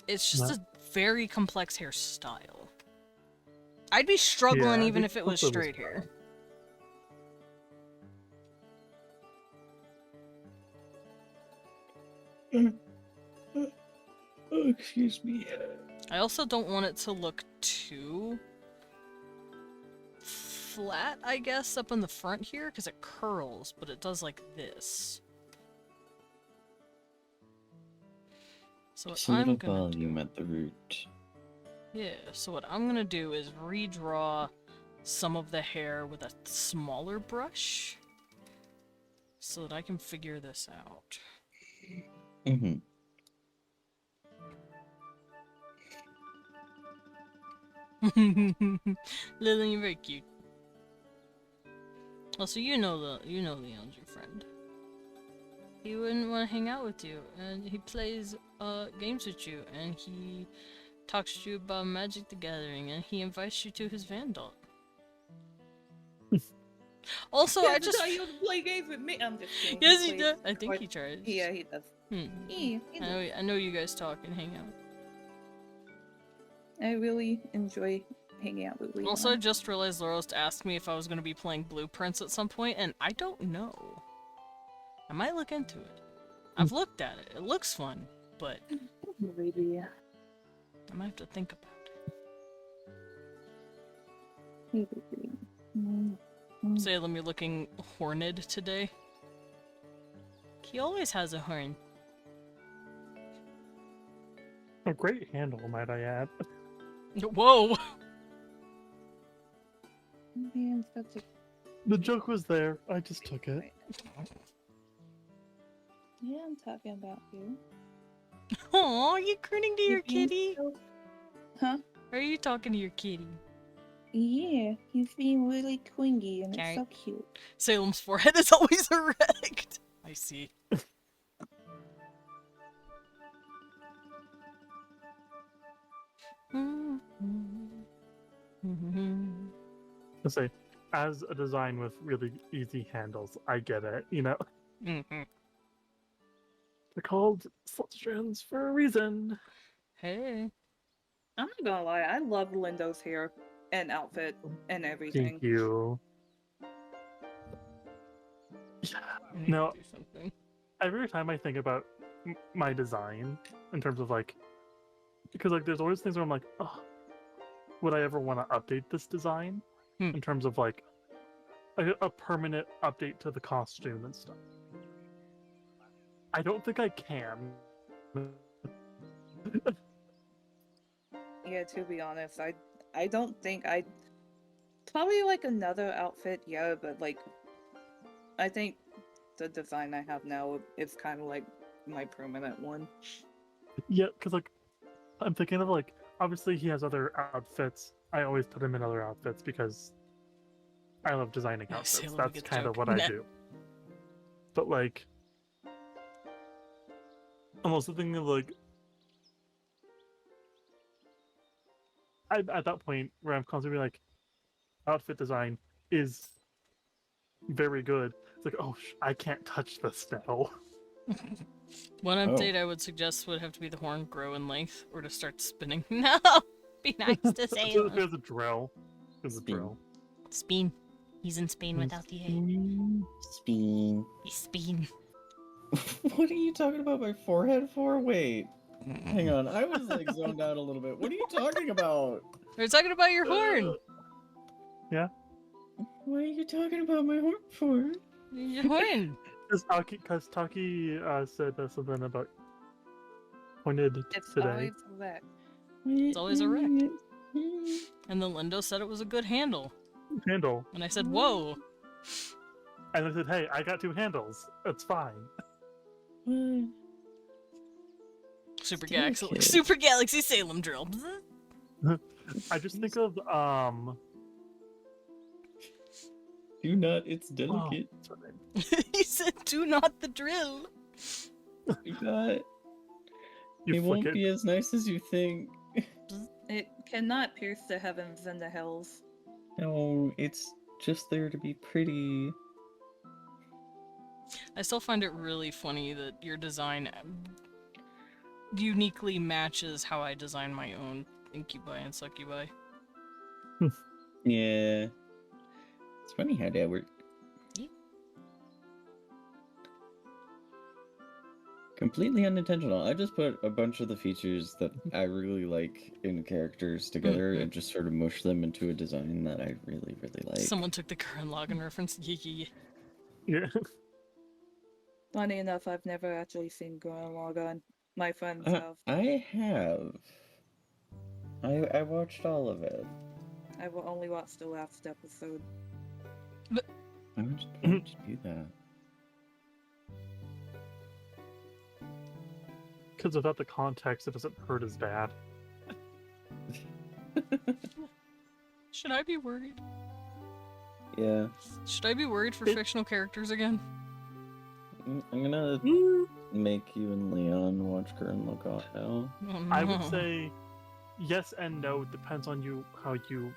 it's just No. a very complex hairstyle. I'd be struggling Yeah, even we if it both was of us straight are. hair. Oh, excuse me. I also don't want it to look too flat, I guess, up in the front here, because it curls, but it does like this. So what Just a I'm little gonna do, volume at the root. yeah, so what I'm gonna do is redraw some of the hair with a smaller brush so that I can figure this out. Mm-hmm. Lily, you're very cute. Also, you know Leon's your friend. He wouldn't want to hang out with you, and he plays games with you, and he talks to you about Magic the Gathering, and he invites you to his Vandal. Also, I just tell you to play games with me. I'm just kidding. yes, he plays does. I think quite- he tries. Yeah, he does. Hmm. He I know you guys talk and hang out. I really enjoy hanging out with Leon. Also, I just realized Laurel's asked me if I was going to be playing Blueprints at some point, and I don't know. I might look into it. I've looked at it. It looks fun, but Maybe. I might have to think about Mm. it. Salem, you're looking horned today. He always has a horn. A great handle, might I add. Whoa! Man, such a The joke was there. I just took it. yeah, I'm talking about you. Aw, are you crooning to your You're being kitty? Huh? Or are you talking to your kitty? Yeah, he's being really twingy and Okay. it's so cute. Salem's forehead is always erect. I see. I say, as a design with really easy handles, I get it. You know, Mhm. they're called slut strands for a reason. Hey. I'm not gonna lie, I love Lindo's hair and outfit and everything. Thank you. I need No. to do something. Every time I think about my design in terms of like, because like there's always things where I'm like, oh, would I ever want to update this design in terms of like a permanent update to the costume and stuff? I don't think I can. Yeah, to be honest, I don't think I probably like another outfit, yeah, but like I think the design I have now is kind of like my permanent one. Yeah, because like I'm thinking of like obviously he has other outfits. I always put him in other outfits because I love designing I see, outfits. let me That's get the kind of joke. what I Nah. do. But like, I'm also thinking of like, at that point where I'm constantly like, outfit design is very good. It's like, oh, I can't touch this now. One Oh. update I would suggest would have to be the horn grow in length or to start spinning. No! Be nice to Salem. There's a drill. There's a Spin. drill. Spin. He's in Spain without the A. Spin. He's Spain. What are you talking about my forehead for? Wait. Hang on. I was like zoned out a little bit. What are you talking about? We're talking about your horn. What are you talking about my horn for? Your horn. Because Taki said something about pointed It's today. always that. It's always erect. And then Lindo said it was a good handle. Handle. And I said, whoa. And I said, hey, I got 2 handles. It's fine. Super, Still a Gax- kid. Super Galaxy Salem drill. I just think of Do not, it's delicate. what's her name? He said, do not the drill. Do not. You It flick won't it. be as nice as you think. It cannot pierce the heavens and the hells. No, it's just there to be pretty. I still find it really funny that your design uniquely matches how I design my own incubi and succubi. Yeah. It's funny how that works. Yeah. Completely unintentional. I just put a bunch of the features that I really like in characters together and just sort of mush them into a design that I really, really like. Someone took the Gurren Lagann reference. Yeah. Yeah. Funny enough, I've never actually seen Gurren Lagann. My friends have. I have. I watched all of it. I've only watched the last episode. I was planning to do that. Because without the context, it doesn't hurt as bad. Should I be worried? Yeah. Should I be worried for fictional characters again? I'm gonna make you and Leon watch Gurren Lagann now. Oh, I would no. say yes and no. Depends on you how you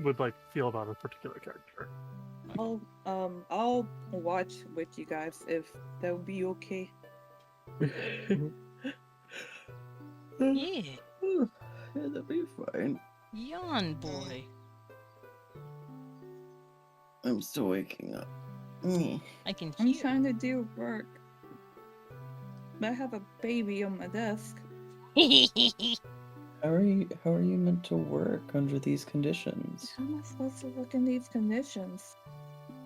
would like feel about a particular character. I'll watch with you guys if that would be okay. Yeah. Yeah, that'd be fine. Yawn boy. I'm still waking up. I can I'm hear. trying to do work. I have a baby on my desk. How are you meant to work under these conditions? How am I supposed to work in these conditions?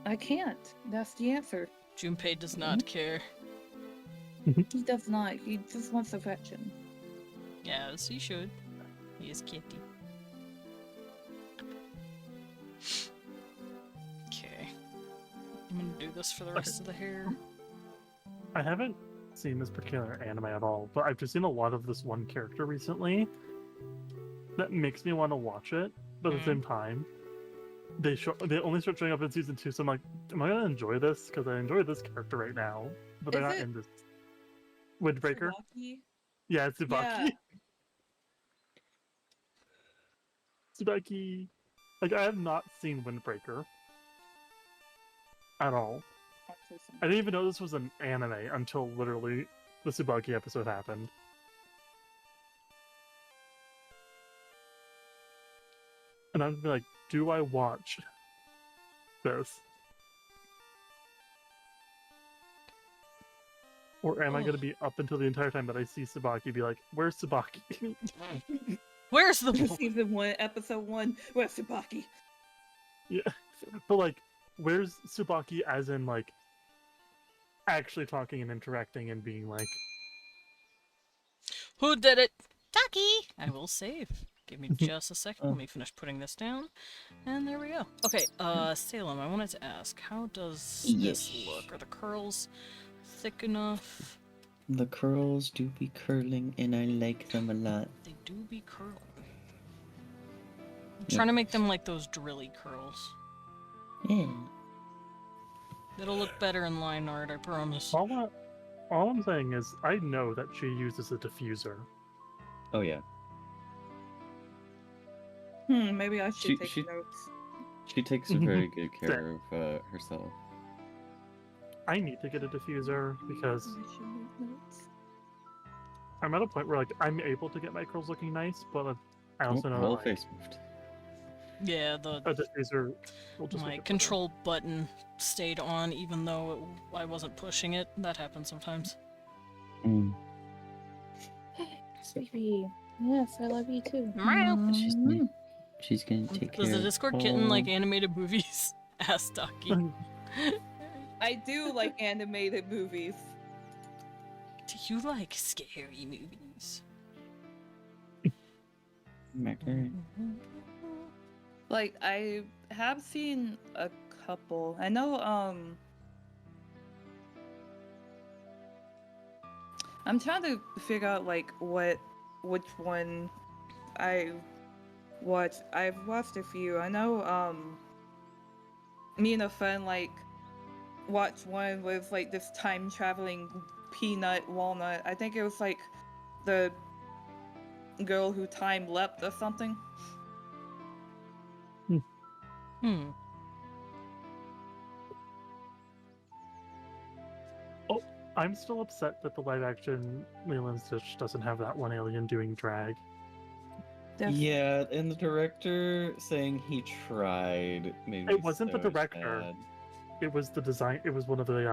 I can't. That's the answer. Junpei does not care. He does not. He just wants affection. Yes, he should. He is kitty. Okay. I'm gonna do this for the rest of the hair. I haven't seen this particular anime at all, but I've just seen a lot of this one character recently that makes me want to watch it. But at the same time, they only start showing up in season 2, so I'm like, am I gonna enjoy this? Because I enjoy this character right now, but they're Is not it in this. Windbreaker. Tsubaki? Yeah, it's Tsubaki. Yeah. Tsubaki. Like, I have not seen Windbreaker at all. I didn't even know this was an anime until literally the Tsubaki episode happened. And I'm like, do I watch this? Or am I going to be up until the entire time that I see Tsubaki be like, where's Tsubaki? Where's the boy? Season 1, episode 1, where's Tsubaki? Yeah. But like, where's Tsubaki as in like actually talking and interacting and being like, Who did it? Ducky! I will save. Give me just a second. Let me finish putting this down. And there we go. Okay, Salem, I wanted to ask, how does this Yes. look? Are the curls thick enough? The curls do be curling, and I like them a lot. They do be curling. I'm trying to make them like those drilly curls. Yeah. It'll look better in line art, I promise. all I'm saying is, I know that she uses a diffuser. Oh yeah. Maybe I should take She- notes. She takes a very good care of herself. I need to get a diffuser because I should make notes. I'm at a point where like I'm able to get my curls looking nice, but I Oh, also know whole like, face moved. Yeah, the a diffuser will just my make it control button stayed on even though I wasn't pushing it. That happens sometimes. Mm. Sweetie. Yes, I love you too. Meow. She's gonna take care Does the of Discord kitten like all- animated movies? Ask Ducky. better. I do like animated movies. Do you like scary movies? Macaroni. Like, I have seen a couple. I know, I'm trying to figure out, like, which one I watched. I've watched a few. I know, me and a friend, like, watched one with, like, this time-traveling peanut walnut. I think it was, like, the girl who time leapt or something. Hmm. I'm still upset that the live action Lilo and Stitch doesn't have that one alien doing drag. Yeah, and the director saying he tried made me It wasn't the so director. sad. It was the design. It was one of the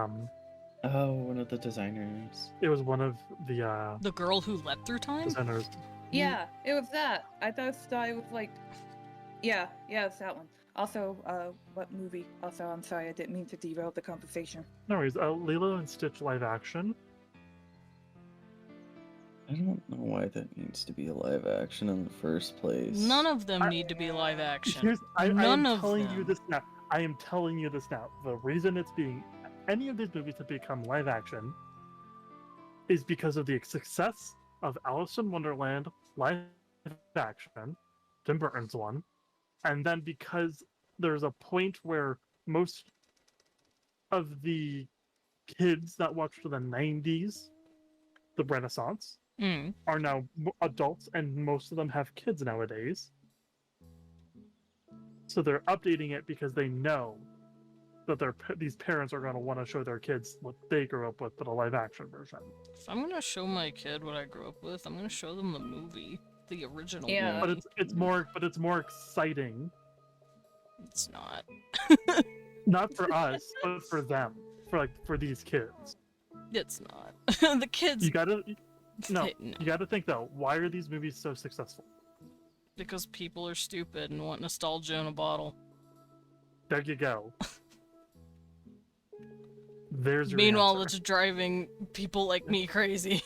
Oh, one of the designers. It was one of the The girl who leapt through time? designers. Yeah, it was that. I thought it was like, yeah, it's that one. Also, what movie? Also, I'm sorry, I didn't mean to derail the conversation. No worries. Lilo and Stitch live action. I don't know why that needs to be a live action in the first place. None of them I- need to be live action. Here's I None am of telling them. you this now. I am telling you this now. The reason it's being any of these movies have become live action is because of the success of Alice in Wonderland live action, Tim Burton's one, and then because there's a point where most of the kids that watched the 90s, the Renaissance, Mm. are now adults, and most of them have kids nowadays. So they're updating it because they know that these parents are going to want to show their kids what they grew up with, but a live action version. If I'm gonna show my kid what I grew up with, I'm gonna show them the movie. The original Yeah. But movie. it's more exciting, It's not. not for us, but for them, for these kids. It's not. The kids. You gotta no, No. you gotta think though. Why are these movies so successful? Because people are stupid and want nostalgia in a bottle. There you go. There's your Meanwhile, answer. it's driving people like me crazy.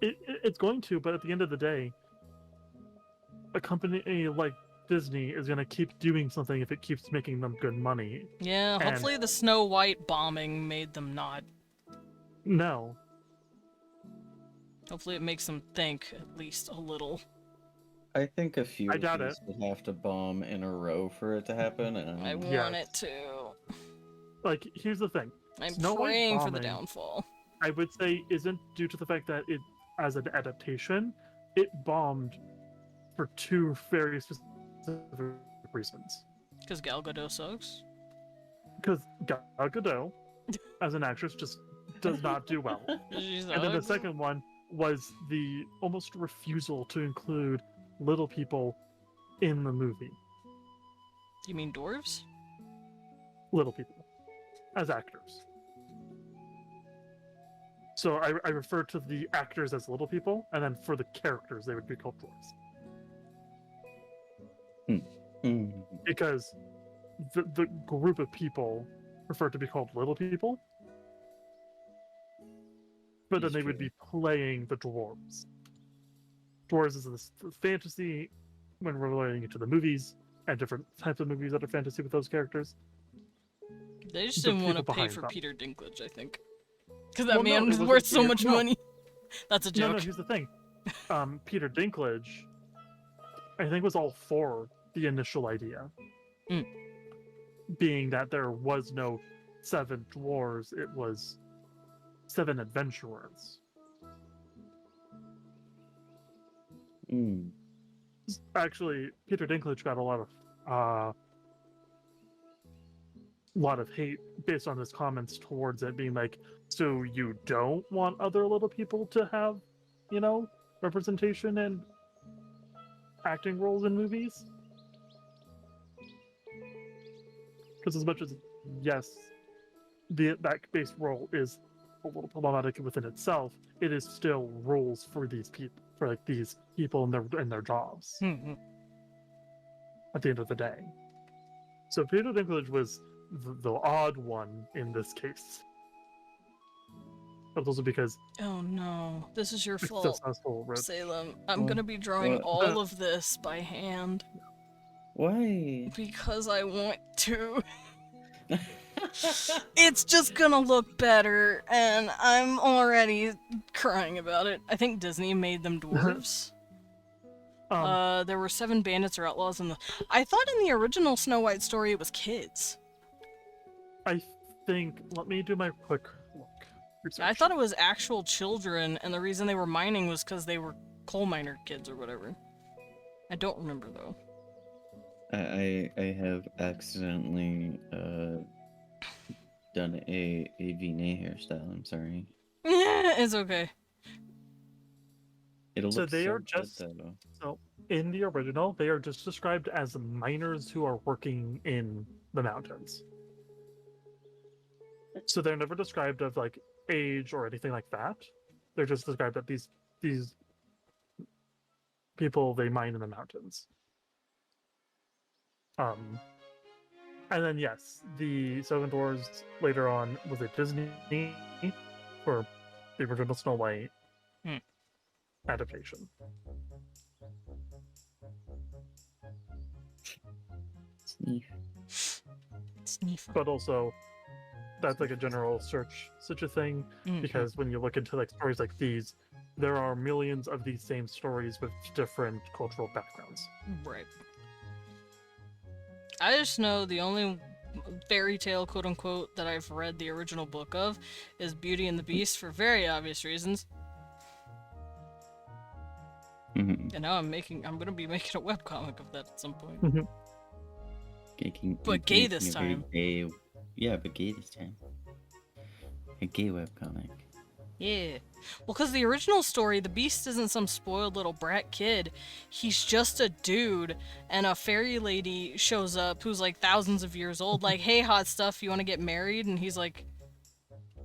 It's going to, but at the end of the day, a company like Disney is going to keep doing something if it keeps making them good money. Yeah, And- hopefully the Snow White bombing made them not. No. Hopefully it makes them think at least a little. I think a few I of doubt these would have to bomb in a row for it to happen, and I want Yes. it to. Like, here's the thing. I'm Snow White praying for the bombing- downfall. I would say isn't due to the fact that it, as an adaptation, it bombed for two very specific reasons. Because Gal Gadot sucks. Because Gal Gadot, as an actress, just does not do well. She And then the sucks. second one was the almost refusal to include little people in the movie. You mean dwarves? Little people as actors. So I refer to the actors as little people, and then for the characters, they would be called dwarves. Mm. Because the group of people prefer to be called little people, but then It's they would true. be playing the dwarves. Dwarves is this fantasy when we're relating it to the movies and different types of movies that are fantasy with those characters. They just The didn't want to people pay behind for them. Peter Dinklage, I think. Because that Well, no, it man was wasn't worth so Peter- much no. money. That's a No, joke. here's the thing. Peter Dinklage, I think, was all for the initial idea. Mm. Being that there was no 7 dwarves, it was 7 adventurers. Mm. Actually, Peter Dinklage got a lot of hate based on his comments towards it, being like, so you don't want other little people to have, representation and acting roles in movies? Because as much as, yes, that base role is a little problematic within itself, it is still roles for these people, these people in their jobs Mhm. at the end of the day. So Peter Dinklage was the odd one in this case. But also because Oh no, this is your it's fault, successful. Salem. I'm Well, gonna be drawing what? all of this by hand. Why? Because I want to. It's just gonna look better, and I'm already crying about it. I think Disney made them dwarves. There were 7 bandits or outlaws in the. I thought in the original Snow White story it was kids. I think. Let me do my quick look. I thought it was actual children, and the reason they were mining was because they were coal miner kids or whatever. I don't remember though. I have accidentally done a V-neck hairstyle. I'm sorry. It's okay. It'll So look they so are good, just- though. So in the original, they are just described as miners who are working in the mountains. So they're never described of like age or anything like that. They're just described that these people, they mine in the mountains. And then yes, the 7 Dwarves later on was a Disney for the original Snow White Hmm. adaptation. Sneef. Sneef. But also that's like a general search such a thing, Mhm. because when you look into like stories like these, there are millions of these same stories with different cultural backgrounds. Right. I just know the only fairy tale, quote unquote, that I've read the original book of is Beauty and the Beast for very obvious reasons. Mhm. And now I'm gonna be making a webcomic of that at some point. But gay this time. Yeah, but gay this time. A gay webcomic. Yeah. Well, because the original story, the Beast isn't some spoiled little brat kid. He's just a dude, and a fairy lady shows up who's like thousands of years old, like, hey, hot stuff, you want to get married? And he's like,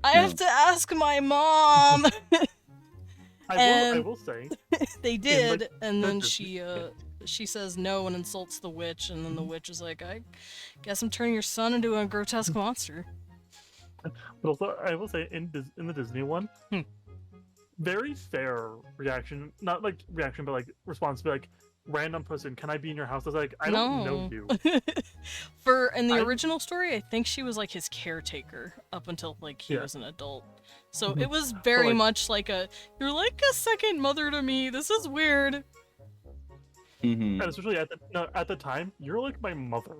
I have to ask my mom! I And- will say, They did, and then the- she says no and insults the witch, and then the witch is like, I guess I'm turning your son into a grotesque monster. but also I will say in the Disney one, Hmm. very fair reaction. Not like reaction, but like response. Be like, random person, can I be in your house? I was like, I don't know you. In the I- original story, I think she was like his caretaker up until like he Yeah. was an adult. So Mhm. it was very like- much like you're like a second mother to me. This is weird. Mm-hmm. And especially at the time, you're like my mother.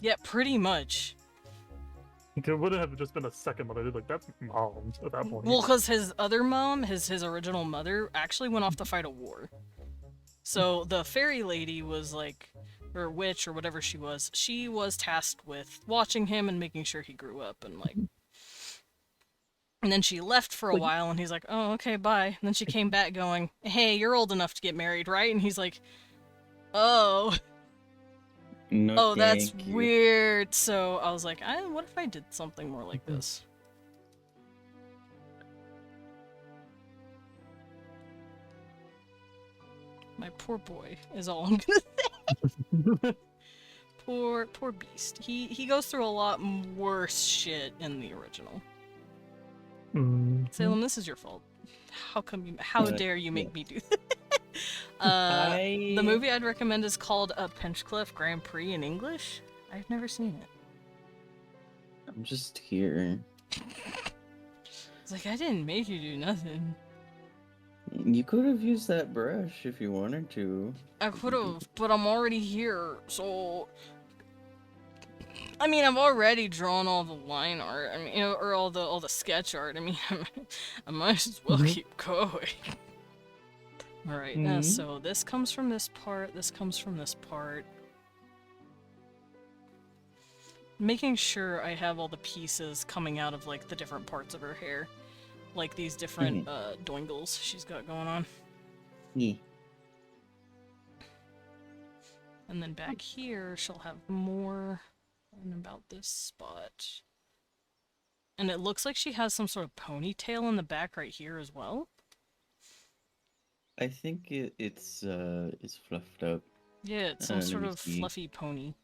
Yeah, pretty much. It wouldn't have just been a second mother. Like that's mom at that point. Well, because his other mom, his original mother, actually went off to fight a war. So the fairy lady was like, or witch or whatever she was tasked with watching him and making sure he grew up and like. And then she left for a Well, while, and he's like, "Oh, okay, bye." And then she came back, going, "Hey, you're old enough to get married, right?" And he's like, "Oh, No, oh, that's thank you. weird." So I was like, "What if I did something more like Mhm. this?" My poor boy is all I'm gonna say. Poor beast. He goes through a lot worse shit in the original. Mhm. Salem, this is your fault. How Uh, dare you make yeah. me do that? I... The movie I'd recommend is called Pinchcliffe Grand Prix in English. I've never seen it. I'm just here. It's like, I didn't make you do nothing. You could have used that brush if you wanted to. I could have, but I'm already here, so... I mean, I've already drawn all the line art, I mean, or all the sketch art. I mean, I might as well Mhm. keep going. Alright, Mhm. so this comes from this part, this comes from this part. Making sure I have all the pieces coming out of, like, the different parts of her hair. Like these different, doingles she's got going on. Yeah. And then back here, she'll have more in about this spot. And it looks like she has some sort of ponytail in the back right here as well. I think it's fluffed up. Yeah, it's some Let sort me of see. fluffy pony.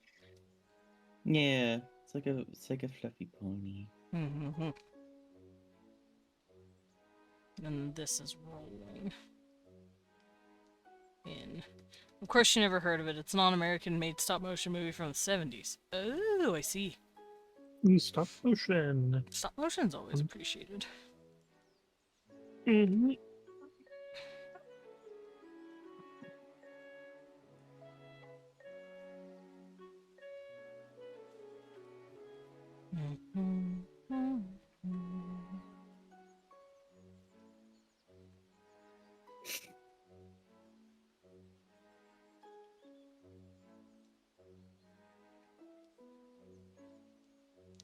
Yeah, it's like a fluffy pony. Mm-hmm. And this is rolling in. Of course, you never heard of it. It's an non-American made stop-motion movie from the 70s. Oh, I see. Stop motion. Stop motion's always appreciated. Mhm.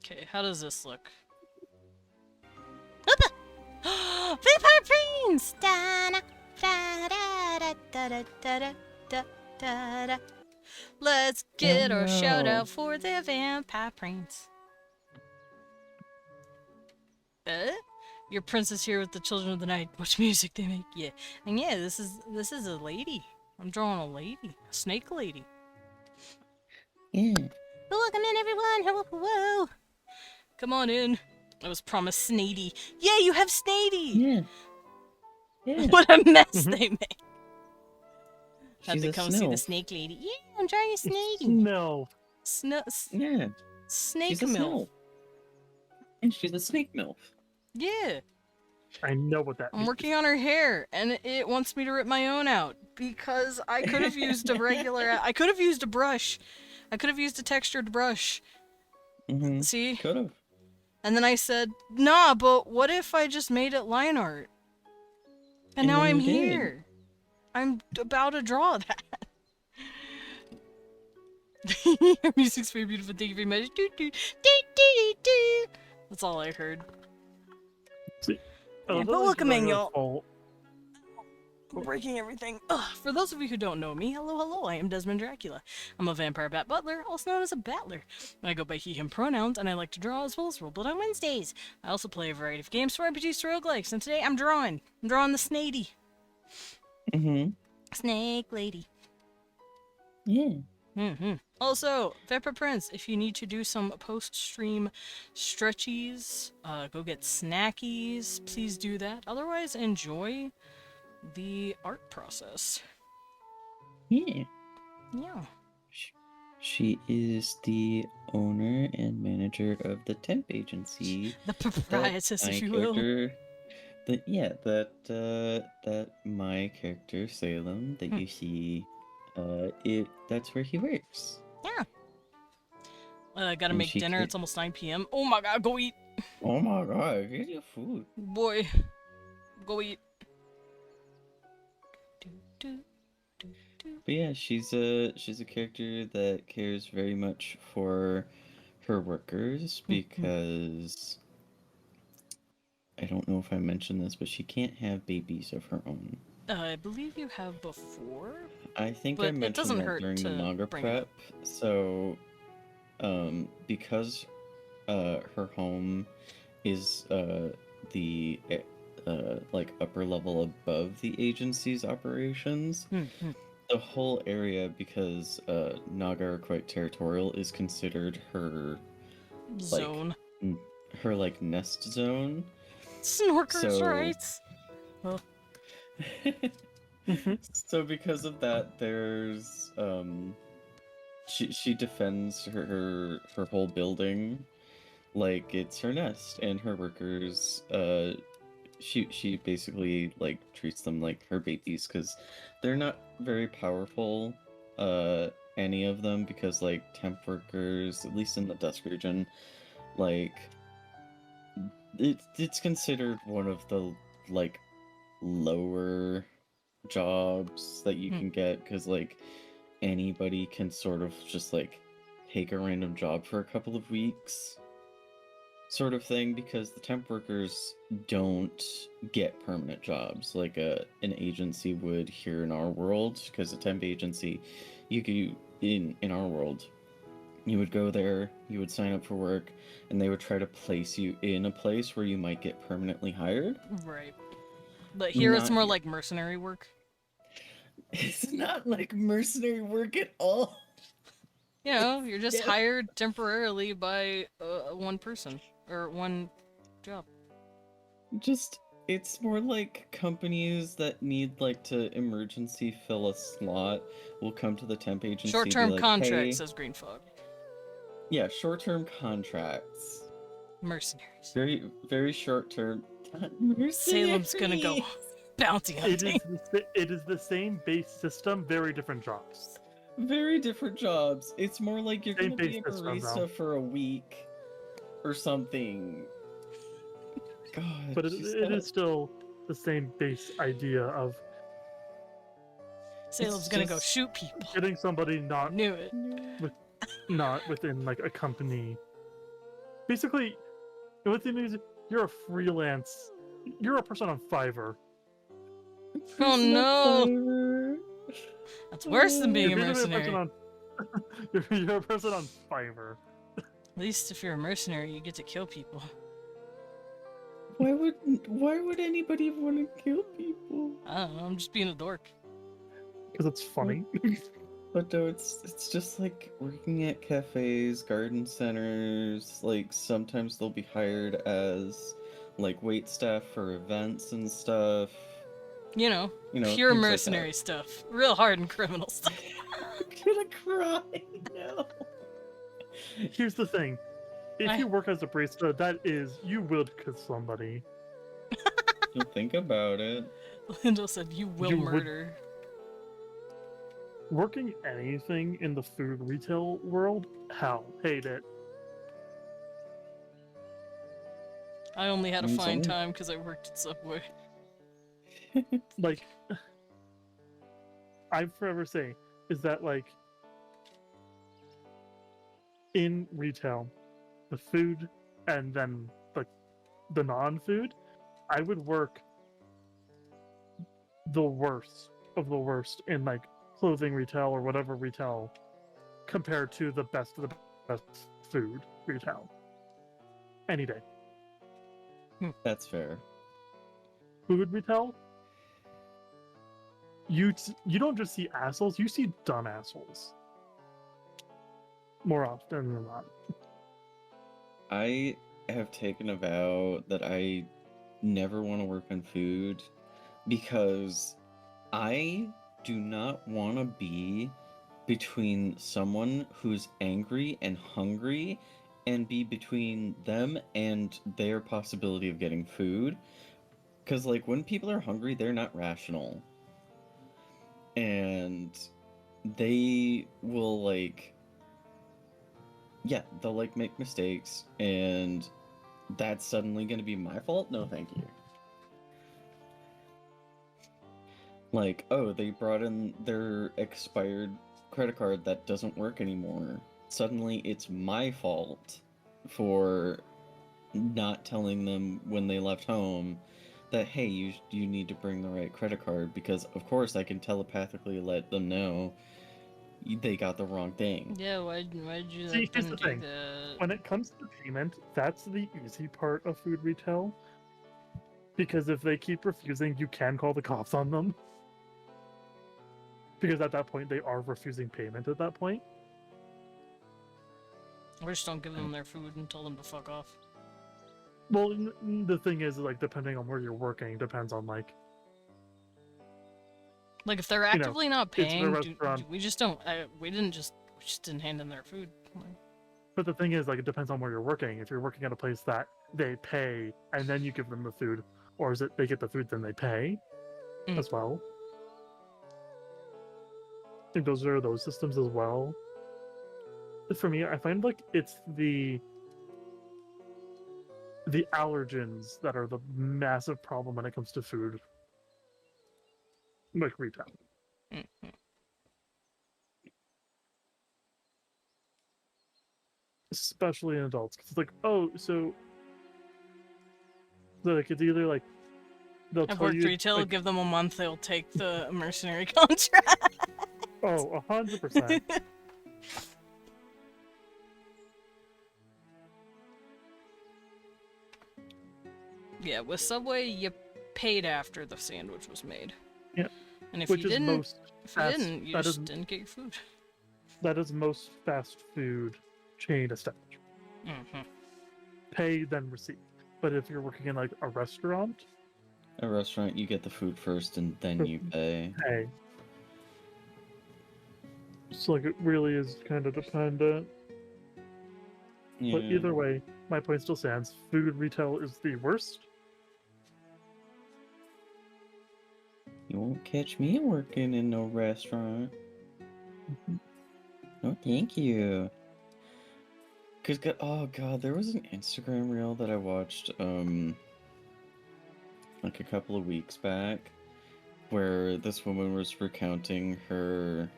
Okay, how does this look? Vampire Prince! Da-na, da-da-da-da-da-da-da-da-da. Let's get our shout no. out for the Vampire Prince. Your prince is here with the children of the night. Watch music they make. Yeah, and yeah, this is a lady. I'm drawing a lady, a snake lady. Yeah. Welcome in, everyone! Hello, hello! Come on in. I was promised Snady. Yeah, you have Snady. Yeah. Yeah. What a mess Mhm. they made. Had She's to a come see the snilf. snake lady. Yeah, I'm drawing a snake. No. Yeah. Snake She's a milk. snilf. And she's a snake milf. Yeah. I know what that I'm means. working on her hair, and it wants me to rip my own out because I could have used a regular. I could have used a brush. I could have used a textured brush. Mm-hmm. See? Could have. And then I said, nah, but what if I just made it line art? And now then I'm you did. here. I'm about to draw that. Your music's very beautiful. Thank you very much. Doo, doo, doo, doo, doo. That's all I heard. Oh, Yeah, that but was welcome in, your y'all. fault. I'm breaking everything. Ugh. For those of you who don't know me, hello, I am Desmond Dracula. I'm a vampire bat butler, also known as a battler. I go by he, him pronouns, and I like to draw as well as roleplay on Wednesdays. I also play a variety of games for RPGs to roguelikes, and today I'm drawing. I'm drawing the Snady. Mm-hmm. Snake lady. Yeah. Also, Pepper Prince, if you need to do some post-stream stretchies, go get snackies, please do that. Otherwise, enjoy the art process. Yeah. Yeah. She is the owner and manager of the temp agency. The proprietress, if you will. That my character Salem that you see, that's where he works. Gotta And make she dinner. ca- It's almost 9 p.m. Oh my god, go eat. Oh my god, get your food. Boy, go eat. But yeah, she's a character that cares very much for her workers because I don't know if I mentioned this, but she can't have babies of her own. I believe you have before. I think But I it mentioned doesn't that hurt during the to manga bring it prep. up. So, because her home is the like upper level above the agency's operations, the whole area, because Naga are quite territorial, is considered her Zone. her like nest zone. Snorkers' So- rights. Well, So because of that, there's she defends her whole building like it's her nest, and her workers she basically like treats them like her babies because they're not very powerful, any of them, because like temp workers, at least in the Dusk region, like it's considered one of the like lower jobs that you can get, because like anybody can sort of just like take a random job for a couple of weeks sort of thing, because the temp workers don't get permanent jobs like an agency would here in our world. Because a temp agency, you could in our world, you would go there, you would sign up for work, and they would try to place you in a place where you might get permanently hired. right. But here it's Not more here. like mercenary work. It's not like mercenary work at all. You know, you're just Yeah. hired temporarily by one person or one job. Just, it's more like companies that need like to emergency fill a slot will come to the temp agency. and be Short-term like, contract, "Hey," says Green Fog. yeah, short-term contracts. Mercenaries. Very, very short-term. Salem's gonna go bounty hunting. It is the same base system, very different jobs. Very different jobs. It's more like you're Same gonna be a base system, barista though. for a week or something. God, But it she's is not- still the same base idea of Salem's it's gonna go just- shoot people. getting somebody not Knew it. within like a company. Basically, within music, you're a freelance. You're a person on Fiverr. Oh no! Fiverr. That's worse than being a You're basically mercenary. person on. You're a person on Fiverr. At least if you're a mercenary, you get to kill people. Why would anybody want to kill people? I don't know, I'm just being a dork. Because it's funny. But no, it's just like working at cafes, garden centers. Like sometimes they'll be hired as like wait staff for events and stuff. You know, You know, pure things like that. mercenary stuff. Real hard and criminal stuff. I'm gonna cry now. Here's the thing: if I- you work as a barista, that is you will kill somebody. You'll think about it. Lindo said, you will You would- murder. Working anything in the food retail world, hell, hate it. I only had a I'm fine sorry. time because I worked at Subway. Like, I forever say is that like in retail, the food and then the non-food, I would work the worst of the worst in like clothing retail or whatever retail compared to the best of the best food retail. Any day. That's fair. Food retail, you don't just see assholes, you see dumb assholes. more often than not. I have taken a vow that I never want to work on food because I do not want to be between someone who's angry and hungry and be between them and their possibility of getting food. Because, like, when people are hungry, they're not rational. And they will, like, yeah, they'll, like, make mistakes, and that's suddenly gonna be my fault? No, thank you. Like, oh, they brought in their expired credit card that doesn't work anymore. Suddenly it's my fault for not telling them when they left home that, hey, you need to bring the right credit card, because of course I can telepathically let them know they got the wrong thing. Yeah, why'd you See, let here's them the do thing. that? When it comes to payment, that's the easy part of food retail. Because if they keep refusing, you can call the cops on them. Because at that point, they are refusing payment at that point. Or just don't give them their food and tell them to fuck off. Well, the thing is, like, depending on where you're working, depends on, like, Like, if they're You know, actively not it's a paying, restaurant. we just don't. We just didn't hand them their food. Like, But the thing is, like, it depends on where you're working. If you're working at a place that they pay and then you give them the food, or is it they get the food then they pay Mm. as well? I think those are those systems as well. For me, I find like it's the allergens that are the massive problem when it comes to food, like retail. mhm. Especially in adults, because it's like, oh, so like it's either like they'll I've tell worked you retail. like, Give them a month, they'll take the mercenary contract. oh, 100%. Yeah, with Subway, you paid after the sandwich was made. Yeah. And if Which you is didn't, most if you fast- didn't, you that just is- didn't get your food. That is most fast food chain establishment. Mm-hmm. Pay then receive. But if you're working in like a restaurant, A restaurant, you get the food first and then you pay. pay. So like it really is kind of dependent. Yeah. But either way, my point still stands. Food retail is the worst. You won't catch me working in no restaurant. No, thank you. Cause oh god, there was an Instagram reel that I watched like a couple of weeks back, where this woman was recounting her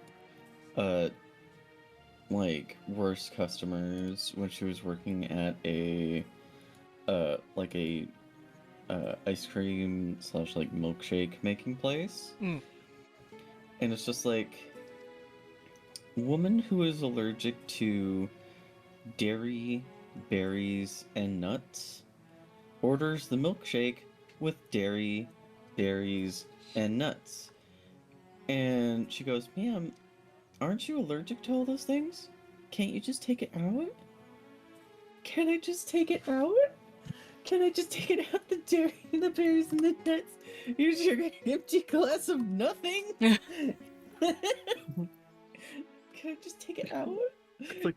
like worst customers when she was working at a like a ice cream / like milkshake making place. Mm. And it's just like, woman who is allergic to dairy, berries, and nuts orders the milkshake with dairy, berries, and nuts. And she goes, ma'am, aren't you allergic to all those things? Can't you just take it out? Can I just take it out? Can I just take it out, the dairy, and the berries, and the nuts? Here's your empty glass of nothing? Can I just take it out? It's like,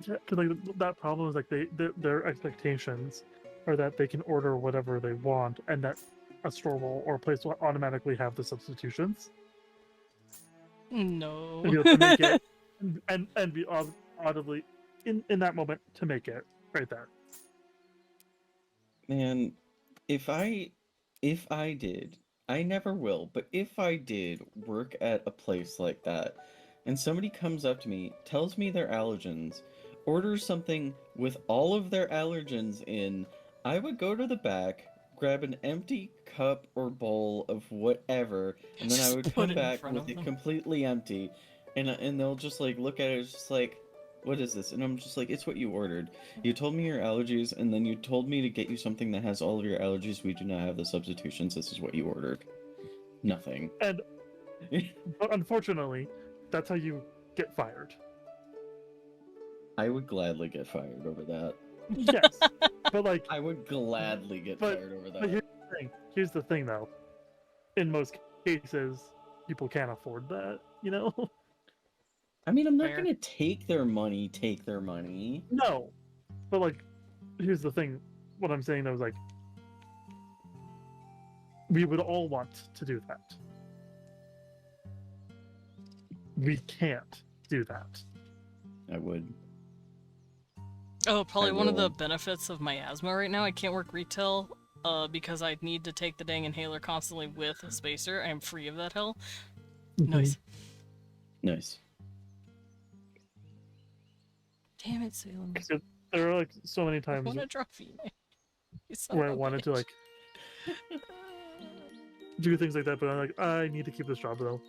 yeah, 'cause, like that problem is like their expectations are that they can order whatever they want and that a store will or a place will automatically have the substitutions No. and be able to make it and be audibly in that moment to make it right there. Man, if I did, I never will, but if I did work at a place like that, and somebody comes up to me, tells me their allergens, orders something with all of their allergens in, I would go to the back, grab an empty cup or bowl of whatever, and then I Just would put come it in back front with of it them. completely empty, and they'll just like look at it, it's just like, what is this? And I'm just like, it's what you ordered. You told me your allergies, and then you told me to get you something that has all of your allergies. We do not have the substitutions. This is what you ordered. Nothing. And but unfortunately, that's how you get fired. I would gladly get fired over that. Yes, but like, I would gladly get But- fired over but that. here's the thing though. In most cases, people can't afford that. You know? I mean, I'm not Fair. gonna take their money. Take their money. No, but like, here's the thing. What I'm saying though is like, we would all want to do that. We can't do that. I would. Oh, probably I one of the will. benefits of my asthma right now. I can't work retail because I need to take the dang inhaler constantly with a spacer. I am free of that hell. Nice. Nice. Damn it, Salem. So there are like so many I times want a trophy. You son where I of a wanted to bitch. like do things like that, but I'm like, I need to keep this job though.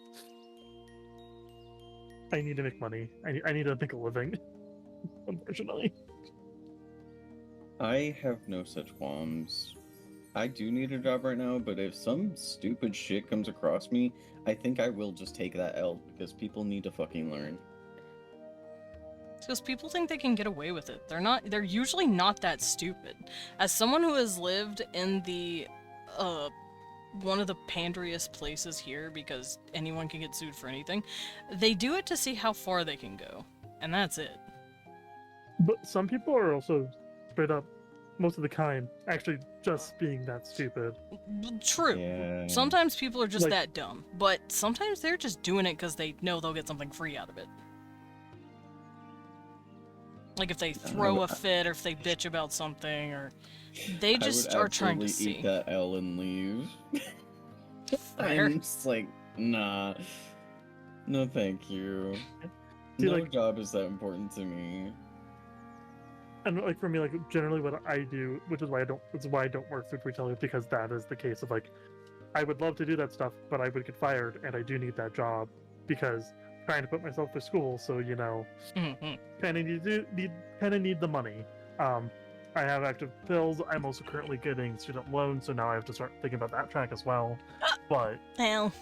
I need to make money. I need to make a living. Unfortunately. I have no such qualms. I do need a job right now, but if some stupid shit comes across me, I think I will just take that L because people need to fucking learn. Because people think they can get away with it. They're usually not that stupid. As someone who has lived in the, one of the panderiest places here, because anyone can get sued for anything, they do it to see how far they can go. And that's it. But some people are also straight up, most of the time, actually just being that stupid. True. Yeah. Sometimes people are just Like- that dumb, but sometimes they're just doing it because they know they'll get something free out of it. Like if they throw a fit, or if they bitch about something, or they just are trying to absolutely see. eat that L and leave. Fair. I'm just like, nah. No, thank you. See, No like- job is that important to me. And like for me, like generally what I do, which is why I don't work food retail, is because that is the case of like, I would love to do that stuff, but I would get fired, and I do need that job because I'm trying to put myself through school. So you know, Mhm. kind of need the money. I have active bills. I'm also currently getting student loans, so now I have to start thinking about that track as well. But Hell.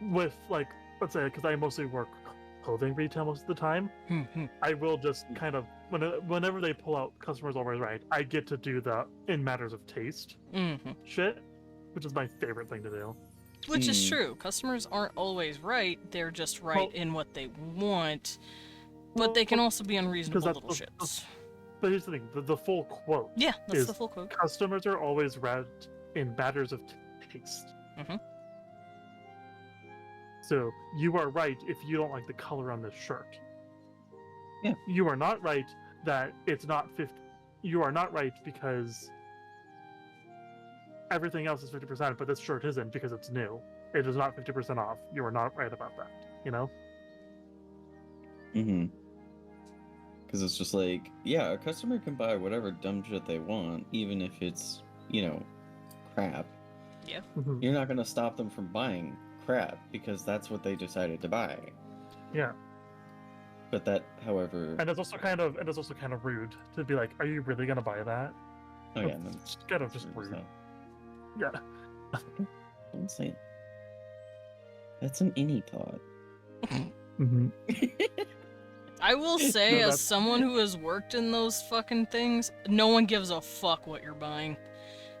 with like, let's say, because I mostly work clothing retail most of the time, Mhm. I will just kind of whenever they pull out customers always right, I get to do the in matters of taste Mhm. shit, which is my favorite thing to do. Which is Hmm. true. Customers aren't always right. They're just right Well- in what they want. But they can also be unreasonable that's little the- shits. But here's the thing: the full quote: Yeah, that's is the full quote. customers are always right in matters of taste. Mhm. So you are right if you don't like the color on this shirt. Yeah. You are not right that it's not 50. You are not right because everything else is 50%, but this shirt isn't because it's new. It is not 50% off. You are not right about that. You know? Mm-hmm. Because it's just like, yeah, a customer can buy whatever dumb shit they want, even if it's, crap. Mhm. You're not gonna stop them from buying crap because that's what they decided to buy. Yeah. But that, however, And it's also kind of rude to be like, "Are you really gonna buy that?" oh yeah, no, It's kind of just rude. Yeah. Don't say it. That's an any thought. Mm-hmm. I will say, No, as that's- someone who has worked in those fucking things, no one gives a fuck what you're buying.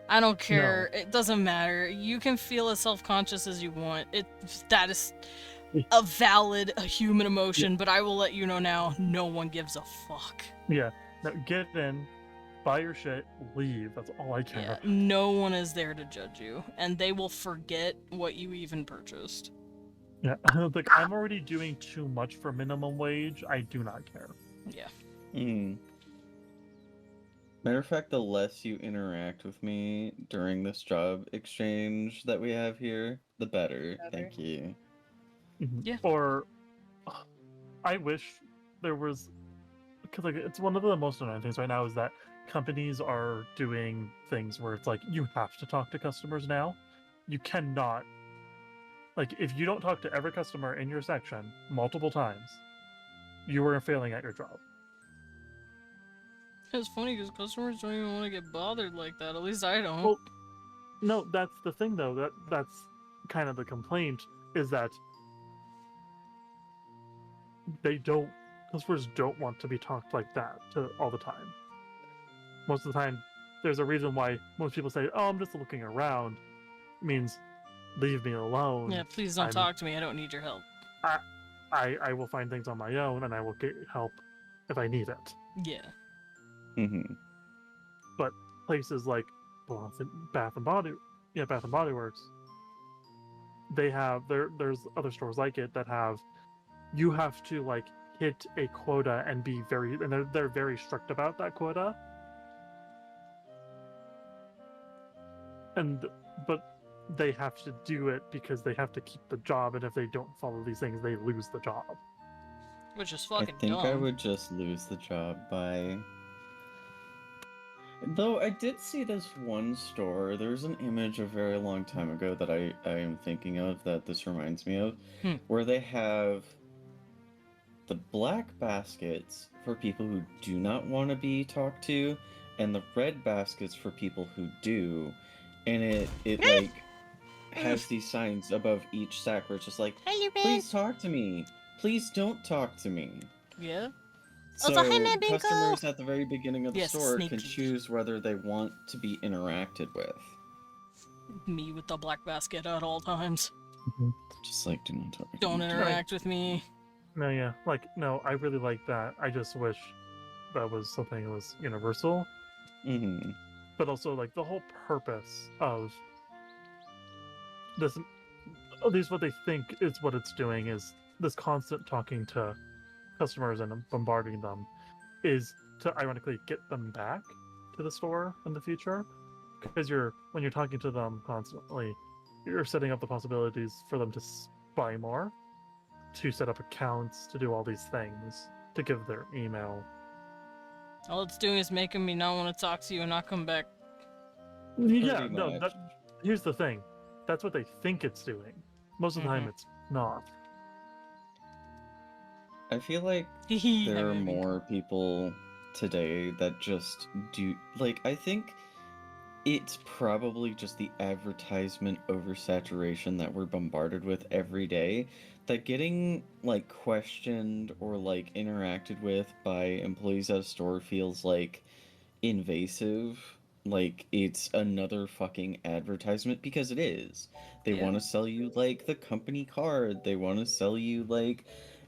I don't care. It doesn't matter. You can feel as self-conscious as you want. That is a valid human emotion, but I will let you know now, no one gives a fuck. Yeah. Now get in, buy your shit, leave. That's all I care Yeah, about. no one is there to judge you, and they will forget what you even purchased. Yeah. Like I'm already doing too much for minimum wage. I do not care. Yeah. Mm. Matter of fact, the less you interact with me during this job exchange that we have here, the better. Better. Thank you. Mhm. Yeah. Or I wish there was, because like it's one of the most annoying things right now is that companies are doing things where it's like you have to talk to customers now. You cannot, like, if you don't talk to every customer in your section multiple times, you are failing at your job. It's funny because customers don't even want to get bothered like that. At least I don't. Well, no, that's the thing though. That's kind of the complaint is that they don't customers don't want to be talked like that to all the time. Most of the time, there's a reason why most people say, "Oh, I'm just looking around." It means leave me alone. Yeah, please don't I'm- talk to me. I don't need your help. I will find things on my own, and I will get help if I need it. Yeah. But places like Bath and Body Works, they have there's other stores like it that have, you have to like hit a quota and be very, and they're very strict about that quota. But they have to do it because they have to keep the job, and if they don't follow these things, they lose the job. Which is I fucking think dumb. I would just lose the job by. Though I did see this one store. There's an image a very long time ago that I am thinking of that this reminds me of, where they have the black baskets for people who do not want to be talked to, and the red baskets for people who do, and it like has these signs above each sack where it's just like, Hello, man. please talk to me, please don't talk to me. Yeah? So Also, hi, Matt Bingo. customers at the very beginning of the Yes, store sneaky. can choose whether they want to be interacted with. Me with the black basket at all times. Just like, do not talk to Don't me. interact with me. No, yeah, no, I really like that. I just wish that was something that was universal. Mm-hmm. But also, like, the whole purpose of this, at least what they think is what it's doing, is this constant talking to customers and bombarding them, is to ironically get them back to the store in the future. Because when you're talking to them constantly, you're setting up the possibilities for them to buy more, to set up accounts, to do all these things, to give their email. All it's doing is making me not want to talk to you and not come back. Yeah, Pretty no, much. here's the thing. That's what they think it's doing. Most of the time, it's not. I feel like Hee there are more people today that just do, like, I think it's probably just the advertisement oversaturation that we're bombarded with every day, that getting like questioned or like interacted with by employees at a store feels like invasive, like it's another fucking advertisement, because it is. They Yeah. want to sell you like the company card, they want to sell you like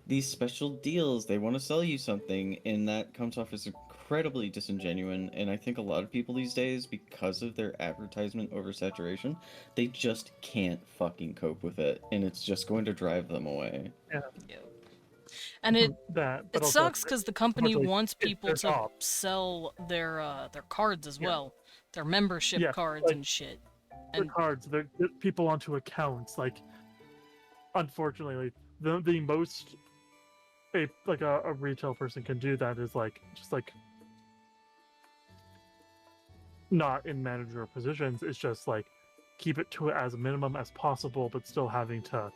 these special deals, they want to sell you something, and that comes off as incredibly disingenuous. And I think a lot of people these days, because of their advertisement oversaturation, they just can't fucking cope with it, and it's just going to drive them away. Yeah. And it But it also, sucks because the company like, wants it's people their to job. sell their cards as Yeah. well, their membership Yeah, cards like, and shit. their And cards, they're people onto accounts. Like, unfortunately, the most a retail person can do that is like just like not in managerial positions. It's just like keep it to as minimum as possible, but still having to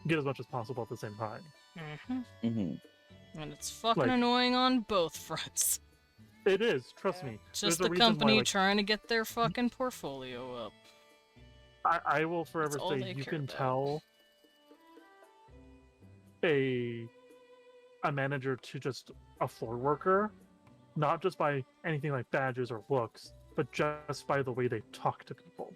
get as much as possible at the same time. and it's fucking Like- annoying on both fronts. It is, trust me. Just There's a the reason why, company like, trying to get their fucking portfolio up. I will forever all say they you care can about. tell a manager to just a floor worker, not just by anything like badges or looks, but just by the way they talk to people.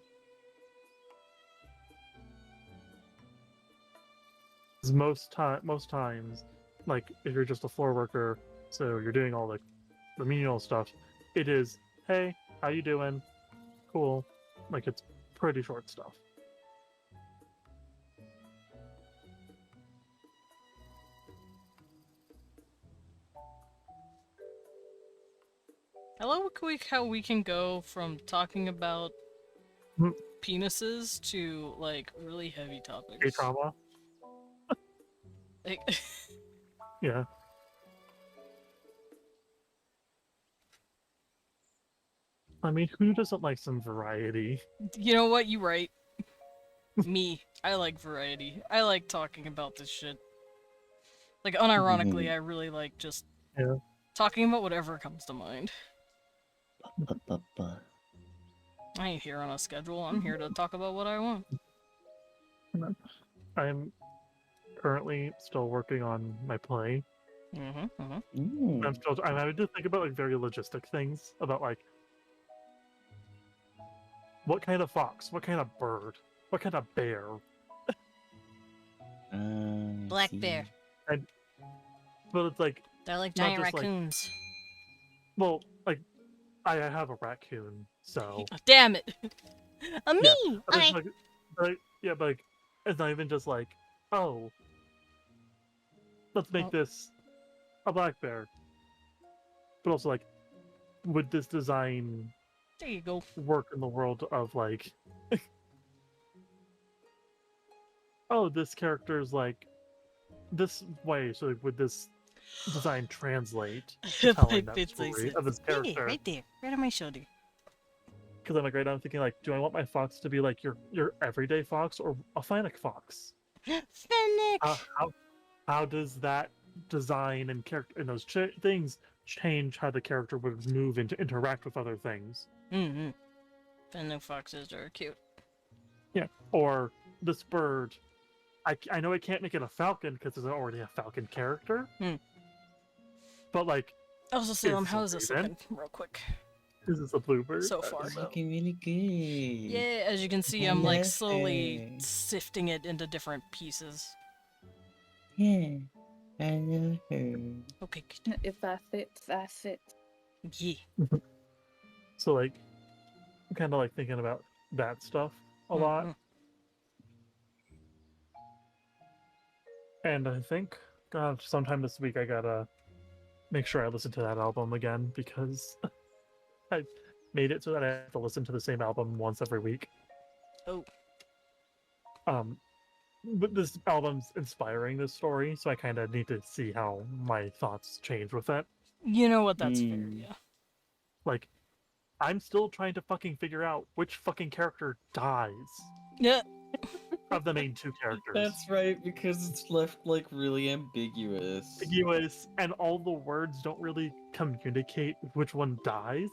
'Cause most times, like if you're just a floor worker, so you're doing all the menial stuff, it is, hey, how you doing? Cool. Like it's pretty short stuff. I love how we can go from talking about Hmm. penises to like really heavy topics. Gay trauma. Like, Yeah. I mean, who doesn't like some variety? you know what? You right. Me, I like variety. I like talking about this shit. Like, unironically, I really like just Yeah. talking about whatever comes to mind. Ba-ba-ba. I ain't here on a schedule. I'm here to talk about what I want. I'm currently still working on my play. Mm. I'm having to think about like very logistic things about like what kind of fox, what kind of bird, what kind of bear. Black bear. But it's like, They're like Not giant just, like- raccoons. well, like I have a raccoon, so Oh, damn it! A me! Yeah, but it's Okay. like, but like it's not even just like, oh, let's make Oh. this a black bear, but also like, would this design There you go. work in the world of like, oh, this character's like this way, so like, would this design translate to telling that story of this Hey, character? right there, right on my shoulder. Because I'm like right now I'm thinking like, do I want my fox to be like your everyday fox or a Fennec fox? Fennec! How does that design and character and those things change how the character would move and to interact with other things? Mm-hmm. Fennec foxes are cute. Or this bird, I know I can't make it a falcon because there's already a falcon character. Hmm. But like, Also, Salem, Is how is this Raven? looking? Real quick. is this a bluebird? So I don't far. It's know. looking really good. Yeah, as you can see, I'm like slowly Fantastic. sifting it into different pieces. Yeah. I love her. Okay, good. If I fit, I fit. Yeah. So like, I'm kind of like thinking about that stuff a lot. Mhm. And I think, God, sometime this week I gotta make sure I listen to that album again because I made it so that I have to listen to the same album once every week. Oh. But this album's inspiring this story, so I kind of need to see how my thoughts change with it. You know what? That's fair, Mm. yeah. Like, I'm still trying to fucking figure out which fucking character dies Yeah. of the main two characters. That's right, because it's left like really ambiguous. Ambiguous, and all the words don't really communicate which one dies.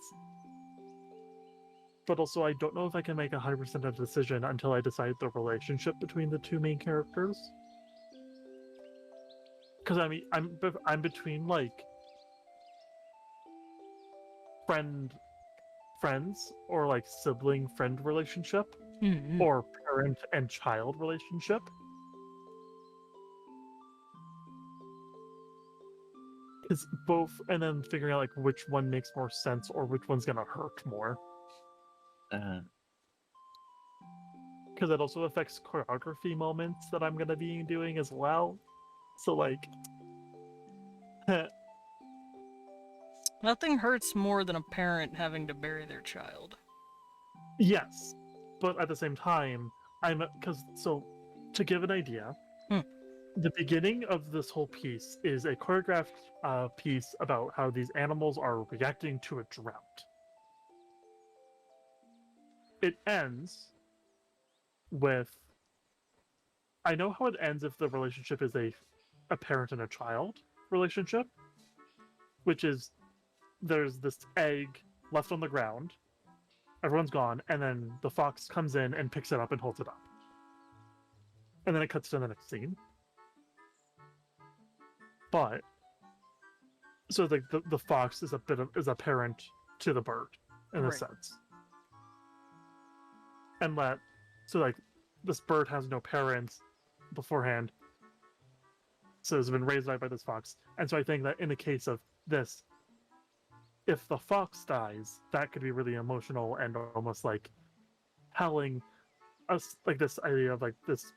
But also, I don't know if I can make 100% of a decision until I decide the relationship between the two main characters. Because I mean, I'm between like friends or like sibling friend relationship Mhm. or parent and child relationship. Because both, and then figuring out like which one makes more sense or which one's gonna hurt more. Because it also affects choreography moments that I'm gonna be doing as well. So like, Nothing hurts more than a parent having to bury their child. yes, but at the same time, to give an idea, the beginning of this whole piece is a choreographed piece about how these animals are reacting to a drought. It ends with, I know how it ends if the relationship is a parent and a child relationship, which is there's this egg left on the ground, everyone's gone, and then the fox comes in and picks it up and holds it up. And then it cuts to the next scene. But so like the fox is a parent to the bird in a Right. sense. And so like this bird has no parents beforehand. So it's been raised by this fox. And so I think that in the case of this, if the fox dies, that could be really emotional and almost like telling us like this idea of like this,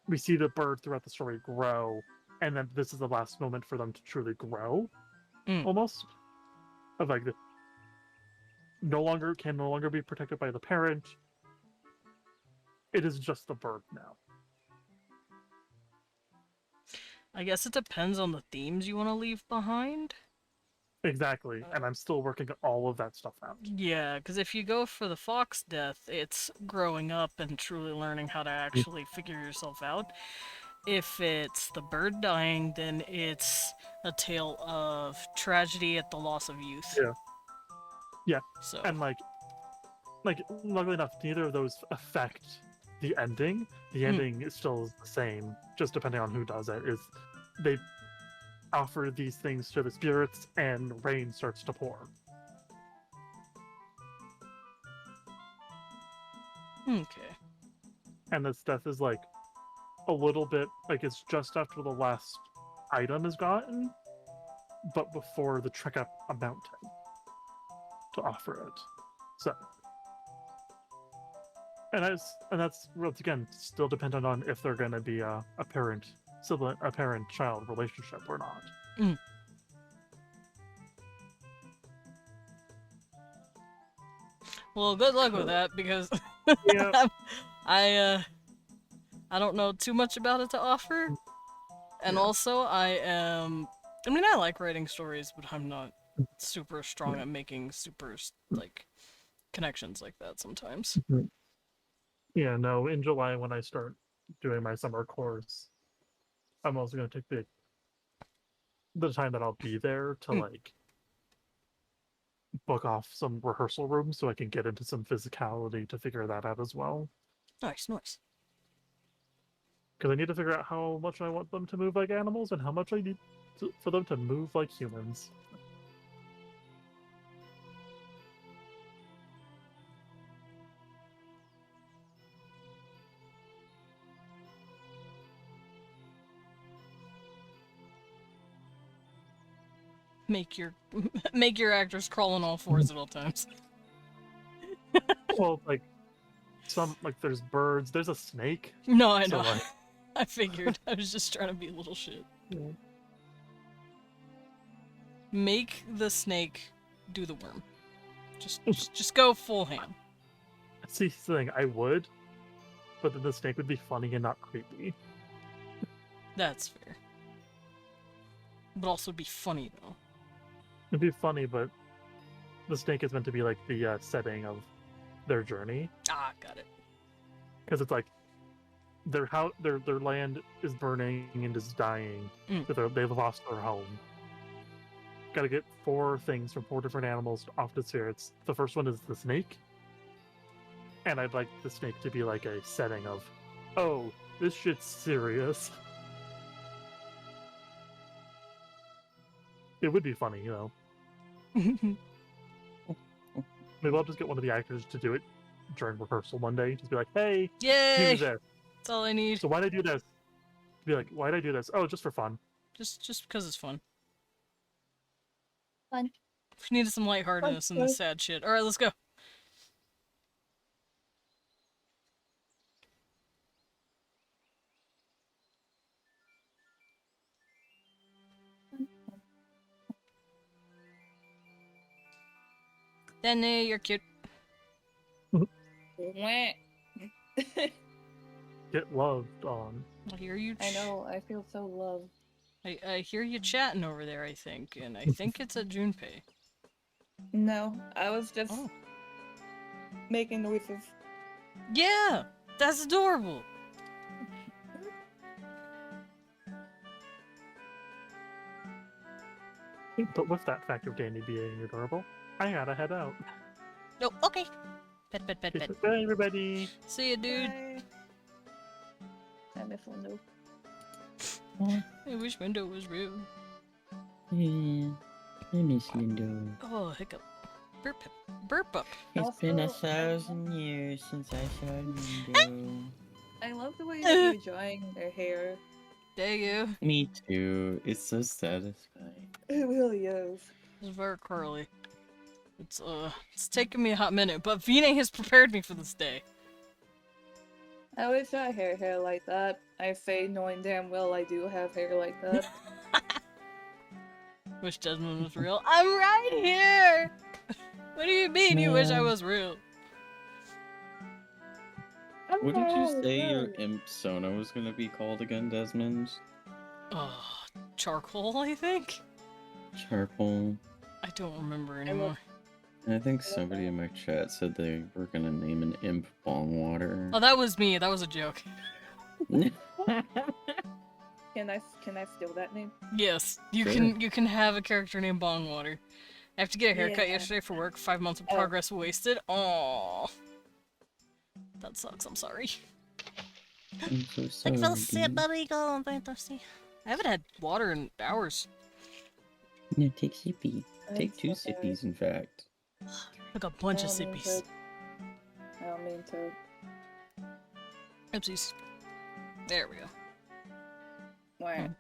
we see the bird throughout the story grow, and then this is the last moment for them to truly grow. Almost. Of like the no longer be protected by the parent. It is just the bird now. I guess it depends on the themes you want to leave behind. Exactly. And I'm still working all of that stuff out. Yeah, because if you go for the fox death, it's growing up and truly learning how to actually figure yourself out. If it's the bird dying, then it's a tale of tragedy at the loss of youth. Yeah. Yeah. So And like luckily enough, neither of those affect the ending. The ending is still the same, just depending on who does it. Is they offer these things to the spirits, and rain starts to pour. Okay. And this death is like a little bit like it's just after the last item is gotten, but before the trek up a mountain to offer it. So, and that's once again still dependent on if they're going to be a parent-child relationship or not. Well, good luck with that, because Yeah. I don't know too much about it to offer. And also, I like writing stories, but I'm not super strong at making super, like, connections like that sometimes. Yeah, no, in July when I start doing my summer course, I'm also going to take the time that I'll be there to like book off some rehearsal rooms so I can get into some physicality to figure that out as well. Nice, nice. Because I need to figure out how much I want them to move like animals and how much I need for them to move like humans. Make your actors crawl on all fours at all times. Well, like there's birds, there's a snake. No, I So, know. like, I figured. I was just trying to be a little shit. yeah. Make the snake do the worm. Just go full ham. See, the thing, I would, but then the snake would be funny and not creepy. That's fair. But also be funny though. It'd be funny, but the snake is meant to be like the setting of their journey. Ah, got it. Because it's like their land is burning and is dying. They've lost their home. Got to get 4 things from 4 different animals off the spirits. The first one is the snake, and I'd like the snake to be like a setting of, oh, this shit's serious. It would be funny, you know. Maybe I'll just get one of the actors to do it during rehearsal one day. Just be like, hey, Yay! do this. That's all I need. So why'd I do this? Be like, why'd I do this? Oh, just for fun. Just because it's fun. Fun. We needed some lightheartedness in this sad shit. Alright, let's go. Danny, you're cute. Wah. Get loved on. I hear you. I know, I feel so loved. I hear you chatting over there, I think, and I think it's a Junpei. No, I was just Oh. making noises. Yeah! That's adorable! But with that fact of Danny being adorable, I gotta head out. Oh, okay. Pet, pet, pet, pet. Bye, everybody. See ya, dude. Bye. I miss Lindo. I wish Window was real. Yeah, I miss Lindo. Oh, hiccup. Burp, burp up. It's been Also, 1,000 years since I saw Lindo. I love the way that you're drying their hair. There you. Me too. It's so satisfying. It really is. It's very curly. It's taken me a hot minute, but Vine has prepared me for this day. I wish I had hair like that. I say knowing damn well I do have hair like that. Wish Desmond was real. I'm right here! What do you mean you wish I Man. was real? What did you say your imp Sona was gonna be called again, Desmond? Charcoal, I think? Charcoal. I don't remember anymore. I think somebody in my chat said they were gonna name an imp Bongwater. Oh, that was me. That was a joke. Can I steal that name? Yes, you Sure. can have a character named Bongwater. I have to get a haircut Yeah. yesterday for work. 5 months of Oh. progress wasted. Aww. That sucks. I'm sorry. I'm so Like, sorry. fel barrigo, very thirsty. I haven't had water in hours. Yeah, take sippy. I'm Take two sorry. sippies, in fact. Like a bunch of I don't mean sippies. I don't mean to. Oopsies. There we go. Where?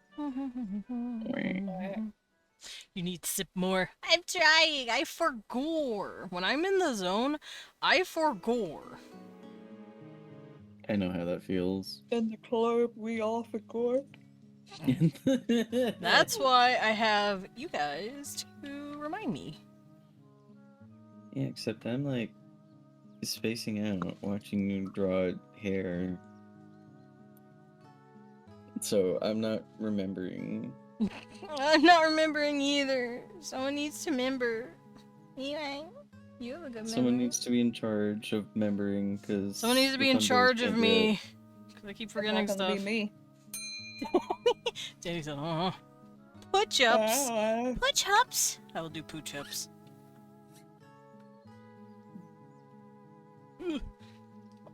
You need to sip more. I'm trying. I forgore. When I'm in the zone, I forgore. I know how that feels. In the club, we all forgot. That's why I have you guys to remind me. Yeah, except I'm like spacing out watching you draw hair. So I'm not remembering. I'm not remembering either. Someone needs to remember. Anyway. You have a good Someone memory. needs to be in charge of remembering, because Someone needs to be in charge of me. Because I keep forgetting It's not gonna stuff. be me. Danny said, push-ups. Push-ups. I will do pooch-ups.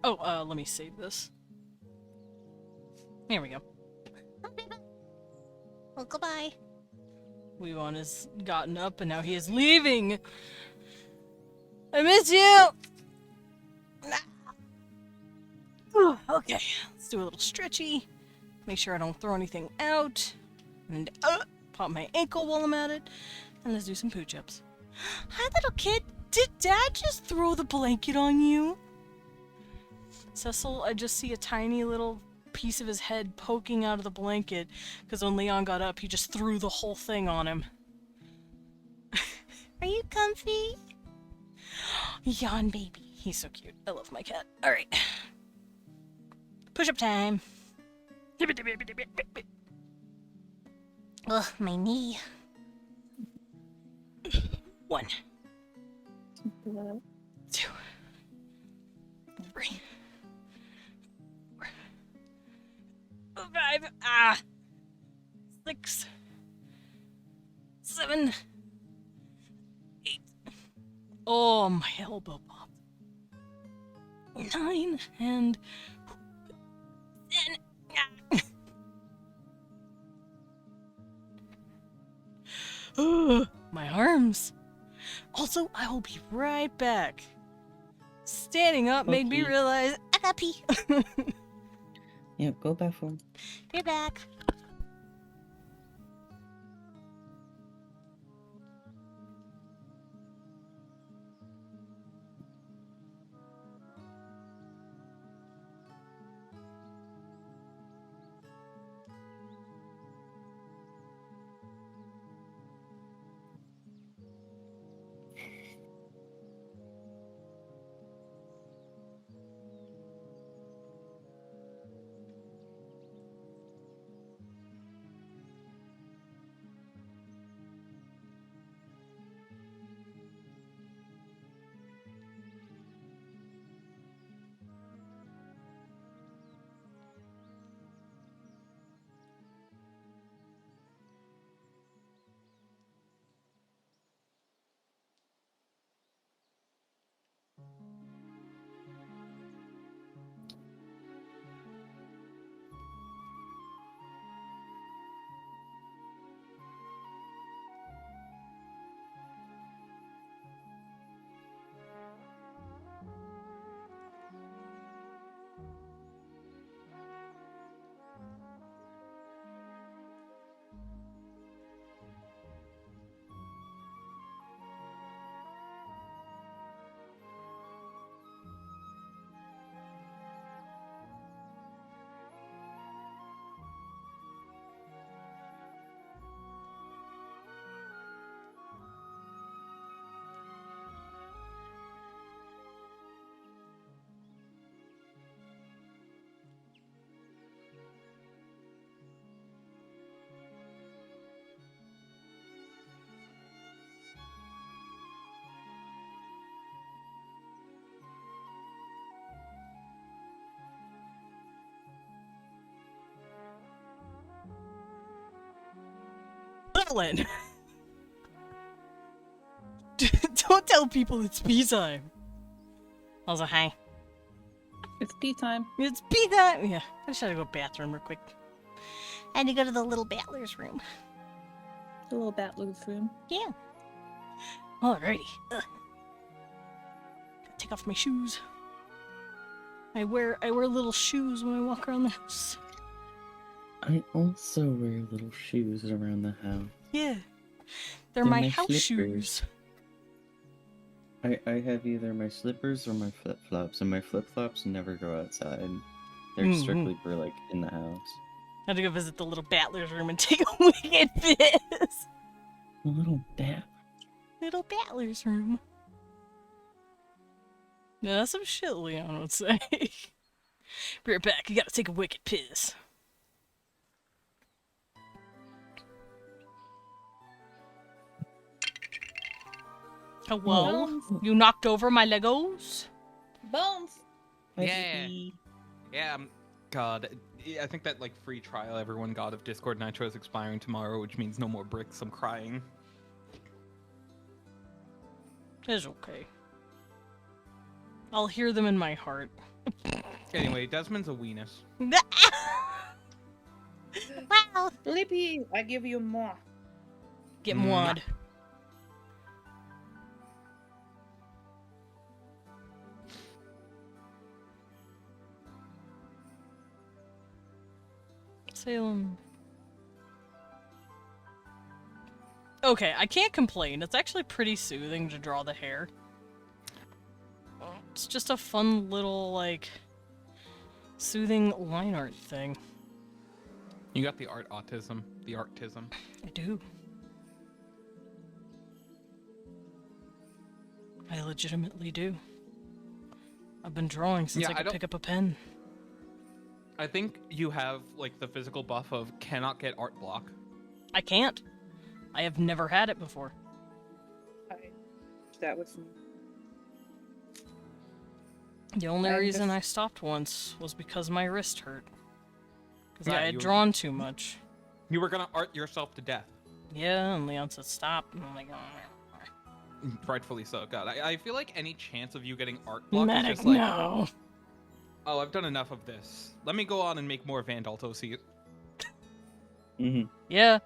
Oh, let me save this. Here we go. Well, goodbye. Weewon has gotten up and now he is leaving. I miss you. Okay, let's do a little stretchy. Make sure I don't throw anything out. And pop my ankle while I'm at it. And let's do some pooch-ups. Hi, little kid. Did Dad just throw the blanket on you? Cecil, I just see a tiny little piece of his head poking out of the blanket. Because when Leon got up, he just threw the whole thing on him. Are you comfy? Yawn baby. He's so cute. I love my cat. Alright. Push-up time. Ugh, my knee. 1, 2, 3, 4, 5, 6, 7, 8. Oh, my elbow popped. 9 and 10. My arms. Also, I will be right back. Standing up made me Okay. realize I got pee. Yeah, go bathroom. You're back. Evelyn! Don't tell people it's pee time. Also, hi. It's tea time. It's pee time! Yeah, I just had to go to the bathroom real quick. And you go to the little battler's room. The little Battler's room. Yeah. Alrighty. Ugh. Take off my shoes. I wear little shoes when I walk around the house. I also wear little shoes around the house. Yeah. They're They're my my house slippers. shoes. I have either my slippers or my flip flops, and my flip flops never go outside. They're Mhm. strictly for like in the house. I had to go visit the little battler's room and take a wicked piss. A little bat. Little battler's room. Yeah, that's some shit Leon would say. Be right back, you gotta take a wicked piss. Hello? Bones. You knocked over my Legos? Bones. Yeah. Yeah, God. I think that, like, free trial everyone got of Discord Nitro is expiring tomorrow, which means no more bricks. I'm crying. It's okay. I'll hear them in my heart. Anyway, Desmond's a weenus. Wow. Lippy, I give you more. Get Mwah. wad. Salem. Okay, I can't complain. It's actually pretty soothing to draw the hair. It's just a fun little, like, soothing line art thing. You got the art autism. The artism. I do. I legitimately do. I've been drawing since Yeah, I I could don't- pick up a pen. I think you have, like, the physical buff of cannot get art block. I can't. I have never had it before. That was The only I reason just- I stopped once was because my wrist hurt. Because Yeah, I had you were- drawn too much. You were gonna art yourself to death. Yeah, and Leon said stop. And I'm like, oh, Rightfully so. God, I feel like any chance of you getting art block is medic, just like, no. oh, I've done enough of this. Let me go on and make more Vandal Tosi. Mm-hmm. Yeah.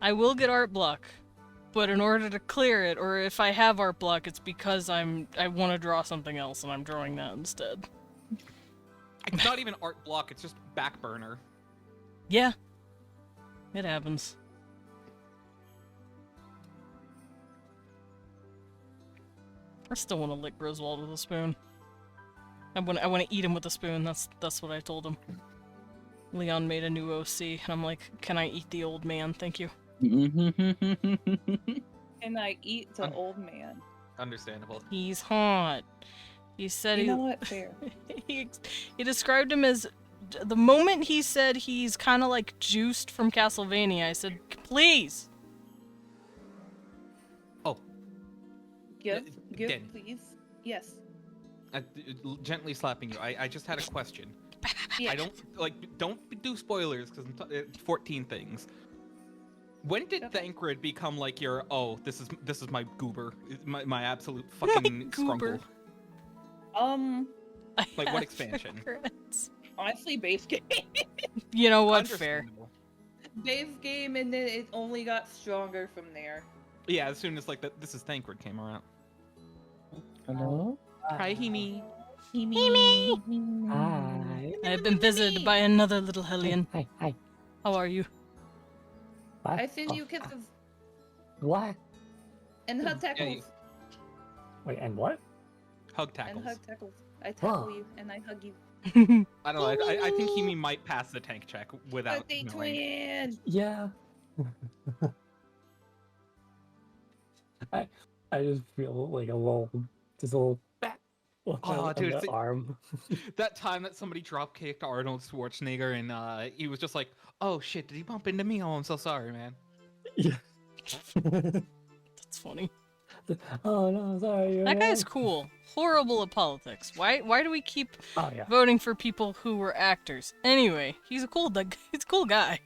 I will get art block, but in order to clear it, or if I have art block, it's because I want to draw something else and I'm drawing that instead. It's not even art block, it's just back burner. Yeah. It happens. I still want to lick Griswold with a spoon. I want to eat him with a spoon. That's what I told him. Leon made a new OC, and I'm like, can I eat the old man? Thank you. and I eat the old man. Understandable. He's hot. He said You know what? Fair. he described him as the moment he said he's kind of like juiced from Castlevania. I said, please. Oh, Give, give, Den. please. Yes. Gently slapping you. I just had a question. Yeah. I don't do spoilers because 14 things. When did Okay. Thancred become like your, oh, this is my goober, my absolute fucking Goober. scrunkle? Like, what expansion? Regrets. Honestly, base game. You know what? Fair. Understandable. Base game, and then it only got stronger from there. Yeah, as soon as like this is Thancred came around. Hello? Hi, Himi. Hi. I've been visited by another little hellion. Hi. How are you? What? I send Oh, you kisses What? and hug Yeah, tackles. Wait, and what? Hug And tackles. hug tackles. I tackle Huh. you and I hug you. I don't know. I think Himi might pass the tank check without Birthday knowing. twin. Yeah. I just feel like a little, just a little bat on dude, the see- arm. That time that somebody drop kicked Arnold Schwarzenegger and he was just like, "Oh shit, did he bump into me? Oh, I'm so sorry, man." Yeah. That's funny. Oh no, sorry. That guy's cool. Horrible at politics. Why do we keep Oh yeah. voting for people who were actors? Anyway, he's a cool guy.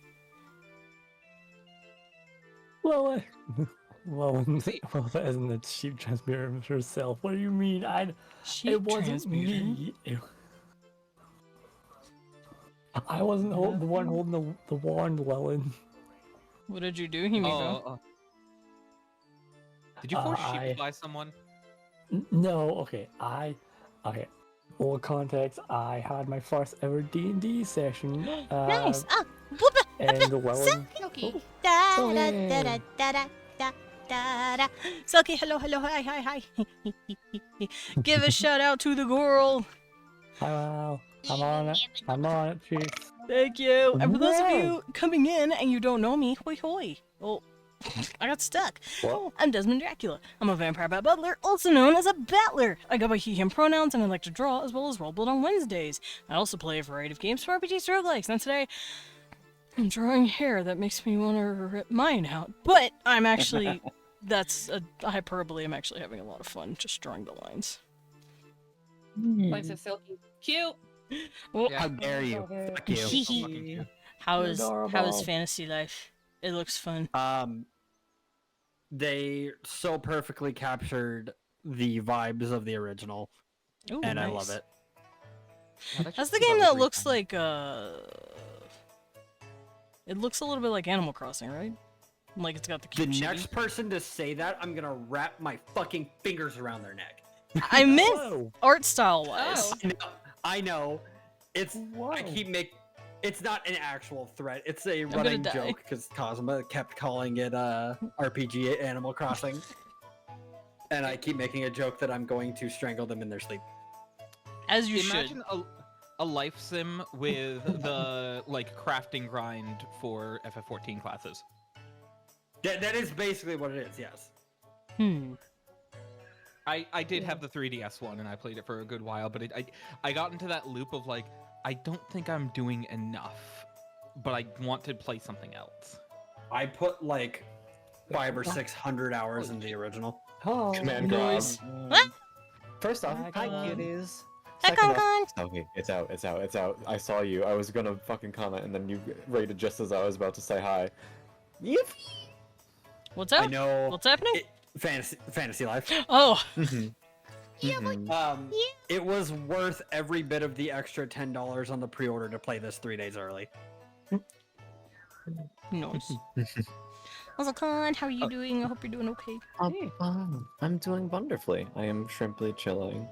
Well, well, See- well, that isn't the sheep transmuter herself. What do you mean? Sheep It wasn't transmuter? me. I wasn't the one holding the wand, Lellen. What did you do, Himiko? Did you force I- sheepify someone? No, okay, okay. For context, I had my first ever D&D session. Nice. Ah, whoop And Lellen. Silky. Da da da da da da da da da. Selkie, hello, hi. Give a shout out to the girl. Hi, Val. I'm on it, Chief. Thank you. And for those of Whoa. you coming in and you don't know me, hoi hoi. Oh, I got stuck. Whoa. I'm Desmond Dracula. I'm a vampire bat butler, also known as a battler. I go by he, him pronouns, and I like to draw as well as roleplay on Wednesdays. I also play a variety of games from RPGs to roguelikes, and today I'm drawing hair that makes me want to rip mine out. But I'm actually, that's a hyperbole. I'm actually having a lot of fun just drawing the lines. Points of Silky. Cute. Well, Yeah. How dare you? Fuck you. So fucking cute. how is Adorable. fantasy life? It looks fun. They so perfectly captured the vibes of the original, Ooh, and I nice. love it. Yeah, That's the game that looks like it looks a little bit like Animal Crossing, right? Like it's got the The cute next person to say that, I'm gonna wrap my fucking fingers around their neck. I meant Whoa. art style wise. Oh. I know. It's Whoa. I keep It's not an actual threat. It's a gonna running die. joke because Cosma kept calling it RPG Animal Crossing, and I keep making a joke that I'm going to strangle them in their sleep. As you Imagine should. a life sim with the like crafting grind for FF14 classes. That is basically what it is. Yes. I did have the 3DS one and I played it for a good while, but I got into that loop of like I don't think I'm doing enough, but I want to play something else. I put like 500 or 600 hours in the original. Oh, Command Noise. grab. First off, Hi, hi cuties. Hi, Second off, Con. okay, it's out. I saw you. I was gonna fucking comment, and then you rated just as I was about to say hi. Yep. What's I up? know. What's happening? Fantasy life. Oh, It was worth every bit of the extra $10 on the pre-order to play this 3 days early. nice. Also, Con, how are you Oh. doing? I hope you're doing okay. I'm doing wonderfully. I am shrimply chilling.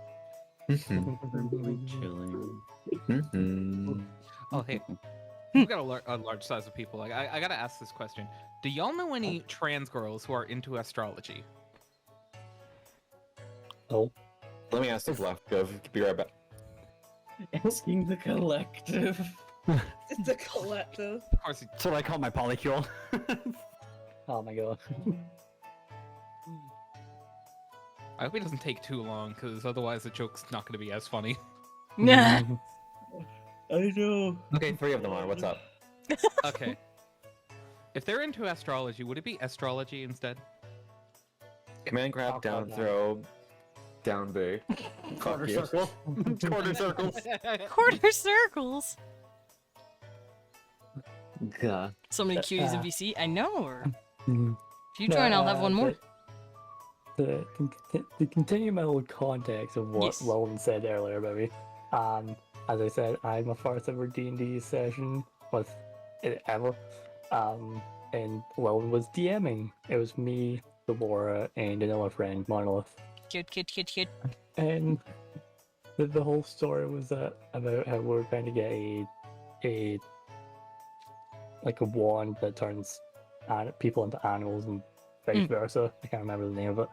Chilling. Oh hey, we've got a large size of people. Like I gotta ask this question: do y'all know any trans girls who are into astrology? Oh. Let me ask the collective. Be right back. Asking the collective. It's a collective. Of course, That's what I call my polycule. Oh my god. I hope it doesn't take too long, because otherwise the joke's not going to be as funny. Nah. I know. Okay, 3 of them are. What's up? Okay. If they're into astrology, would it be astrology instead? Command grab, Talk down about throw, down B. Quarter Fuck you. circle. Quarter circles. Quarter circles. Gah. So many cuties in VC. I know her. Mhm. If you join, I'll have one more. To continue my little context of what Yes. Roland said earlier about me, as I said, I'm a first ever D&D session with it ever, and Roland was DMing. It was me, Delora, and another friend, Monolith, Cute. and the whole story was about how we're trying to get a like a wand that turns people into animals and vice versa. I can't remember the name of it.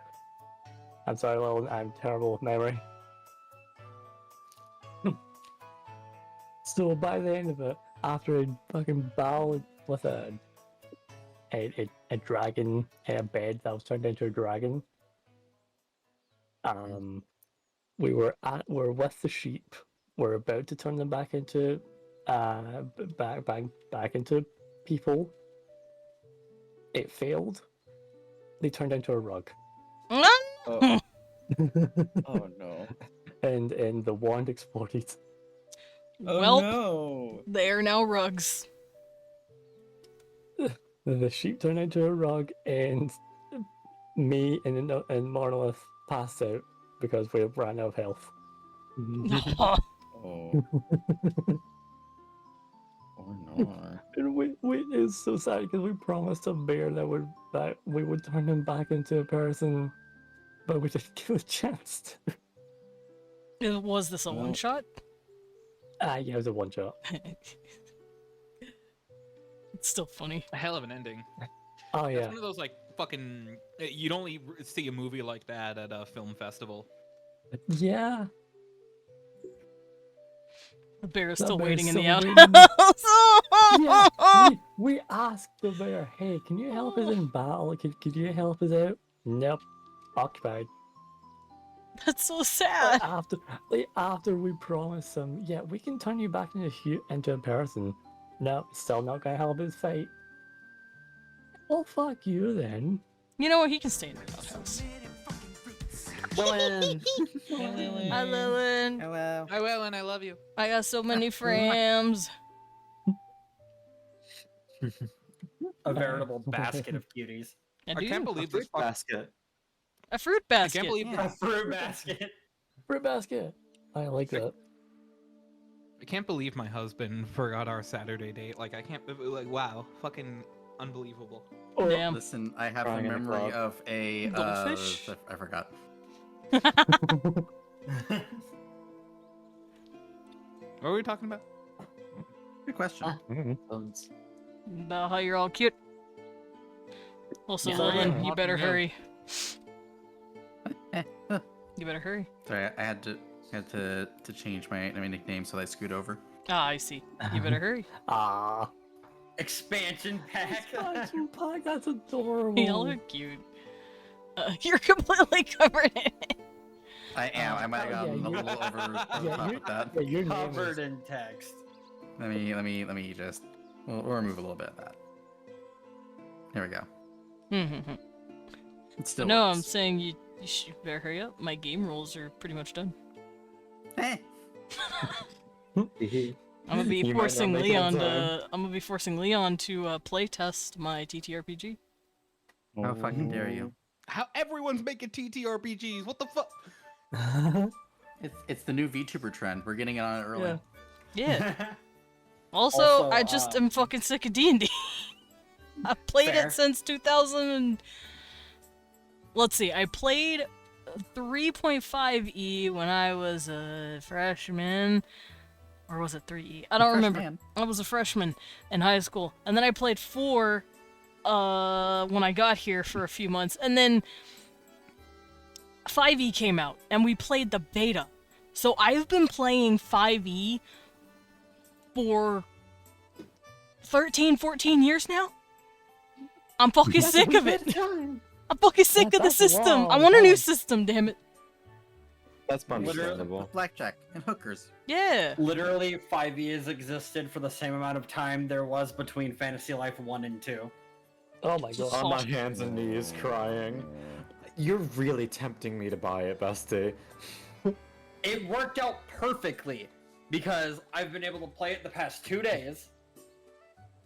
I'm sorry, Lil, I'm terrible with memory. So by the end of it, after a fucking battle with a dragon in a bed that was turned into a dragon, we're with the sheep. We're about to turn them back into back into people. It failed. They turned into a rug. Oh, oh no. and the wand exploded. Oh Well, no. they are now rugs. The sheep turned into a rug, and me and Monolith passed out because we ran out of health. Oh. Or not. And we it's so sad because we promised a bear that we would turn him back into a person, but we didn't get a chance to. Was this a Well- one shot? Yeah, it was a one shot. It's still funny. A hell of an ending. Oh That's yeah. one of those like fucking. You'd only see a movie like that at a film festival. Yeah. The bear is That still bear's waiting in the still outhouse. Yeah, we asked the bear, hey, can you help us in battle? Could you help us out? Nope. Occupied. That's so sad. After we promised him, yeah, we can turn you back into a person. Nope, still not gonna help us fight. Well, fuck you then. You know what? He can stay in the outhouse. Lillian. Hi, Lilin. Hello. I will, and I love you. I got so many friends. A veritable basket of cuties. I I do. can't believe this. basket. A fruit I basket. can't believe. A fruit basket. Fruit basket. I like that. I can't believe my husband forgot our Saturday date. Like I can't. Like wow, fucking unbelievable. Oh, Damn. Listen, I have Crying the in a memory club. of a Goldfish? I forgot. What were we talking about? Good question. About how you're all cute. Also, Yeah, Lilin, yeah. you better Yeah. hurry. You better hurry. Sorry, I had to change my nickname, so I scoot over. Ah, I see. You better hurry. Ah. Expansion pack. Expansion pack, that's adorable. Y'all are cute. You're completely covered in it. I am. I might have Oh, yeah, gotten a you- little over the Yeah, top you- with that. Yeah, your name Covered is... in text. Let me just. We'll remove a little bit of that. Here we go. It still No, works. I'm saying you better hurry up. My game rules are pretty much done. Eh. I'm gonna be You might not forcing make it on Leon to play test my TTRPG. How fucking dare you? How everyone's making TTRPGs? What the fuck? It's the new VTuber trend. We're getting it on it early. Yeah. Also, Also, I just am fucking sick of D&D. I've played Fair. it since 2000 and... Let's see, I played 3.5e when I was a freshman. Or was it 3e? I don't remember. Freshman. I was a freshman in high school. And then I played 4 when I got here for a few months. And then 5e came out, and we played the beta. So I've been playing 5e for 13, 14 years now. I'm fucking sick of it. I'm fucking sick of the That's system. I long want a new time. system, damn it. That's understandable. Blackjack and hookers. Yeah. Literally 5 years existed for the same amount of time there was between Fantasy Life 1 and 2. Oh my god. On my hands and knees, crying. You're really tempting me to buy it, bestie. It worked out perfectly because I've been able to play it the past 2 days.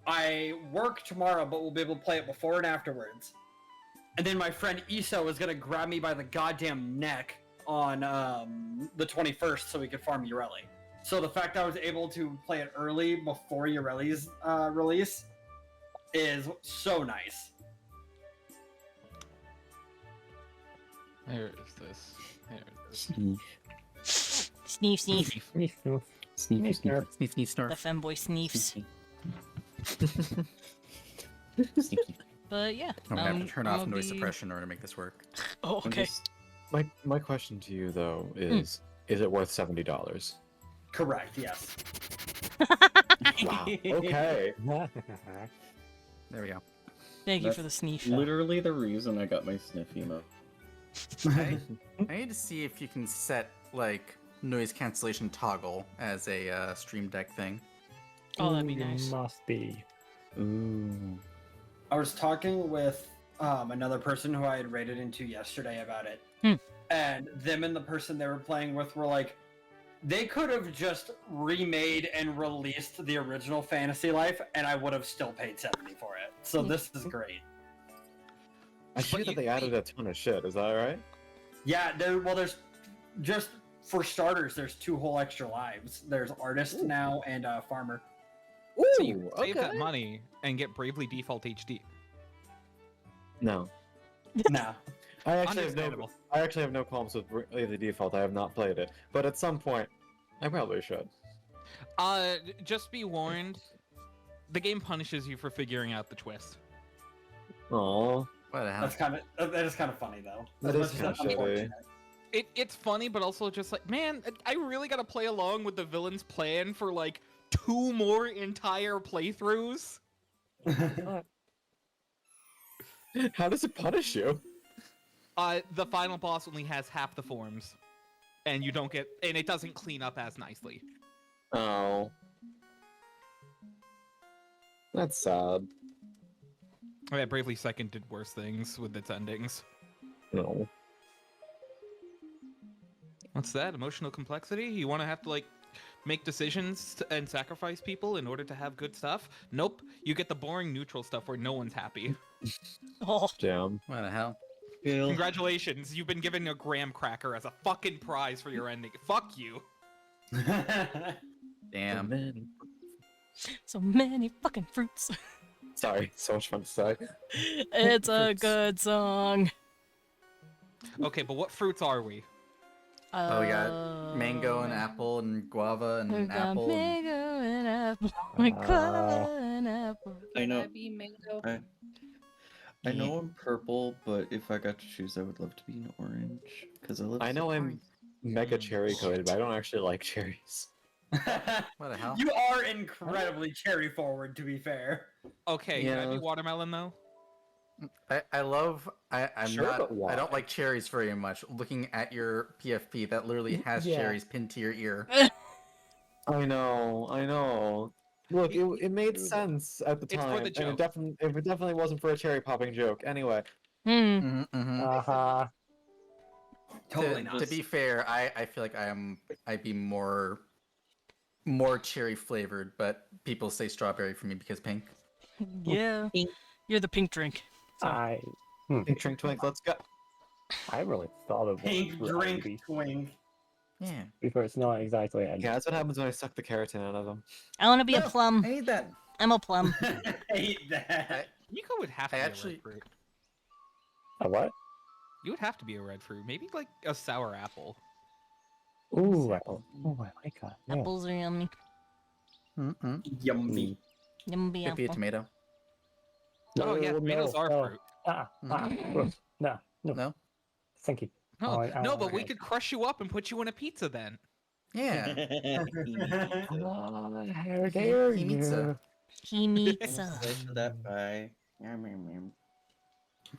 I work tomorrow, but we'll be able to play it before and afterwards. And then my friend Iso is gonna grab me by the goddamn neck on the 21st so we could farm Ureli. So the fact I was able to play it early before Ureli's release is so nice. There is this. There it is. Sneef, sneef. Sneef, sneef. Sneef, sneef, The snurf. femboy sneefs. But yeah. I'm gonna have to turn off I'll noise be- suppression in order to make this work. Oh, I'm okay. just- my question to you though is it worth $70? Correct, yes. Wow. Okay. There we go. Thank you That's for the sneef. Literally the reason I got my sniff emote. I need to see if you can set like noise cancellation toggle as a Stream Deck thing. Oh, that'd be Ooh, nice. Must be. Ooh. I was talking with another person who I had raided into yesterday about it. And them and the person they were playing with were like, they could have just remade and released the original Fantasy Life, and I would have still paid $70 for it. So this is great. I see that they added a ton of shit. Is that right? Yeah, there's just for starters, there's 2 whole extra lives. There's artist now and farmer. So you can save that money and get Bravely Default HD. No. No. I actually Understandable. have no qualms with the default. I have not played it, but at some point, I probably should. Just be warned. The game punishes you for figuring out the twist. Aww. What the hell? That is kind of funny though. That is kind of shitty. unfortunate. It's funny, but also just like, man, I really gotta play along with the villain's plan for like 2 more entire playthroughs. How does it punish you? The final boss only has half the forms, and you don't get, and it doesn't clean up as nicely. Oh. That's sad. Oh yeah, Bravely Second did worse things with its endings. No. What's that? Emotional complexity? You want to have to like make decisions and sacrifice people in order to have good stuff? Nope. You get the boring neutral stuff where no one's happy. Oh, Damn. What the hell? Congratulations, you've been given a graham cracker as a fucking prize for your ending. Fuck you. Damn. so many fucking fruits. Sorry, so much fun to say. It's a good song. Okay, but what fruits are we? Oh, we got mango and apple and guava We and got apple. And... mango and apple. We guava and apple. I know. Be mango. I know I'm purple, but if I got to choose, I would love to be an orange because I love. I know I'm mega cherry coded, but I don't actually like cherries. What the hell? You are incredibly cherry forward, to be fair. Okay, can I be watermelon though? I'm Sure, not. but why? I don't like cherries very much. Looking at your PFP, that literally has Yeah. cherries pinned to your ear. I know. Look, it made sense at the It's for time. the and joke. it definitely wasn't for a cherry popping joke. Anyway. Hmm. Uh-huh. Totally to not. be fair, I feel like I'd be more cherry flavored, but people say strawberry for me because pink. Yeah. You're the pink drink. So. Pink drink twink, let's go. I really thought of Pink drink twink. Yeah. Because it's not exactly a Yeah, that's what happens when I suck the keratin out of them. I want to be a No, plum. I hate that. I'm a plum. I hate that. Nico would have to be a red fruit. A what? You would have to be a red fruit. Maybe like a sour apple. Ooh, apple. Oh, I like that. Yeah. Apples are yummy. Yummy. Yummy Could be a apple. tomato. Oh yeah, tomatoes are no. fruit. Gross. No. No. Thank you. No, I no, don't but like we it. could crush you up and put you in a pizza then. Yeah. How dare He needs you? He needs a. That pie. Yum, yum, yum.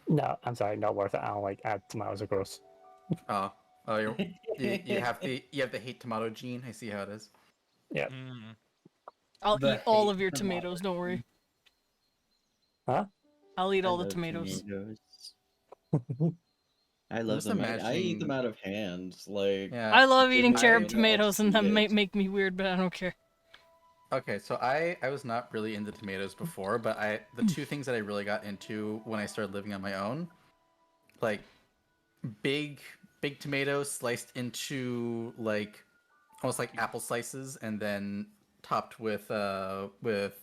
No, I'm sorry, not worth it. I don't like tomatoes are gross. Oh, you have the hate tomato gene. I see how it is. Yeah. Mm. I'll The eat all hate of your tomato. tomatoes, don't worry. Huh? I'll eat all I the love tomatoes. I love Just them. I eat imagining- them out of hand. Like, Yeah. I love Give eating me cherub all tomatoes, and that tomatoes. might make me weird, but I don't care. Okay, so I was not really into tomatoes before, but the two things that I really got into when I started living on my own, like big tomatoes sliced into like almost like apple slices, and then topped with olive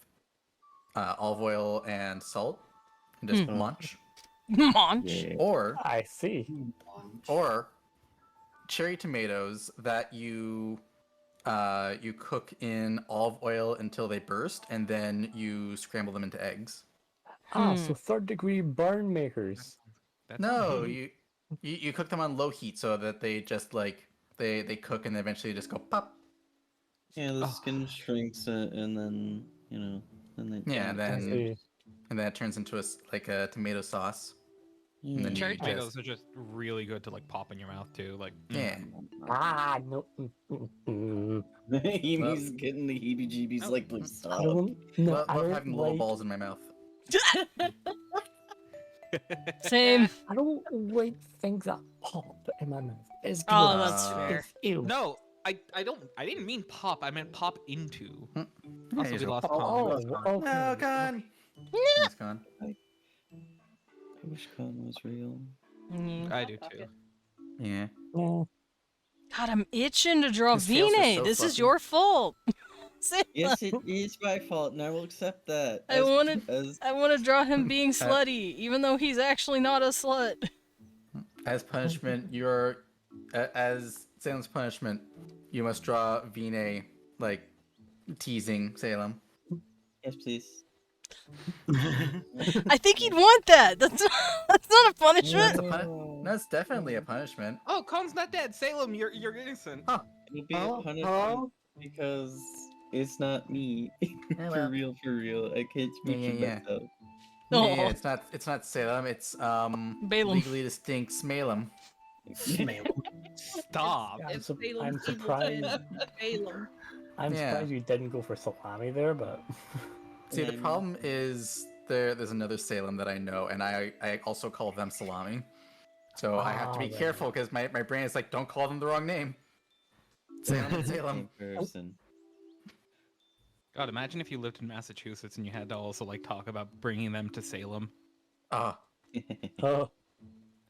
oil and salt, and just munch. Munch. Or I see. or cherry tomatoes that you cook in olive oil until they burst, and then you scramble them into eggs. Ah, so third-degree burn makers. That's No, you cook them on low heat so that they just like they cook and eventually just go pop. yeah, the skin shrinks and then then they. Yeah, and I then see. it turns into like a tomato sauce. And then Cherry you tomatoes just are just really good to like pop in your mouth too. Like yeah. Ah, no. He's getting the heebie-jeebies. Oh. Like, please I stop. don't. No, Love I don't having little like. balls in my mouth. Same. I don't like things that pop in my mouth. It's Oh, gross. that's fair. It's ew. No, I didn't mean pop. I meant pop into. Yeah, Also, you we just lost go, Con. Oh, okay. No, gone. He's gone. I wish Con was real. I do too. Yeah. Oh, God, I'm itching to draw His scales are Vine. so This is fluffy. your fault. Salem. Yes, it is my fault, and I will accept that. I want to draw him being Uh, slutty, even though he's actually not a slut. As punishment, as Salem's punishment, you must draw Vine like teasing Salem. Yes, please. I think he'd want that. That's not a punishment. That's definitely a punishment. Oh, Con's not dead. Salem, you're innocent. Huh. It'll be a punishment because it's not me. well. For real. I can't speak for Yeah. myself. Oh. Yeah, it's not Salem. It's Balaam. legally distinct Smalem. Stop. I'm surprised. I'm Yeah. surprised you didn't go for salami there, but See, the problem is there's another Salem that I know, and I also call them Salami. So I have to be Ah, careful because my brain is like, don't call them the wrong name. Salem and Salem. Person. God, imagine if you lived in Massachusetts and you had to also like talk about bringing them to Salem. Oh, oh,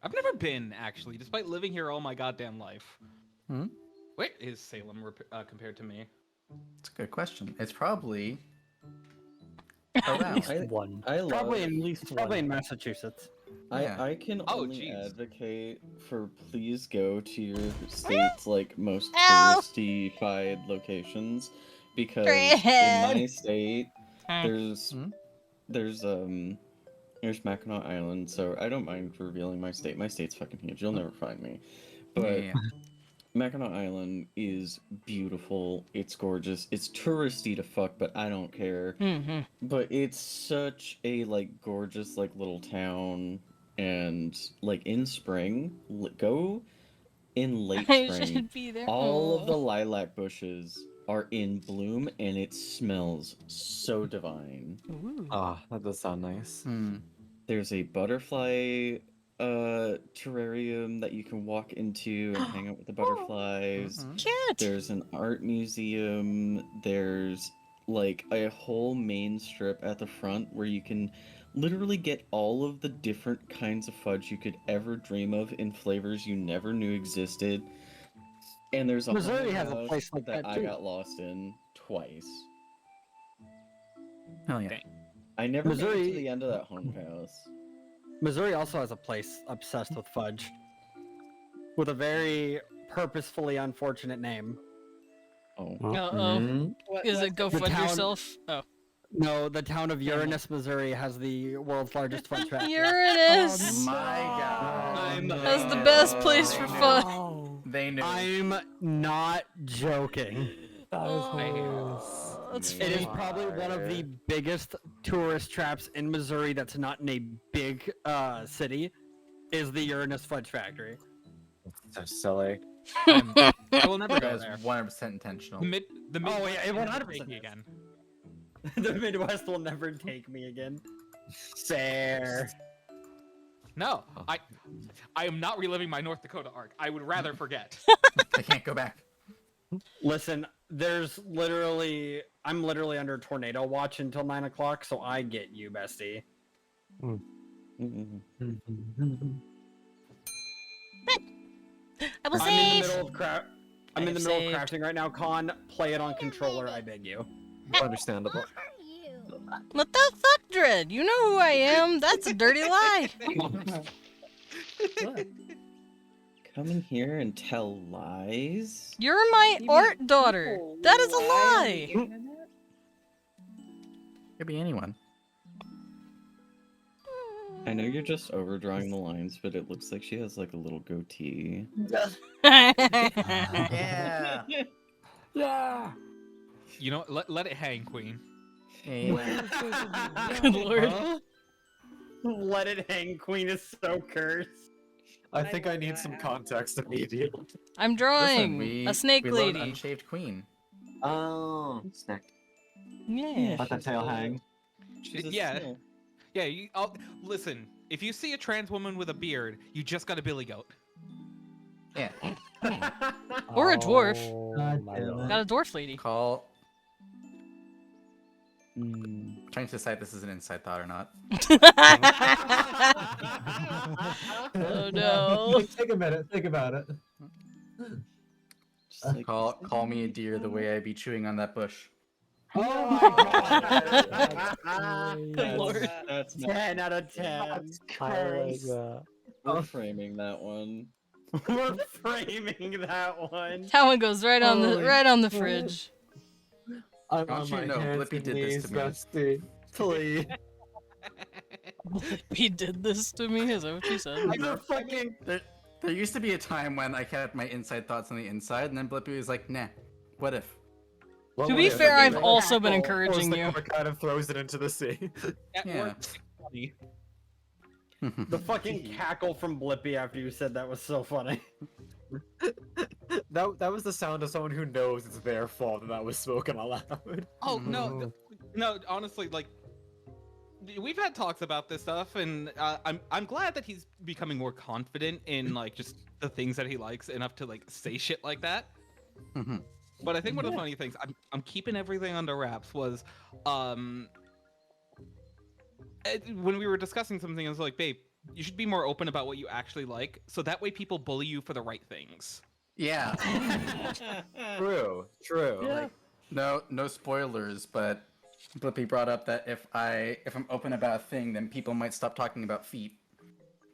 I've never been actually, despite living here all my goddamn life. Hmm? Where is Salem compared to me? it's a good question. It's probably at around. least one. I love. Probably At least probably one. in Massachusetts. Yeah. I can Oh, only jeez. advocate for please go to your state's like most Ow. touristy-fied locations because Fred. in my state Hmm. there's Mackinac Island, so I don't mind revealing my state. My state's fucking huge. You'll never find me. But Yeah. Mackinac Island is beautiful. It's gorgeous. It's touristy to fuck, but I don't care. Mm-hmm. But it's such a like gorgeous like little town, and like in spring, go in late I spring. should be there. All of the Aw. lilac bushes are in bloom, and it smells so divine. Ooh. Ah, that does sound nice. Hmm. There's a butterfly terrarium that you can walk into and hang out with the butterflies. Mhm. Cute. There's an art museum. There's like a whole main strip at the front where you can literally get all of the different kinds of fudge you could ever dream of in flavors you never knew existed. And there's a Missouri haunted has a house place like that, I too. got lost in twice. Hell yeah. I never made it to Missouri- the end of that haunted house. Missouri also has a place obsessed with fudge, with a very purposefully unfortunate name. Oh. Uh-oh. Mhm. Is it go The fudge town- yourself? Oh. No, the town of Uranus, Missouri, has the world's largest fudge factory. Uranus! My God. That's the best place for fun. They knew. I'm not joking. That is hilarious. Oh, that's It is funny. probably one of the biggest tourist traps in Missouri that's not in a big city, is the Uranus Fudge Factory. So silly. I will never go That is there. 100% intentional. The mid. Oh, yeah, it will 100% take me is. again. The Midwest will never take me again. Fair. No, I am not reliving my North Dakota arc. I would rather forget. I can't go back. Listen, I'm literally under tornado watch until 9 o'clock, so I get you, bestie. Mhm. I will I'm in the save. middle of I'm in the have middle saved. of crafting right now, Con. Play it on controller, I beg you. Understandable. What the fuck, Dread? You know who I am. That's a dirty lie. Come in here and tell lies? You're my art daughter. That is a lie. Could be anyone. I know you're just overdrawing the lines, but it looks like she has like a little goatee. Yeah. Yeah. You know, let it hang, Queen. Good lord. Huh? Let it hang, Queen is so cursed. I think I need some context immediately. I'm drawing Listen, a snake we love lady. Unshaved Queen. Oh, snack. Yeah. Let the tail hang. She's a Yeah. snail. Yeah, listen. If you see a trans woman with a beard, you just got a billy goat. Yeah. Or a dwarf. Oh, my damn it. God. Got a dwarf lady. Call. Mm. Trying to decide if this is an inside thought or not. Oh no. Take a minute. Think about it. Just like, Call me a deer the way I be chewing on that bush. Oh my Good lord. That's not 10 out of 10. I like that. we're framing that one. We're framing that one. That one goes right on the fridge. I'm Don't on you my know, hands Blippi and did this knees, to me. Rusty. Please. He did this to me. Is that what you said? There used to be a time when I kept my inside thoughts on the inside, and then Blippi was like, nah, what if? To be fair, I've also been encouraging you. Kind of throws it into the sea. At Yeah. work, it's funny. The fucking cackle from Blippi after you said that was so funny. That was the sound of someone who knows it's their fault that was spoken aloud. Oh no, no. Honestly, like we've had talks about this stuff, and I'm glad that he's becoming more confident in like just the things that he likes enough to like say shit like that. But I think one of the funny things I'm keeping everything under wraps was when we were discussing something, I was like, babe, you should be more open about what you actually like, so that way people bully you for the right things. Yeah. True. Like, no spoilers, but Blippi brought up that if I'm open about a thing, then people might stop talking about feet.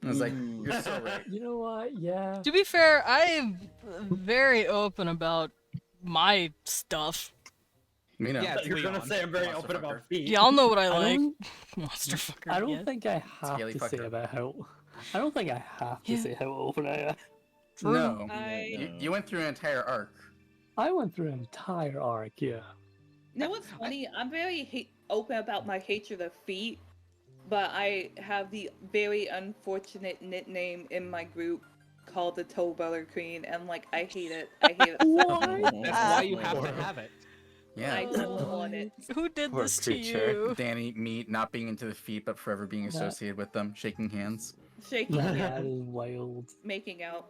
I was like, you're so right. You know what? Yeah. To be fair, I'm very open about my stuff. You know, Yeah, You're gonna say I'm very Monster open fucker. about feet. Y'all know what I I like. don't- Monster fucker. I don't yeah. think I have Scaly to say fucker. about how. I don't think I have to Yeah. say how open I am. No, I you went through an entire arc. I went through an entire arc, yeah. know what's funny? I'm very open about my hatred of feet, but I have the very unfortunate nickname in my group called the Toe Butter Queen, and like I hate it. I hate it. That's why you have to have it. Yeah. I don't want it. Who did Poor this creature. to you? Danny, me not being into the feet, but forever being associated with them, shaking hands. Shaking That hands, is wild. making out.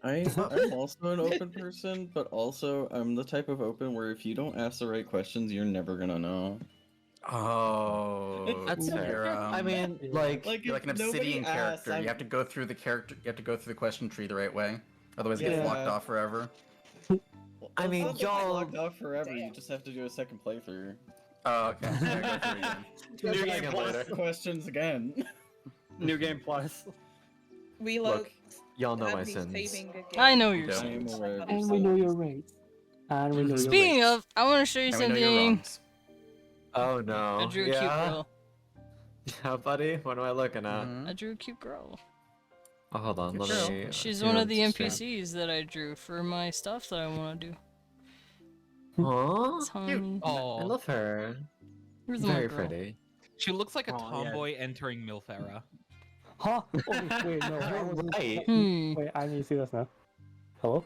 I'm also an open person, but also I'm the type of open where if you don't ask the right questions, you're never gonna know. Oh, That's fair. fair. I mean, like You're like an if nobody obsidian asks, character. You have to go through the character. You have to go through the question tree the right way, otherwise it gets Yeah. blocked off forever. I Well, mean, it's not y'all- locked off forever. You just have to do a second playthrough. Oh, okay. Yeah, go through it again. New Just game ask plus. questions again. New game plus. Reload. Look, y'all know have my me sins. saving again. I know your Yeah. I am sins. aware of And your we know sins. your rates. And we know your Speaking rates. of, I want to show you And we know your something. wrongs. Oh no. I drew a cute yeah? girl. Yeah, buddy. What am I looking at? Mhm. I drew a cute girl. Oh, hold on. Let Girl. me. She's see one what of the it's showing. NPCs that I drew for my stuff that I want to do. Aw, Tiny. I Oh, love her. Where's the little Very girl? pretty. she looks like a Oh, yeah. tomboy entering MILF era. Huh? Oh, wait, no. that wasn't- Right. Wait, I need to see this now. Hello?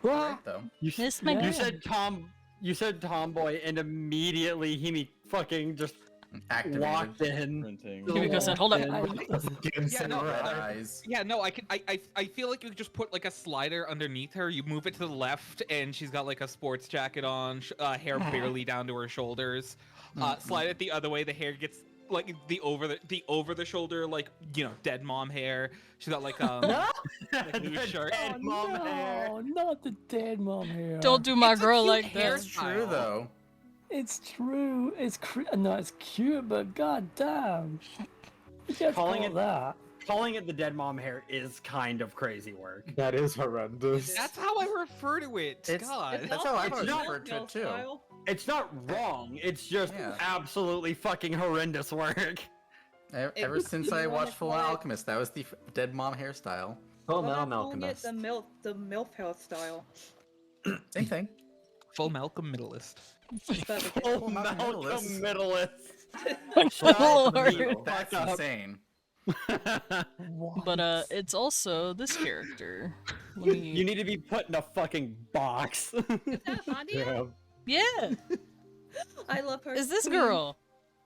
Right, though. Miss my Yeah. girl. You said tomboy, and immediately he fucking just Activated. walked in. Printing. Himiko said, "Hold up." Yeah, no, Red eyes. Yeah, no, I feel like you could just put like a slider underneath her. You move it to the left, and she's got like a sports jacket on, hair barely down to her shoulders. Slide it the other way, the hair gets like the over the shoulder, like dead mom hair. She's got like like loose shirt. Dead mom hair. No, not the dead mom hair. Don't do my It's a girl cute like that. It's true though. It's true. It's no, it's cute, but goddamn, you can't Calling call it- that. Calling it the dead mom hair is kind of crazy work. That is horrendous. That's how I refer to it. It's- God. That's how I It's would not refer to it too. It's not wrong. It's just Yeah. absolutely fucking horrendous work. Ever since I watched Full Metal Alchemist, that was the dead mom hairstyle. Full Well, Metal I'm calling it Alchemist. the MILF hairstyle. Same thing. Full Malcolm Middleist. Oh, Malcolm Malcolm Middleist. Middleist. Shut Lord. That's insane. But it's also this character. Let me... You need to be put in a fucking box. Is that Hadia? Yeah. I love her. Is this queen. girl?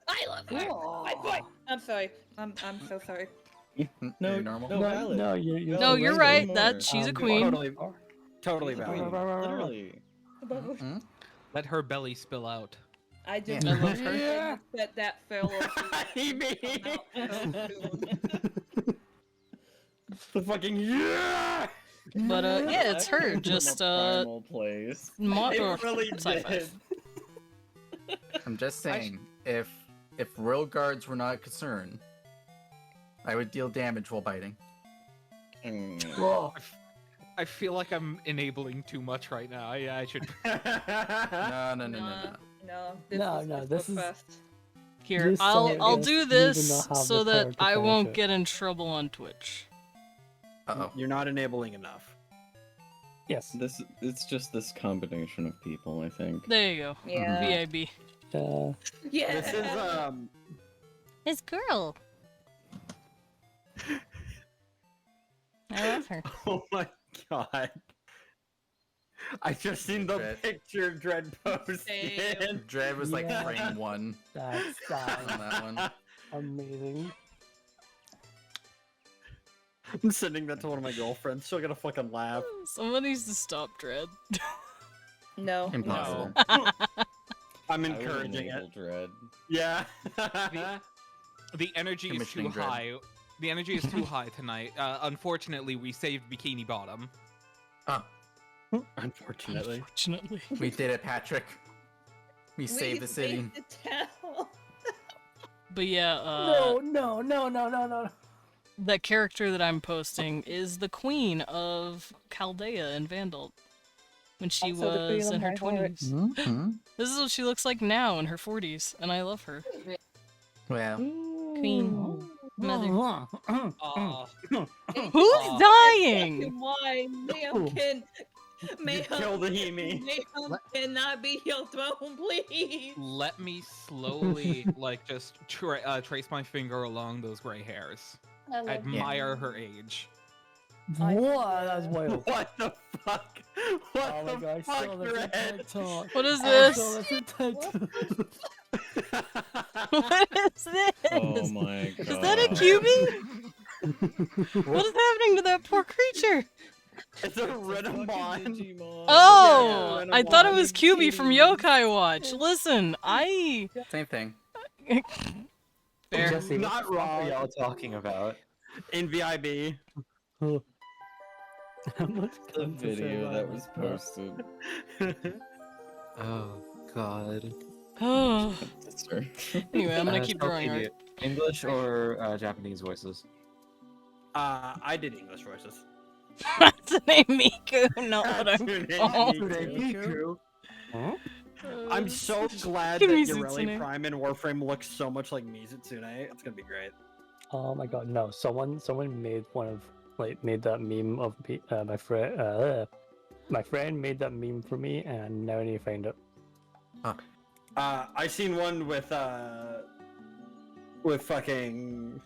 I love her. My boy. I'm sorry. I'm so sorry. No, You're normal. no, valid. No, you're No, you're right. More. That she's a queen. Totally She's a valid. queen, literally. Let her belly spill out. I just I love her. yeah. that fellow. The fucking yeah. But yeah, it's her. Just Primal place. It really sci-fi. did. I'm just saying, if royal guards were not a concern, I would deal damage while biting. Whoa. I feel like I'm enabling too much right now. I should. No. This is Here, This I'll song I'll is- do you do this not have so the that power to I finish won't it. get in trouble on Twitch. Uh-oh. You're not enabling enough. Yes. It's just this combination of people, I think. There you go. Yeah. VIB. Yeah. This is This girl. I love her. Oh my god. I just seen the Dread. picture Dread posted. Damn. Dread was like Yeah. frame 1 That's on that one. amazing. I'm sending that to one of my girlfriends. She'll get a fucking laugh. Someone needs to stop Dread. No. Impossible. I'm I would encouraging it. enable Dread. Yeah. The energy is too Commissioning Dread. high. The energy is too high tonight. Unfortunately, we saved Bikini Bottom. Unfortunately. Unfortunately. We did it, Patrick. We saved the city. The town. But yeah, No. that character that I'm posting is the queen of Chaldea in Vandal. When she Also the queen was of in her my heart. 20s. Mm-hmm. This is what she looks like now in her 40s, and I love her. Well, Queen. Mother. Aw. Who's dying? Why, ma'am, Kill the Hemi. ma'am, cannot be your throne, please. Let me slowly, just trace my finger along those gray hairs. Admire her age. What? That's wild. What the fuck? What Oh my the god, I fuck, saw this in Dread? TikTok. What is I this? saw this in TikTok. What is this? Oh my god. Is that a QB? What is happening to that poor creature? It's a Renamon. Oh, Yeah, I thought it was QB from Yokai Watch. Listen, same thing. Fair. Jesse, Not what the fuck wrong. are y'all talking about? In VIB. The video that was posted. Oh god. Oh. Sister. Anyway, I'm gonna Uh, keep so drawing maybe art. English or Japanese voices? I did English voices. That's the name Miku, not what I'm Hatsune called. Miku. I'm so glad Give that me Yoreli Mizutsune. Prime and Warframe looks so much like Mizutsune. It's gonna be great. Oh my god, no! Someone made made that meme of my friend. My friend made that meme for me, and now I need to find it. I seen one with fucking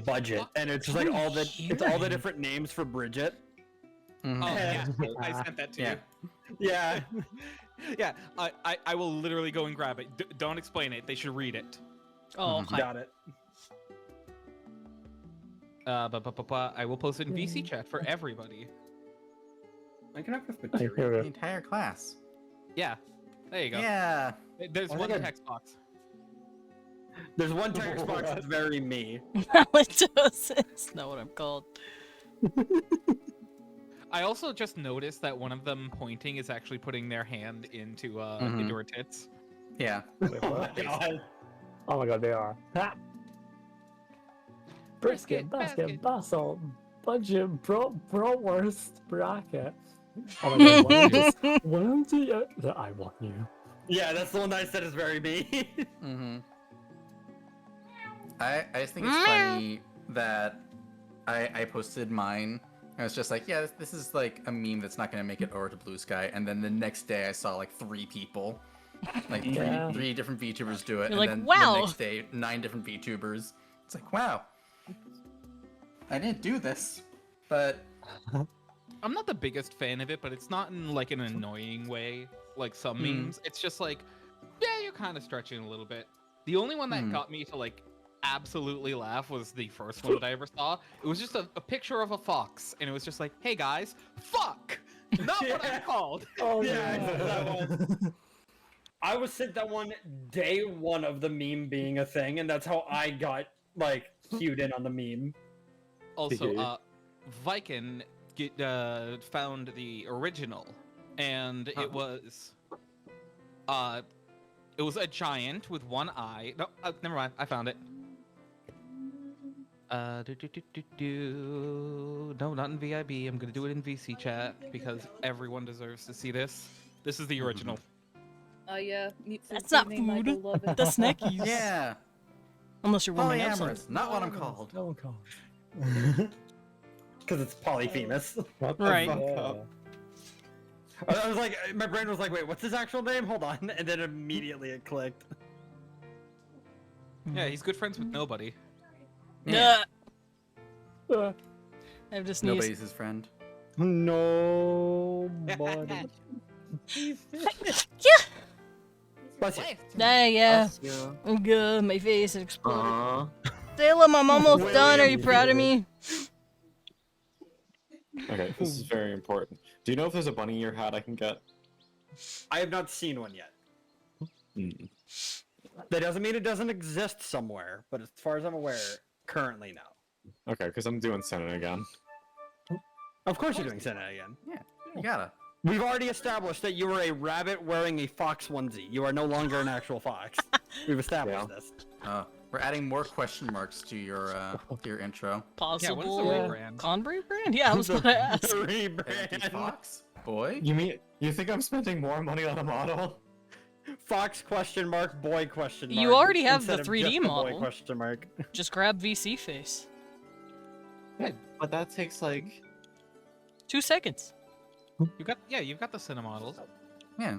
budget, and it's just like all the different names for Bridget. Mhm. Oh yeah, I sent that to Yeah. you. Yeah. Yeah, I will literally go and grab it. Don't explain it. They should read it. Oh, hi. Got it. I will post it in VC chat for everybody. I can have enough I material hear for it. the entire class. Yeah, there you go. Yeah. There's I one think I- text box. There's one text box that's very me. Halitosis. That's not what I'm called. I also just noticed that one of them pointing is actually putting their hand into Mhm. into her tits. Yeah. Wait, what? Oh my god, they are. Ha! Brisket, basket, basalt, budget, bratwurst, bracket. Oh my god, why don't you? I want you. Yeah, that's the one that I said is very me. Mm-hmm. I just think it's funny that I posted mine. I was just like, yeah, this is like a meme that's not gonna make it over to Blue Sky. And then the next day, I saw like 3 people, like Yeah. three different VTubers do it, You're and like, then wow. the next day, 9 different VTubers. It's like, wow, I didn't do this, but I'm not the biggest fan of it, but it's not in like an annoying way, like some Hmm. memes. It's just like, yeah, you're kind of stretching a little bit. The only one that Hmm. got me to like absolutely laugh was the first one that I ever saw. It was just a picture of a fox, and it was just like, hey guys, fuck! Not what I'm called! Oh Yeah, I said that one. I was sent that one day one of the meme being a thing, and that's how I got like cued in on the meme. Also, Viking found the original, and it was a giant with one eye. No, never mind. I found it. No, not in VIB. I'm gonna do it in VC chat because everyone deserves to see this. This is the original. Yeah. That's not food. That's snackies. Yeah. Unless you're warming up Polyamorous, something. not what I'm called. No one calls. Because it's polyphemus. What the Right. fuck? I was like, my brain was like, wait, what's his actual name? Hold on, and then immediately it clicked. Yeah, he's good friends with nobody. Yeah. I've just sneezed. Nobody's his friend. Nobody. Yeah. Bless you. Yeah. Good. My face exploded. Salem, I'm almost done. Are you proud of me? Okay, this is very important. Do you know if there's a bunny ear hat I can get? I have not seen one yet. Mm. That doesn't mean it doesn't exist somewhere, but as far as I'm aware, currently no. Okay, because I'm doing Senate again. Of course you're doing Senate again. Yeah, you gotta. We've already established that you were a rabbit wearing a fox onesie. You are no longer an actual fox. We've established this. We're adding more question marks to your intro. Possible rebrand? Conbury brand? Yeah, I was gonna ask. Rebrand. Fox boy. You think I'm spending more money on a model? Fox question mark boy question mark. You already have the instead of 3D just the boy model. question mark. Just grab VC face. Yeah, but that takes like 2 seconds. You've got the cinema models. Yeah.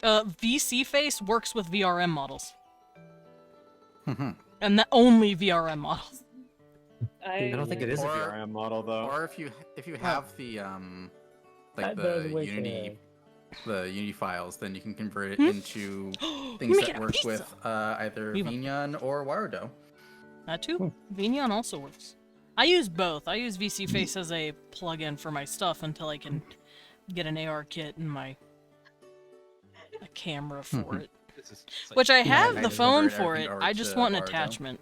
VC face works with VRM models. Mhm. And the only VRM models. I don't think it is a Or- VRM model though. Or if you have the like That does the work, Unity files, then you can convert it Hmm? into We're things making that a work pizza. with either We want- Vignon or Wirdo. That too. Vignon also works. I use both. I use VC face as a plug-in for my stuff until I can get an AR kit and a camera for it. This is it's like- Which I Yeah, have I the just phone convert for it. everything I over just to want an Wirdo. attachment.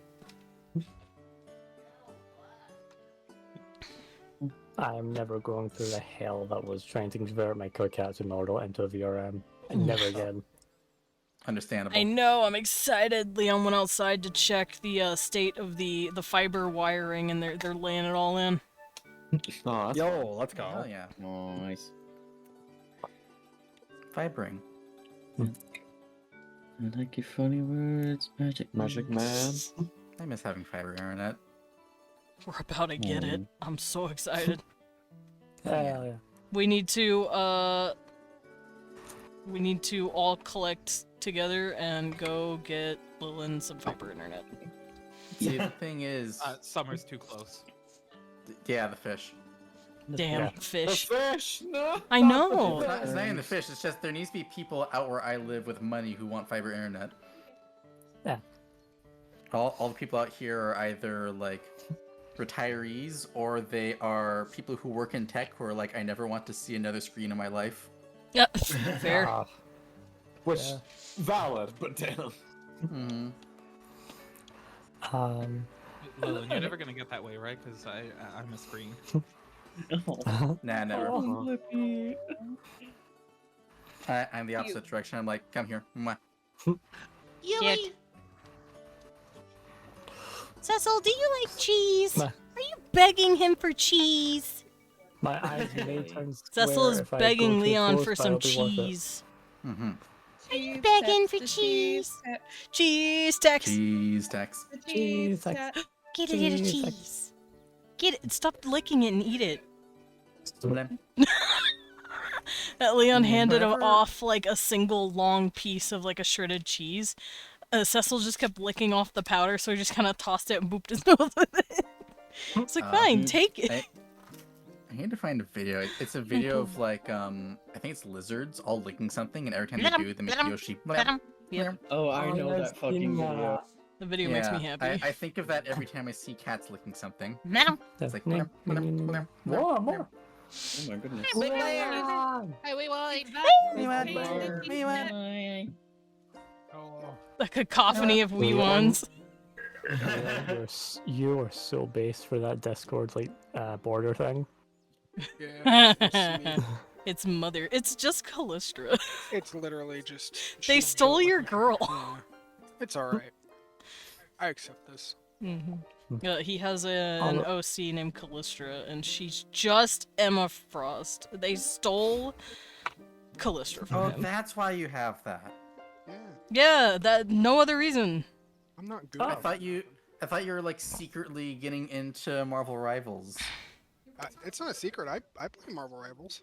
I'm never going through the hell that was trying to convert my Codecademy model into a VRM. And never again. Understandable. I know, I'm excited. Leon went outside to check the state of the fiber wiring, and they're laying it all in. Oh, Yo, let's go. Hell yeah. Nice. Fibering. I like your funny words, Magic Man. I miss having fiber internet. We're about to get it. I'm so excited. Hell yeah. We need to all collect together and go get Lilin some fiber internet. See, the thing is, Summer's too close. yeah, the fish. Damn, Yeah. fish. Fish! No! I know. It's not even the fish. It's just there needs to be people out where I live with money who want fiber internet. Yeah. All the people out here are either like retirees or they are people who work in tech who are like, I never want to see another screen in my life. Yeah, fair. Which, valid, but damn. Mm-hmm. Lillian, you're never gonna get that way, right? Because I'm a screen. Nah, never. Oh, I'm the opposite direction. I'm like, come here. Mwah. Yui! Cecil, do you like cheese? Ma- Are you begging him for cheese? My eyes may turn square Cecil is if I go begging too Leon close, for but some it'll be worth it. cheese. Mm-hmm. Are you begging for cheese? Cheese tax. Cheese tax. Cheese, like, Get a little Cheese, like- cheese. Get it. Stop licking it and eat it. Blem. That Leon handed Whatever. off like a single long piece of like a shredded cheese. Cecil just kept licking off the powder, so he just kind of tossed it and booped his nose with it. It's like, fine, take it. I need to find a video. It's a video of like I think it's lizards all licking something, and every time they do, they make Yoshi. Yep. Oh, I know I've that fucking seen video. The video makes me happy. I think of that every time I see cats licking something. Madam. It's like More. Oh my goodness. Big player. Hey, we won. We won. A cacophony of wee ones. You are so base for that Discord like border thing. Yeah. It's me. It's mother. It's just Callistra. It's literally just. They she stole built your like- girl. Yeah. It's alright. I accept this. He has an OC named Callistra, and she's just Emma Frost. They stole Callistra from Oh, him. that's why you have that. Yeah, that no other reason. I'm not good. I thought you were like secretly getting into Marvel Rivals. It's not a secret. I play Marvel Rivals.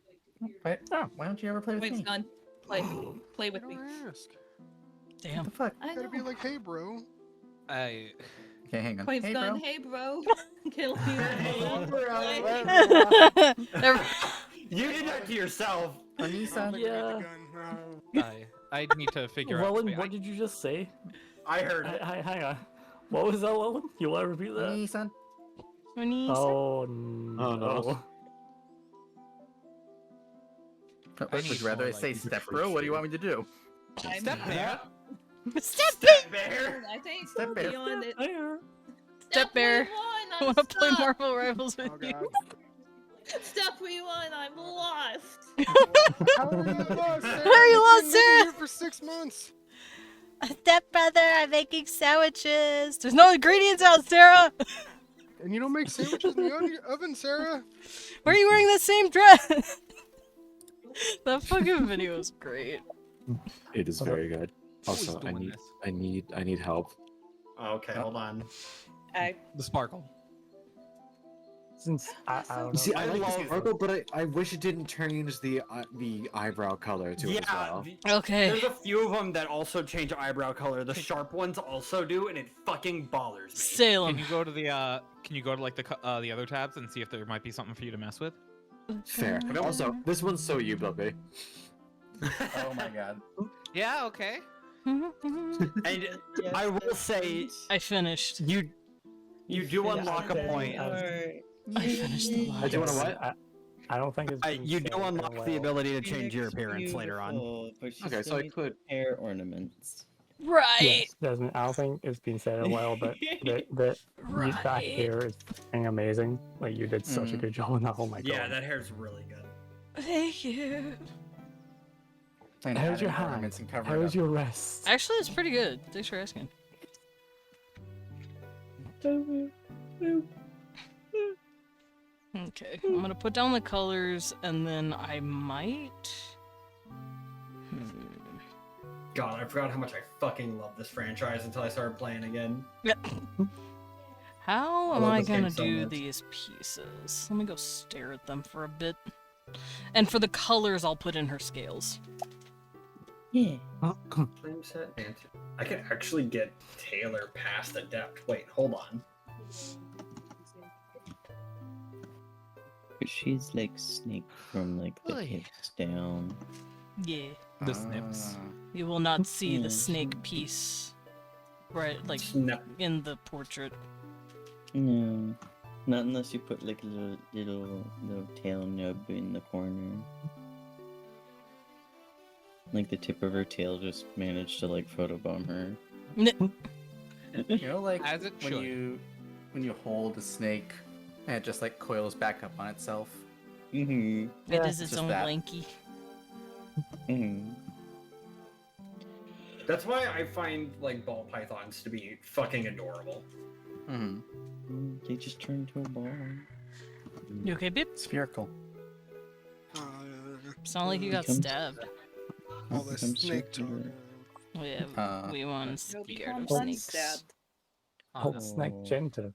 Why don't you ever play with Wait, me? son. Play with me. Ask. Damn. What the fuck? I Gotta know. be like, hey, bro. I. Okay, hang on. Points Hey, gone. bro. Hey, bro. Kill me. You did that to yourself. Anissa. Yeah. I need to figure out. Lillian, wait, what did you just say? I heard it. Hang on. What was that, Lillian? You want to repeat that? Anissa. Oh no. no. Would you rather I say step bro? What do you want me to do? Step bear. Step Bear. I think Step bear. beyond it. Step bear. I want to play stuck. Marvel Rivals with Oh, you. God. Step rewind. I'm lost. How are you lost, Sarah? How are you You've lost, been living Sarah? here for 6 months. Stepbrother, I'm making sandwiches. There's no ingredients out, Sarah. And you don't make sandwiches in the oven, Sarah? Why are you wearing the same dress? That fucking video is great. It is very good. Who's Also, doing this? I need help. Okay, hold on. The sparkle. Since I don't know. See, I like love- the sparkle, but I wish it didn't change the eyebrow color to it as well. Okay. There's a few of them that also change eyebrow color. The sharp ones also do, and it fucking bothers me. Salem. Can you go to the Can you go to like the other tabs and see if there might be something for you to mess with? Fair. Also, this one's so you, Blippi. Oh my god. Yeah. Okay. And I will say, I finished. you do unlock a point. I finished the I do want to what? I don't think it's. You do unlock the ability to change your appearance later on. Okay, so I could. Hair ornaments. Right. Yes, Desmond, I don't think it's been said in a while, but that hair is fucking amazing. Like you did such a good job on that. Oh my god. Yeah, that hair's really good. Thank you. And How's your adding hand? ornaments and covering How's up. your wrist? Actually, it's pretty good. Thanks for asking. Okay, I'm gonna put down the colors, and then I might. God, I forgot how much I fucking love this franchise until I started playing again. How I am love I this game gonna so do much. these pieces? Let me go stare at them for a bit. And for the colors, I'll put in her scales. Yeah. Frame set and I can actually get Taylor past Adept. Wait, hold on. She's like Snake from like the hips down. Yeah. The snips. You will not see the Yeah. snake piece, right? Like No. in the portrait. No, not unless you put like a little tail nub in the corner. Like the tip of her tail just managed to like photobomb her. You know, like As it when should. you hold a snake and it just like coils back up on itself. Mm-hmm. It is its just own that. blankie. Mm-hmm. That's why I find like ball pythons to be fucking adorable. Mm-hmm. They just turn into a ball. You okay, babe? Spherical. Sound like you got Becomes- stabbed. All this Becomes snake circular. talk. Oh yeah, we want scared of become snakes. Hold snake gentle.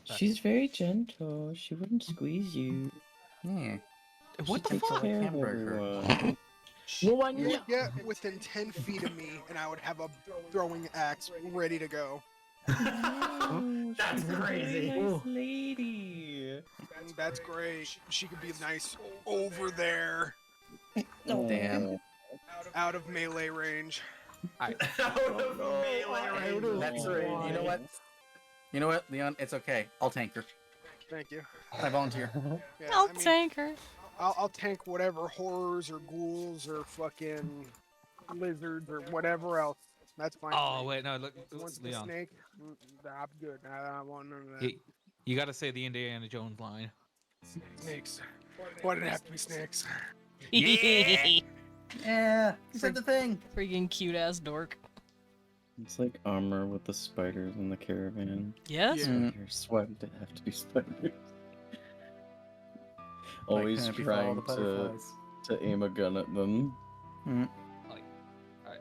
She's very gentle. She wouldn't squeeze you. Yeah. What the She takes fuck? care of Hamburger. everyone. You would get within 10 feet of me, and I would have a throwing axe ready to go. That's crazy. Nice lady. That's great. She could be nice over there, Damn. out of melee range. Out of melee range. That's right. You know what? You know what, Leon? It's okay. I'll tank her. Thank you. I volunteer. Yeah, I'll I mean, tank her. I'll tank whatever horrors or ghouls or fucking lizards or whatever else. That's fine. Oh wait, no, look, Once the Leon. snake, I'm good. I don't want none of that. You got to say the Indiana Jones line. Snakes. Why did it have to be snakes? Yeah, you said the thing. Freaking cute ass dork. It's like armor with the spiders in the caravan. Yes? Yeah. Spiders. Why did it have to be spiders? Always canopy for all trying the butterflies. to aim a gun at them. Like, alright.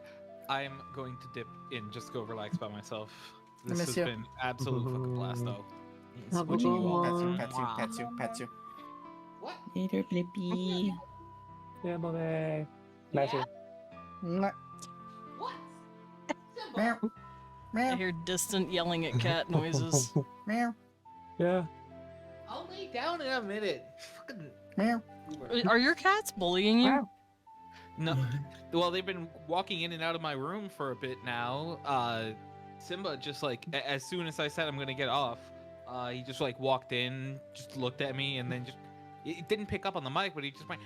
I'm going to dip in, just go relax by myself. I This miss has you. been absolute fucking blast, though. Have a Switching you all. good Mwah. Pets you. Later, Blippi. Yeah, mommy. Massive. Mwah. Meow. I Meow. hear distant yelling at cat noises. Meow. Yeah. I'll lay down in a minute. Fucking. Meow. Are your cats bullying you? No. Well, they've been walking in and out of my room for a bit now. Simba just like as soon as I said I'm gonna get off, he just like walked in, just looked at me, and then just it didn't pick up on the mic, but he just went.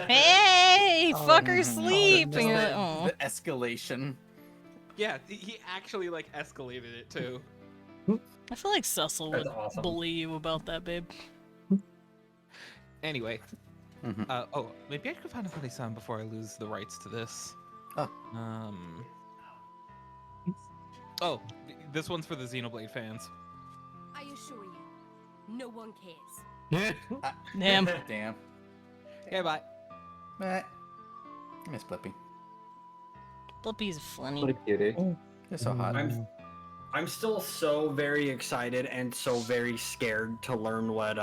Hey, fucker, sleep! And you're like, The, "Aw." the escalation. Yeah, he actually like escalated it too. I feel like Cecil That's would awesome. bully you about that, babe. Anyway, Mhm. oh, maybe I could find a funny sound before I lose the rights to this. Oh. Oh, this one's for the Xenoblade fans. I assure you, no one cares. Damn. Damn. Okay, bye. Meh. I miss Blippi. Blippi's funny. What a cutie. You're so hot. I'm still so very excited and so very scared to learn what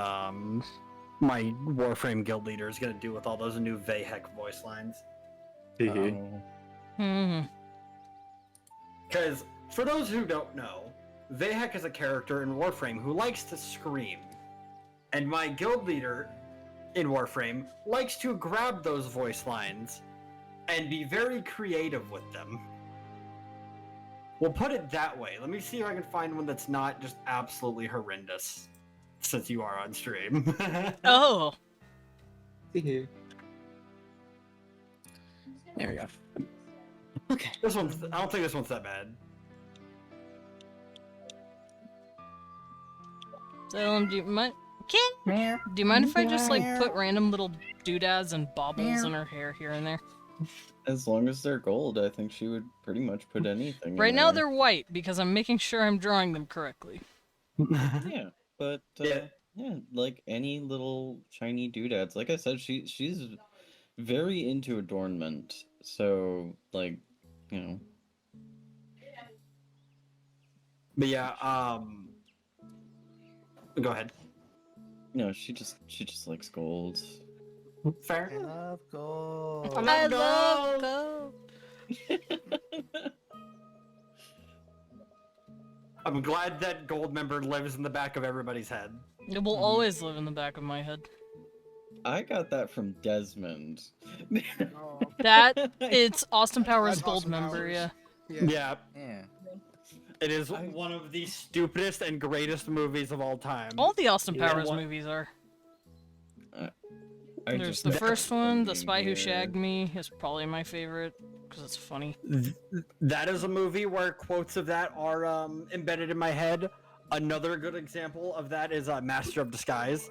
my Warframe guild leader is gonna do with all those new Vahek voice lines. Hmm. Because for those who don't know, Vahek is a character in Warframe who likes to scream, and my guild leader in Warframe likes to grab those voice lines and be very creative with them. We'll put it that way. Let me see if I can find one that's not just absolutely horrendous, since you are on stream. Oh. Here. There we go. Okay. This one's. I don't think this one's that bad. So, do you mind? Do you mind if I just like put random little doodads and baubles in her hair here and there? As long as they're gold, I think she would pretty much put anything. Right in now there. they're white because I'm making sure I'm drawing them correctly. Yeah, but yeah, like any little shiny doodads. Like I said, she's very into adornment. So like, you know. But yeah, go ahead. No, she just likes gold. Fair. I love gold. I love gold. I'm glad that gold member lives in the back of everybody's head. It will always live in the back of my head. I got that from Desmond. That it's Austin Powers That's gold Austin member, Powers. yeah. Yeah. Yeah. It is one of the stupidest and greatest movies of all time. All the Austin Yeah, Powers one- movies are. I There's just the got first that one, from The being Spy Who here. Shagged Me, is probably my favorite because it's funny. That is a movie where quotes of that are embedded in my head. Another good example of that is Master of Disguise.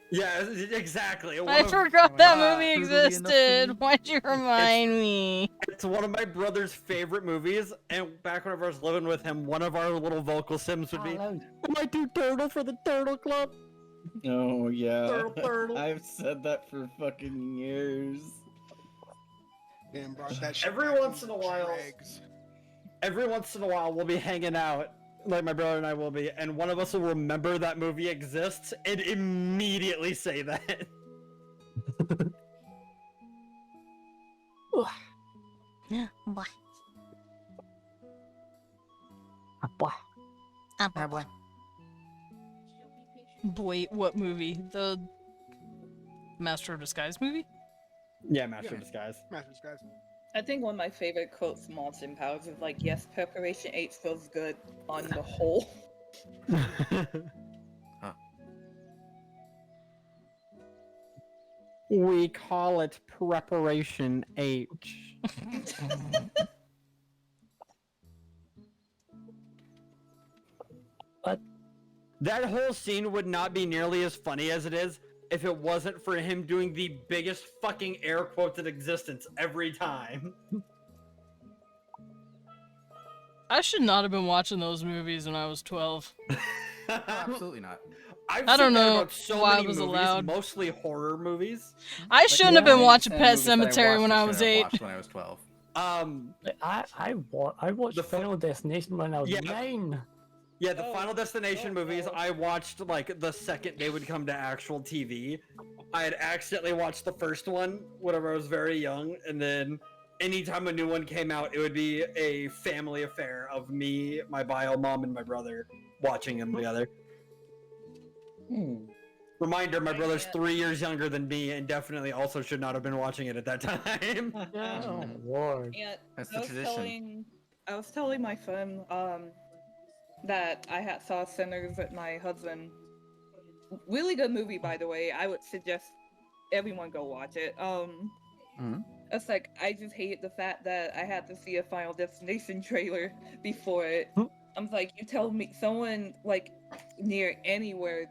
Yeah, exactly. I forgot that movie existed. Why'd you remind me? It's one of my brother's favorite movies, and back whenever I was living with him, one of our little vocal sims would be, "Am I too turtle for the Turtle Club?" Oh yeah. Turtle. I've said that for fucking years. Damn, brought that shit Every back once from in a the while, dregs. we'll be hanging out, like my brother and I will be, and one of us will remember that movie exists and immediately say that. Yeah, boy. Boy. Boy. Wait, what movie? The Master of Disguise movie? Yeah, Master of Disguise. Master Disguise. I think one of my favorite quotes from Austin Powers is like, "Yes, Preparation H feels good on the whole." We call it Preparation H. What? That whole scene would not be nearly as funny as it is if it wasn't for him doing the biggest fucking air quotes in existence every time. I should not have been watching those movies when I was 12. Absolutely not. I don't know why I was movies, allowed. Mostly horror movies. I shouldn't have been watching Pet movies that I Cemetery when watched, I I was shouldn't have 8. watched when I was 12. I watched Final Destination when I was 9. Yeah, the Final Destination movies, I watched like the second they would come to actual TV. I had accidentally watched the first one whenever I was very young, and then anytime a new one came out, it would be a family affair of me, my bio mom, and my brother watching them together. Reminder, my brother's 3 years younger than me and definitely also should not have been watching it at that time. Oh, Lord. Yeah, That's I the was tradition. I was telling my friend that I had saw Sinners with my husband. Really good movie, by the way. I would suggest everyone go watch it. It's like I just hated the fact that I had to see a Final Destination trailer before it. I'm like, you tell me someone like near anywhere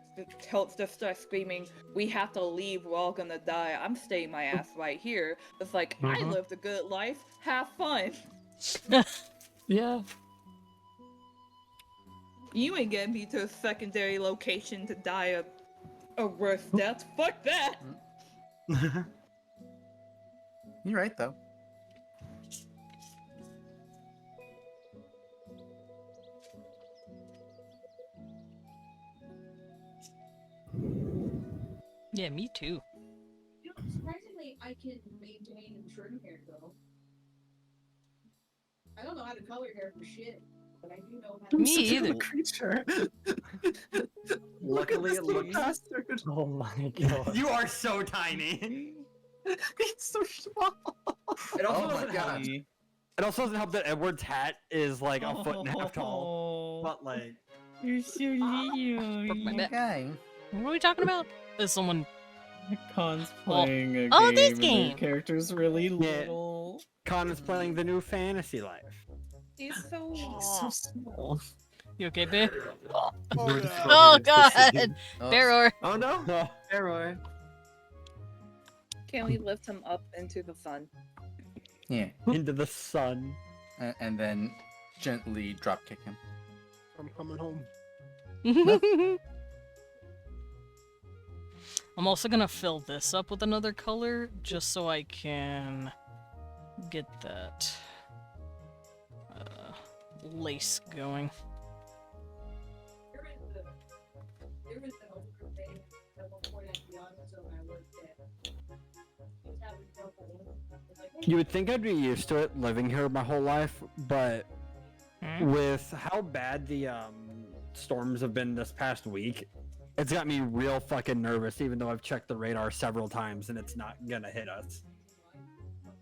just start screaming, "We have to leave, we're all gonna die." I'm staying my ass right here. It's like I lived a good life. Have fun. Yeah. You ain't getting me to a secondary location to die a worse death. Fuck that. You're right, though. Yeah, me too. You know, surprisingly, I can maintain trim hair though. I don't know how to color hair for shit, but I do know how to. Me either. Creature. Luckily, it looks. Bastard. Oh my god. You are so tiny. It's so small. It also Oh my doesn't help. God. It also doesn't help that Edward's hat is like a foot and a half tall. But like, You're so little. Broke my back. Okay. What are we talking about? Is someone Con's playing a Oh, game. this and game. their character's really Yeah. little. Con is playing the new Fantasy Life. He's so. So small. You okay, babe? Oh, yeah. Oh god! Oh. Barrow. Oh no. Error. Can we lift him up into the sun? Yeah. Into the sun. And then gently drop kick him. I'm coming home. I'm also gonna fill this up with another color just so I can get that lace going. There was an older thing at one point at the office when I worked there. He was having trouble. Like, hey, You would think I'd be used to it living here my whole life, but with how bad the storms have been this past week, it's got me real fucking nervous, even though I've checked the radar several times and it's not gonna hit us.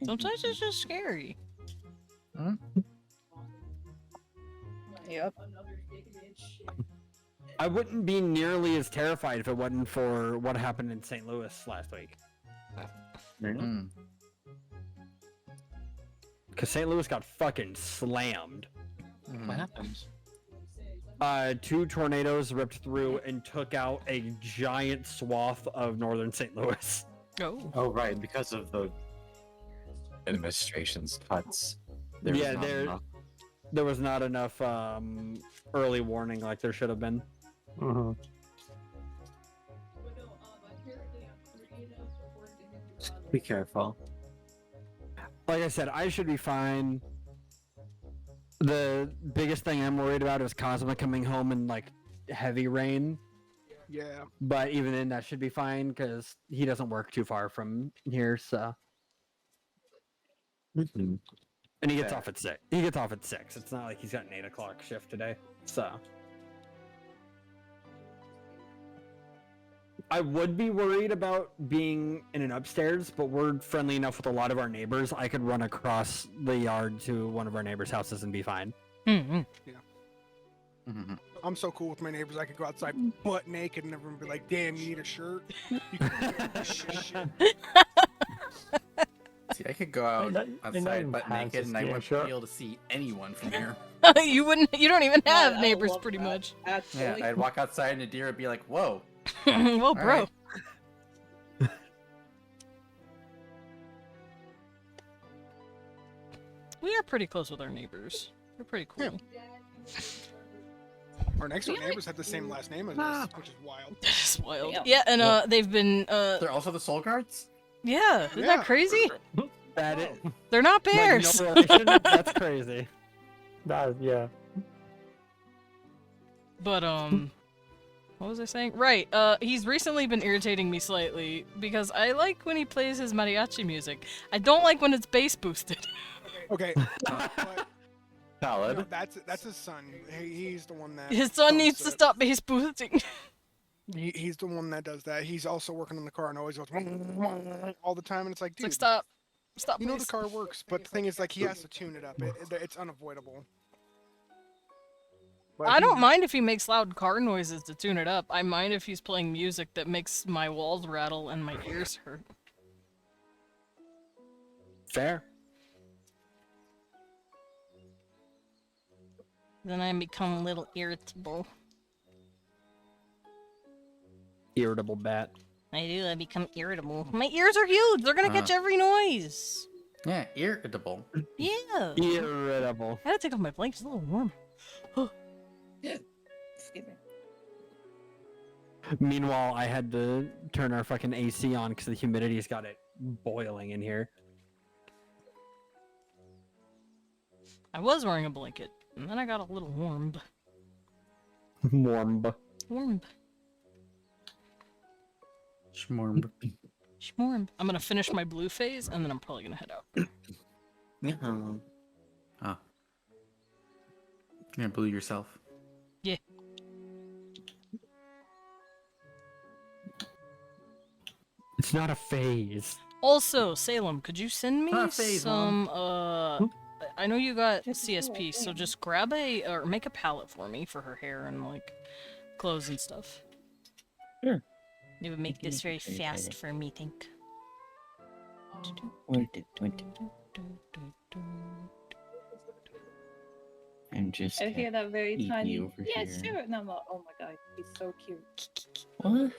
Sometimes it's just scary. Yep. another dickhead shit. I wouldn't be nearly as terrified if it wasn't for what happened in St. Louis last week. Mm. Because St. Louis got fucking slammed. What happened? 2 tornadoes ripped through and took out a giant swath of northern St. Louis. Oh. Oh right, because of the administration's cuts. There was Yeah, not enough. there was not enough early warning like there should have been. But no, apparently I'm pretty enough to work in the Be careful. Like I said, I should be fine. The biggest thing I'm worried about is Cosma coming home in like heavy rain. Yeah. But even then, that should be fine because he doesn't work too far from here. So, and he gets Fair. off at 6. He gets off at 6. It's not like he's got an 8 o'clock shift today. So, I would be worried about being in an upstairs, but we're friendly enough with a lot of our neighbors. I could run across the yard to one of our neighbors' houses and be fine. Mm-hmm. Yeah. I'm so cool with my neighbors. I could go outside butt naked and everyone be like, "Damn, you need a shirt." You can do this shit. See, I could go out not outside even butt pants, naked just and I get a wouldn't shirt. be able to see anyone from here. You wouldn't. You don't even have I neighbors, love pretty that. much. Yeah, I'd walk outside and a deer would be like, "Whoa." Well, All bro. right. We are pretty close with our neighbors. They're pretty cool. Our next door neighbors have the same last name as us, which is wild. That's wild. Yeah. Yeah, and Well, they've been They're also the soul guards? yeah, isn't Yeah. that crazy? That is They're not like, bears. no relation? That's crazy. Yeah. But what was I saying? Right, he's recently been irritating me slightly because I like when he plays his mariachi music. I don't like when it's bass boosted. Okay. But, Valid. no, that's his son. He's the one that. His son pumps needs to it. stop bass boosting. He's the one that does that. He's also working on the car and always goes all the time, and it's like, It's dude, like stop. you know the please. car works, but the thing is, like, he has to tune it up. It's unavoidable. But I he- don't mind if he makes loud car noises to tune it up. I mind if he's playing music that makes my walls rattle and my ears hurt. Fair. Then I become a little irritable. Irritable bat. I do, I become irritable. My ears are huge! They're gonna catch every noise! Yeah, irritable. Yeah! Irritable. I had to take off my blanket, it's a little warm. Excuse me. Meanwhile, I had to turn our fucking AC on because the humidity's got it boiling in here. I was wearing a blanket, and then I got a little warm. Warm. Warm. Schmorm. Schmorm. I'm gonna finish my blue phase, and then I'm probably gonna head out. Yeah. Ah. You're gonna blue yourself. Yeah. It's not a phase. Also, Salem, could you send me Not a phase, some, I know you got CSP, so just grab or make a palette for me for her hair and, like, clothes and stuff. Sure. You would make this very Okay, fast okay. for me, think. I'm just. I hear that very Evie tiny. over Yeah, here. sure. No. Oh my god, he's so cute. What?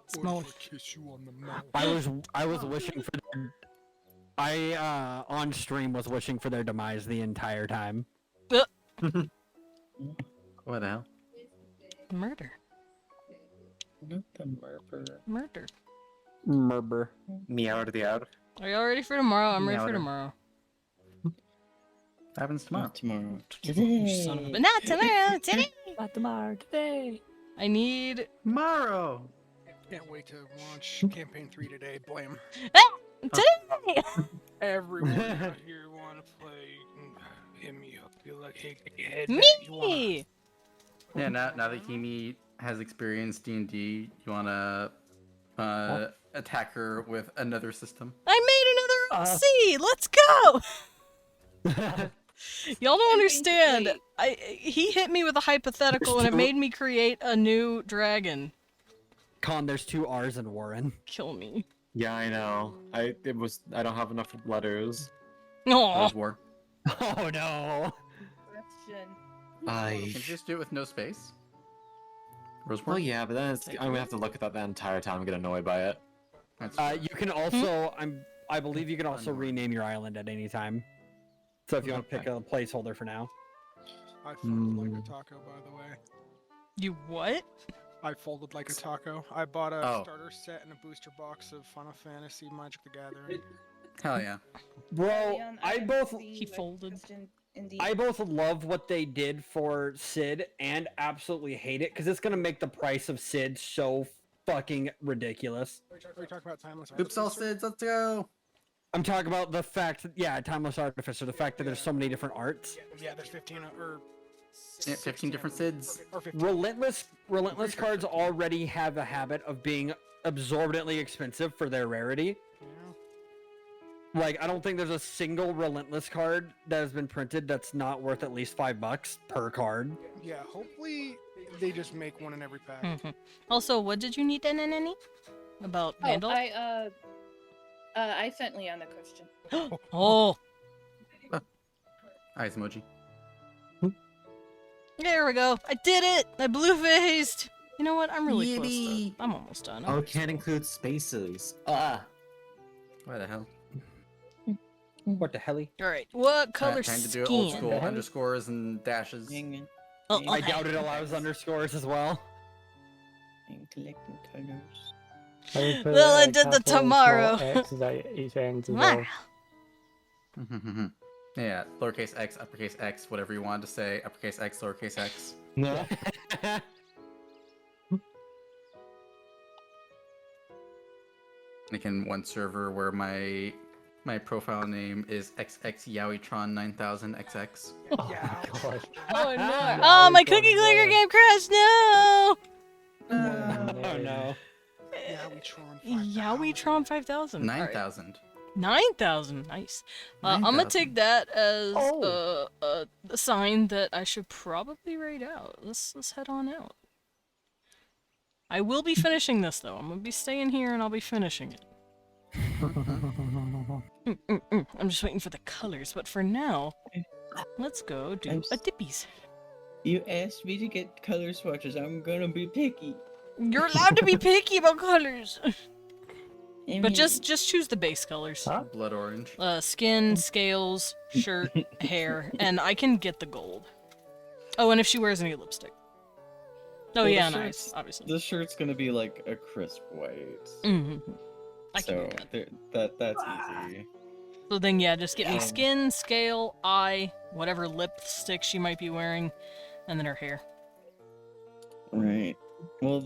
Small. Kiss you on the mouth. I was wishing for their, I on stream was wishing for their demise the entire time. What the hell? Murder. Not the murder. Murder. Murber. Me out of the out. Are y'all ready for tomorrow? I'm ready for Meowder. tomorrow. What happens tomorrow? Not tomorrow. You son of a- But not tomorrow, today! Not tomorrow, today. I need... Tomorrow! Can't wait to launch campaign 3 today. Blam. Today! Everyone out here want to play. Hit me up. Feel like, hey, get your head Me! back. You wanna... Yeah, now that Himi has experienced D&D, you wanna attack her with another system? I made another OC! Let's go! Y'all don't understand. He hit me with a hypothetical and it made me create a new dragon. Con, there's 2 R's in Warren. Kill me. Yeah, I know. I don't have enough letters. Aw. Rose War. Oh no. Question. Can you just do it with no space? Rose War? Well, yeah, but then I'm gonna have to look at that the entire time and get annoyed by it. You can also, I believe you can also rename your island at any time. So if you want to pick a placeholder for now. I folded like a taco, by the way. You what? I folded like a taco. I bought a Oh. starter set and a booster box of Final Fantasy Magic the Gathering. Hell yeah. Bro, I both He folded. I both love what they did for Sid and absolutely hate it because it's gonna make the price of Sid so fucking ridiculous. Are you talking about Timeless Oops, all Artificer? Sids, let's go! I'm talking about the fact that, yeah, Timeless Artificer, the fact that there's so many different arts. Yeah, there's 15 or Yeah, 15 different Sids. or 15. Relentless cards already have a habit of being absorbently expensive for their rarity. Like, I don't think there's a single Relentless card that has been printed that's not worth at least $5 per card. Yeah, hopefully they just make one in every pack. Also, what did you need, Neneni? About Vandal? I sent Leon a question. Oh! Eyes emoji. There we go. I did it! I blue-faced! You know what? I'm really close to... I'm almost done. Oh, it can't include spaces. Ah. Why the hell? What the hell? Alright, what color Time to skin? do it old school. Underscores and dashes. Oh, I doubt it allows underscores as well. And collecting colors. Well, I did the tomorrow. X's at each end as well. Yeah, lowercase x, uppercase x, whatever you wanted to say. Uppercase x, lowercase x. No. Like in one server where my profile name is xxyowitron9000xx. Oh my god. Oh no! Oh, my cookie clicker game crashed! No! Oh no. Yowitron 5000. 9,000. 9,000. Nice. I'm gonna 9,000. take that as a sign that I should probably raid out. Let's head on out. I will be finishing this though. I'm gonna be staying here and I'll be finishing it. I'm just waiting for the colors, but for now, let's go do a dippies. You asked me to get color swatches. I'm gonna be picky. You're allowed to be picky about colors. I But mean- just choose the base colors. Blood orange. Skin, scales, shirt, hair, and I can get the gold. Oh, and if she wears any lipstick. Oh Well, the yeah, shirt's- nice. Obviously. The shirt's gonna be like a crisp white. I can So do that's easy. So then, yeah, just get me skin, scale, eye, whatever lipstick she might be wearing, and then her hair. Right. Well,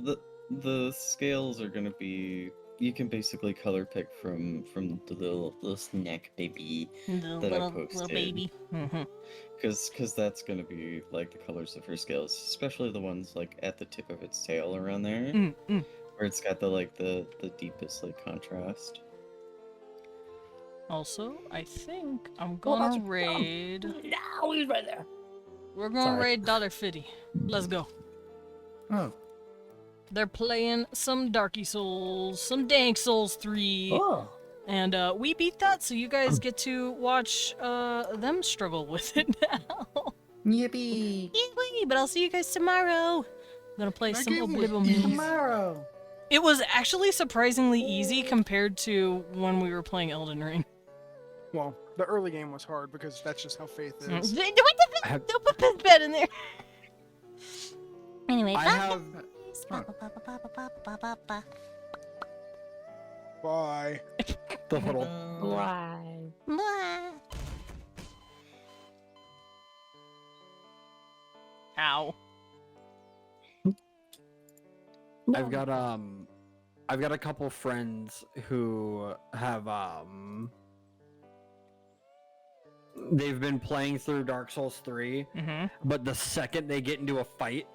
the scales are gonna be. You can basically color pick from the little snack baby The that I little posted. baby. Because that's gonna be like the colors of her scales, especially the ones like at the tip of its tail around there, where it's got the deepest like contrast. Also, I think I'm gonna raid. No, he's right there. We're gonna raid $1.50. Let's go. Oh. They're playing some Darky Souls, some Dank Souls 3. Oh. And we beat that, so you guys get to watch them struggle with it now. Yippee! Yippee! But I'll see you guys tomorrow. I'm gonna play some Oblivion. Tomorrow. It was actually surprisingly easy compared to when we were playing Elden Ring. Well, the early game was hard because that's just how Faith is. Don't put this bed in there. Anyway, I have. Bye. The little. Ow. I've got a couple friends who have they've been playing through Dark Souls 3, but the second they get into a fight,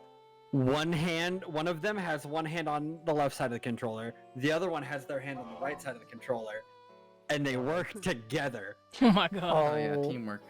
one of them has one hand on the left side of the controller, the other one has their hand on the right side of the controller, and they work together. Oh my god. Oh yeah, teamwork.